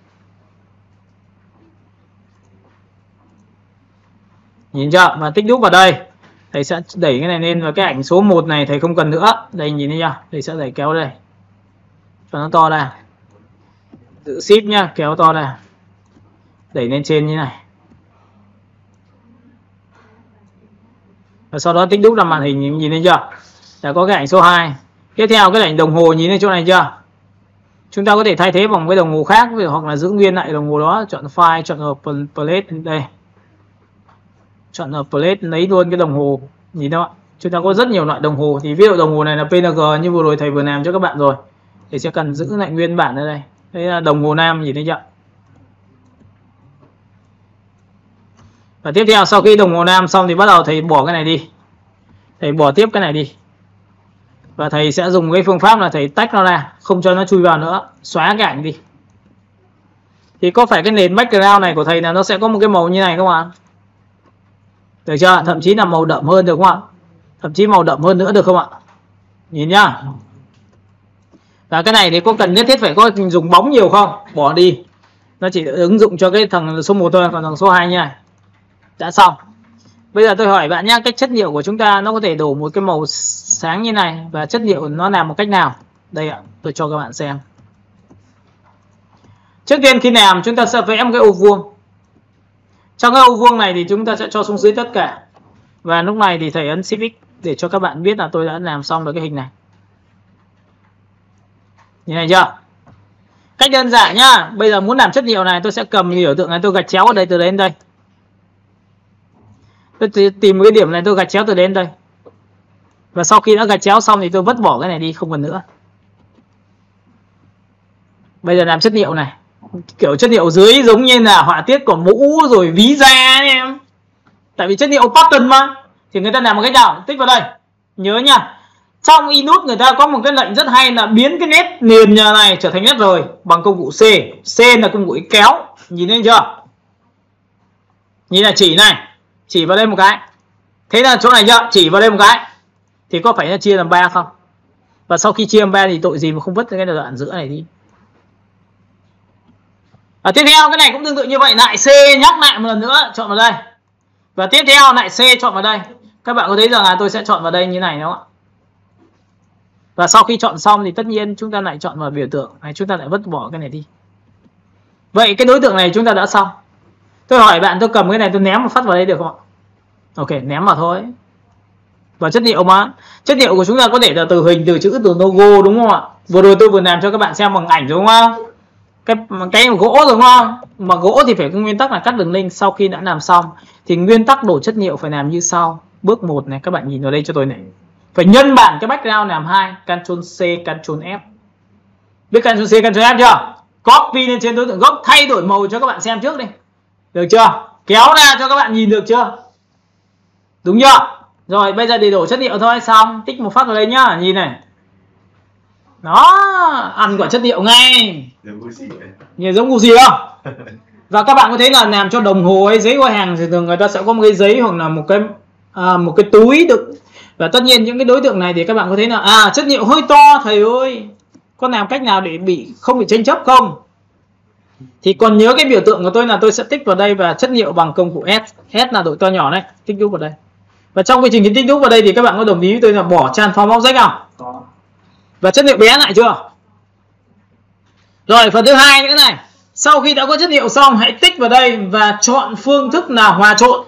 Nhìn chưa? Và tích đúp vào đây. Thầy sẽ đẩy cái này lên, và cái ảnh số 1 này thầy không cần nữa. Đây nhìn thấy chưa? Thầy sẽ đẩy kéo đây. Cho nó to ra. Giữ ship nhá, kéo to ra. Đẩy lên trên như này. Và sau đó tích đúp vào màn hình, nhìn thấy chưa? Đã có cái ảnh số 2. Tiếp theo cái ảnh đồng hồ, nhìn thấy chỗ này chưa? Chúng ta có thể thay thế bằng cái đồng hồ khác, hoặc là giữ nguyên lại đồng hồ đó. Chọn file, chọn ở plate đây. Chọn ở plate, lấy luôn cái đồng hồ. Nhìn đâu ạ? Chúng ta có rất nhiều loại đồng hồ. Thì ví dụ đồng hồ này là PNG như vừa rồi thầy vừa làm cho các bạn rồi. Thì sẽ cần giữ lại nguyên bản ở đây. Đây là đồng hồ nam, nhìn thấy chưa? Và tiếp theo sau khi đồng hồ nam xong thì bắt đầu thầy bỏ cái này đi. Thầy bỏ tiếp cái này đi. Và thầy sẽ dùng cái phương pháp là thầy tách nó ra, không cho nó chui vào nữa, xóa cái ảnh đi. Thì có phải cái nền background này của thầy là nó sẽ có một cái màu như này không ạ? Được chưa? Thậm chí là màu đậm hơn được không ạ? Thậm chí màu đậm hơn nữa được không ạ? Nhìn nhá. Và cái này thì có cần nhất thiết phải có dùng bóng nhiều không? Bỏ đi. Nó chỉ ứng dụng cho cái thằng số 1 thôi, còn thằng số 2 nha. Đã xong. Bây giờ tôi hỏi bạn nhá, cách chất liệu của chúng ta nó có thể đổ một cái màu sáng như này, và chất liệu nó làm một cách nào? Đây ạ, tôi cho các bạn xem. Trước tiên khi làm chúng ta sẽ vẽ một cái ô vuông. Trong cái ô vuông này thì chúng ta sẽ cho xuống dưới tất cả. Và lúc này thì thầy ấn Shift X để cho các bạn biết là tôi đã làm xong được cái hình này. Như này chưa? Cách đơn giản nhá. Bây giờ muốn làm chất liệu này, tôi sẽ cầm biểu tượng này, tôi gạch chéo ở đây từ đây đến đây. Tôi tìm cái điểm này, tôi gạch chéo từ đến đây. Và sau khi đã gạch chéo xong thì tôi vứt bỏ cái này đi, không cần nữa. Bây giờ làm chất liệu này, kiểu chất liệu dưới giống như là họa tiết của mũ rồi ví da anh em. Tại vì chất liệu pattern mà. Thì người ta làm một cách nào? Tích vào đây. Nhớ nha, trong Inus người ta có một cái lệnh rất hay là biến cái nét liền nhà này trở thành nét rời bằng công cụ C. C là công cụ kéo. Nhìn thấy chưa? Nhìn là chỉ này, chỉ vào đây một cái. Thế là chỗ này chưa? Chỉ vào đây một cái. Thì có phải là chia làm 3 không? Và sau khi chia làm 3 thì tội gì mà không vứt cái đoạn giữa này đi. Tiếp theo cái này cũng tương tự như vậy, lại C, nhắc lại một lần nữa, chọn vào đây. Và tiếp theo lại C, chọn vào đây. Các bạn có thấy rằng là tôi sẽ chọn vào đây như này đúng không ạ? Và sau khi chọn xong thì tất nhiên chúng ta lại chọn vào biểu tượng này, chúng ta lại vứt bỏ cái này đi. Vậy cái đối tượng này chúng ta đã xong. Tôi hỏi bạn, tôi cầm cái này tôi ném một phát vào đây được không ạ? Ok, ném vào thôi. Và chất liệu mà, chất liệu của chúng ta có thể là từ hình, từ chữ, từ logo đúng không ạ? Vừa rồi tôi vừa làm cho các bạn xem bằng ảnh đúng không? Cái gỗ đúng không? Mà gỗ thì phải có nguyên tắc là cắt đường link. Sau khi đã làm xong thì nguyên tắc đổ chất liệu phải làm như sau. Bước 1 này, các bạn nhìn vào đây cho tôi này. Phải nhân bản cái background làm 2, Ctrl C, Ctrl F. Biết Ctrl C, Ctrl F chưa? Copy lên trên đối tượng gốc, thay đổi màu cho các bạn xem trước đi. Được chưa? Kéo ra cho các bạn nhìn được chưa? Đúng chưa? Rồi bây giờ để đổ chất liệu thôi, xong tích một phát vào đây nhá, nhìn này. Đó, ăn quả chất liệu ngay. Nhìn giống Gucci không? Và các bạn có thấy là làm cho đồng hồ hay giấy gói hàng thì thường người ta sẽ có một cái giấy hoặc là một cái túi đựng. Và tất nhiên những cái đối tượng này thì các bạn có thấy là chất liệu hơi to thầy ơi. Có làm cách nào để không bị tranh chấp không? Thì còn nhớ cái biểu tượng của tôi là tôi sẽ tích vào đây và chất liệu bằng công cụ S. S là độ to nhỏ đấy, tích đúc vào đây. Và trong quy trình tích đúc vào đây thì các bạn có đồng ý với tôi là bỏ transform object không? Và chất liệu bé lại chưa? Rồi phần thứ hai nữa này, sau khi đã có chất liệu xong hãy tích vào đây và chọn phương thức là hòa trộn.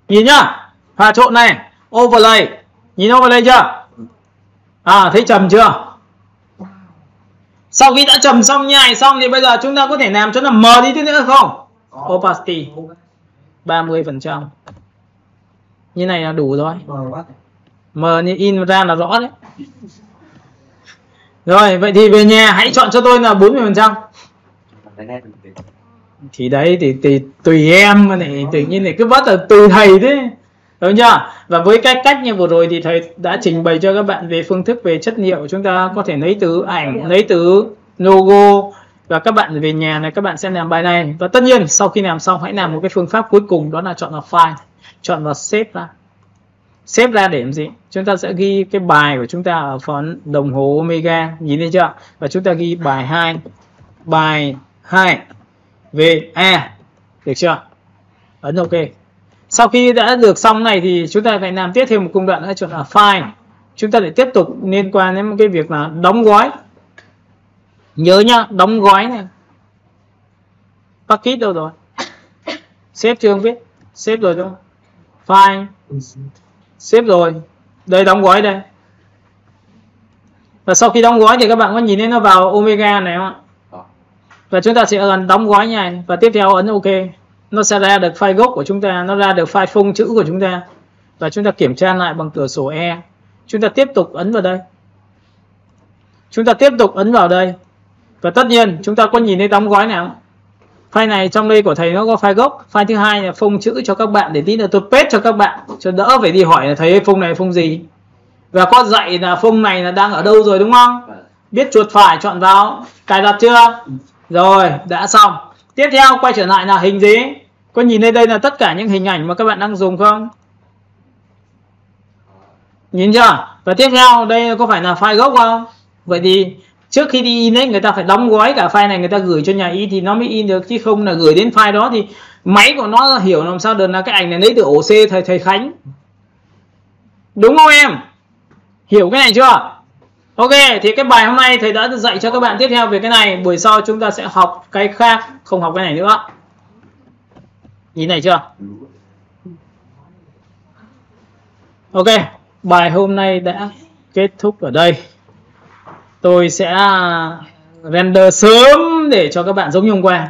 Nhìn nhá, hòa trộn này, overlay. Nhìn overlay chưa? Thấy trầm chưa? Sau khi đã trầm xong nhai xong thì bây giờ chúng ta có thể làm cho nó mờ đi tí nữa không? Opacity 30%. Như này là đủ rồi. Mờ như in ra là rõ đấy. Rồi, vậy thì về nhà hãy chọn cho tôi là 40%. Thì đấy thì tùy em mà này, tự nhiên lại cứ bắt là tùy thầy thế. Đúng chưa? Và với cái cách như vừa rồi thì thầy đã trình bày cho các bạn về phương thức về chất liệu. Chúng ta có thể lấy từ ảnh, lấy từ logo. Và các bạn về nhà này các bạn sẽ làm bài này. Và tất nhiên sau khi làm xong hãy làm một cái phương pháp cuối cùng, đó là chọn vào file, chọn vào save ra. Save ra để làm gì? Chúng ta sẽ ghi cái bài của chúng ta ở phần đồng hồ Omega, nhìn thấy chưa? Và chúng ta ghi bài 2 về A, được chưa? Ấn OK. Sau khi đã được xong này thì chúng ta phải làm tiếp thêm một công đoạn nữa, chọn ở file. Chúng ta lại tiếp tục liên quan đến một cái việc là đóng gói. Nhớ nhá, đóng gói này. Package đâu rồi? Save chưa không biết? Save rồi không? File. Save rồi. Đây đóng gói đây. Và sau khi đóng gói thì các bạn có nhìn thấy nó vào Omega này không ạ? Và chúng ta sẽ ấn đóng gói như này. Và tiếp theo ấn OK. Nó sẽ ra được file gốc của chúng ta, nó ra được file phông chữ của chúng ta. Và chúng ta kiểm tra lại bằng cửa sổ E. Chúng ta tiếp tục ấn vào đây. Chúng ta tiếp tục ấn vào đây. Và tất nhiên chúng ta có nhìn thấy đóng gói nào? File này trong đây của thầy nó có file gốc. File thứ hai là phông chữ cho các bạn, để tí nữa tôi paste cho các bạn cho đỡ phải đi hỏi là thầy phông này phông gì. Và có dạy là phông này là đang ở đâu rồi đúng không? Biết chuột phải chọn vào, cài đặt chưa? Rồi, đã xong. Tiếp theo quay trở lại là hình gì? Có nhìn thấy đây là tất cả những hình ảnh mà các bạn đang dùng không? Nhìn chưa? Và tiếp theo đây có phải là file gốc không? Vậy thì trước khi đi in ấy, người ta phải đóng gói cả file này, người ta gửi cho nhà in thì nó mới in được, chứ không là gửi đến file đó thì máy của nó hiểu làm sao được là cái ảnh này lấy từ ổ C thầy Khánh. Đúng không em? Hiểu cái này chưa? Ok, thì cái bài hôm nay thầy đã dạy cho các bạn tiếp theo về cái này. Buổi sau chúng ta sẽ học cái khác, không học cái này nữa. Nhìn này chưa? Ok, bài hôm nay đã kết thúc ở đây. Tôi sẽ render sớm để cho các bạn giống như hôm qua.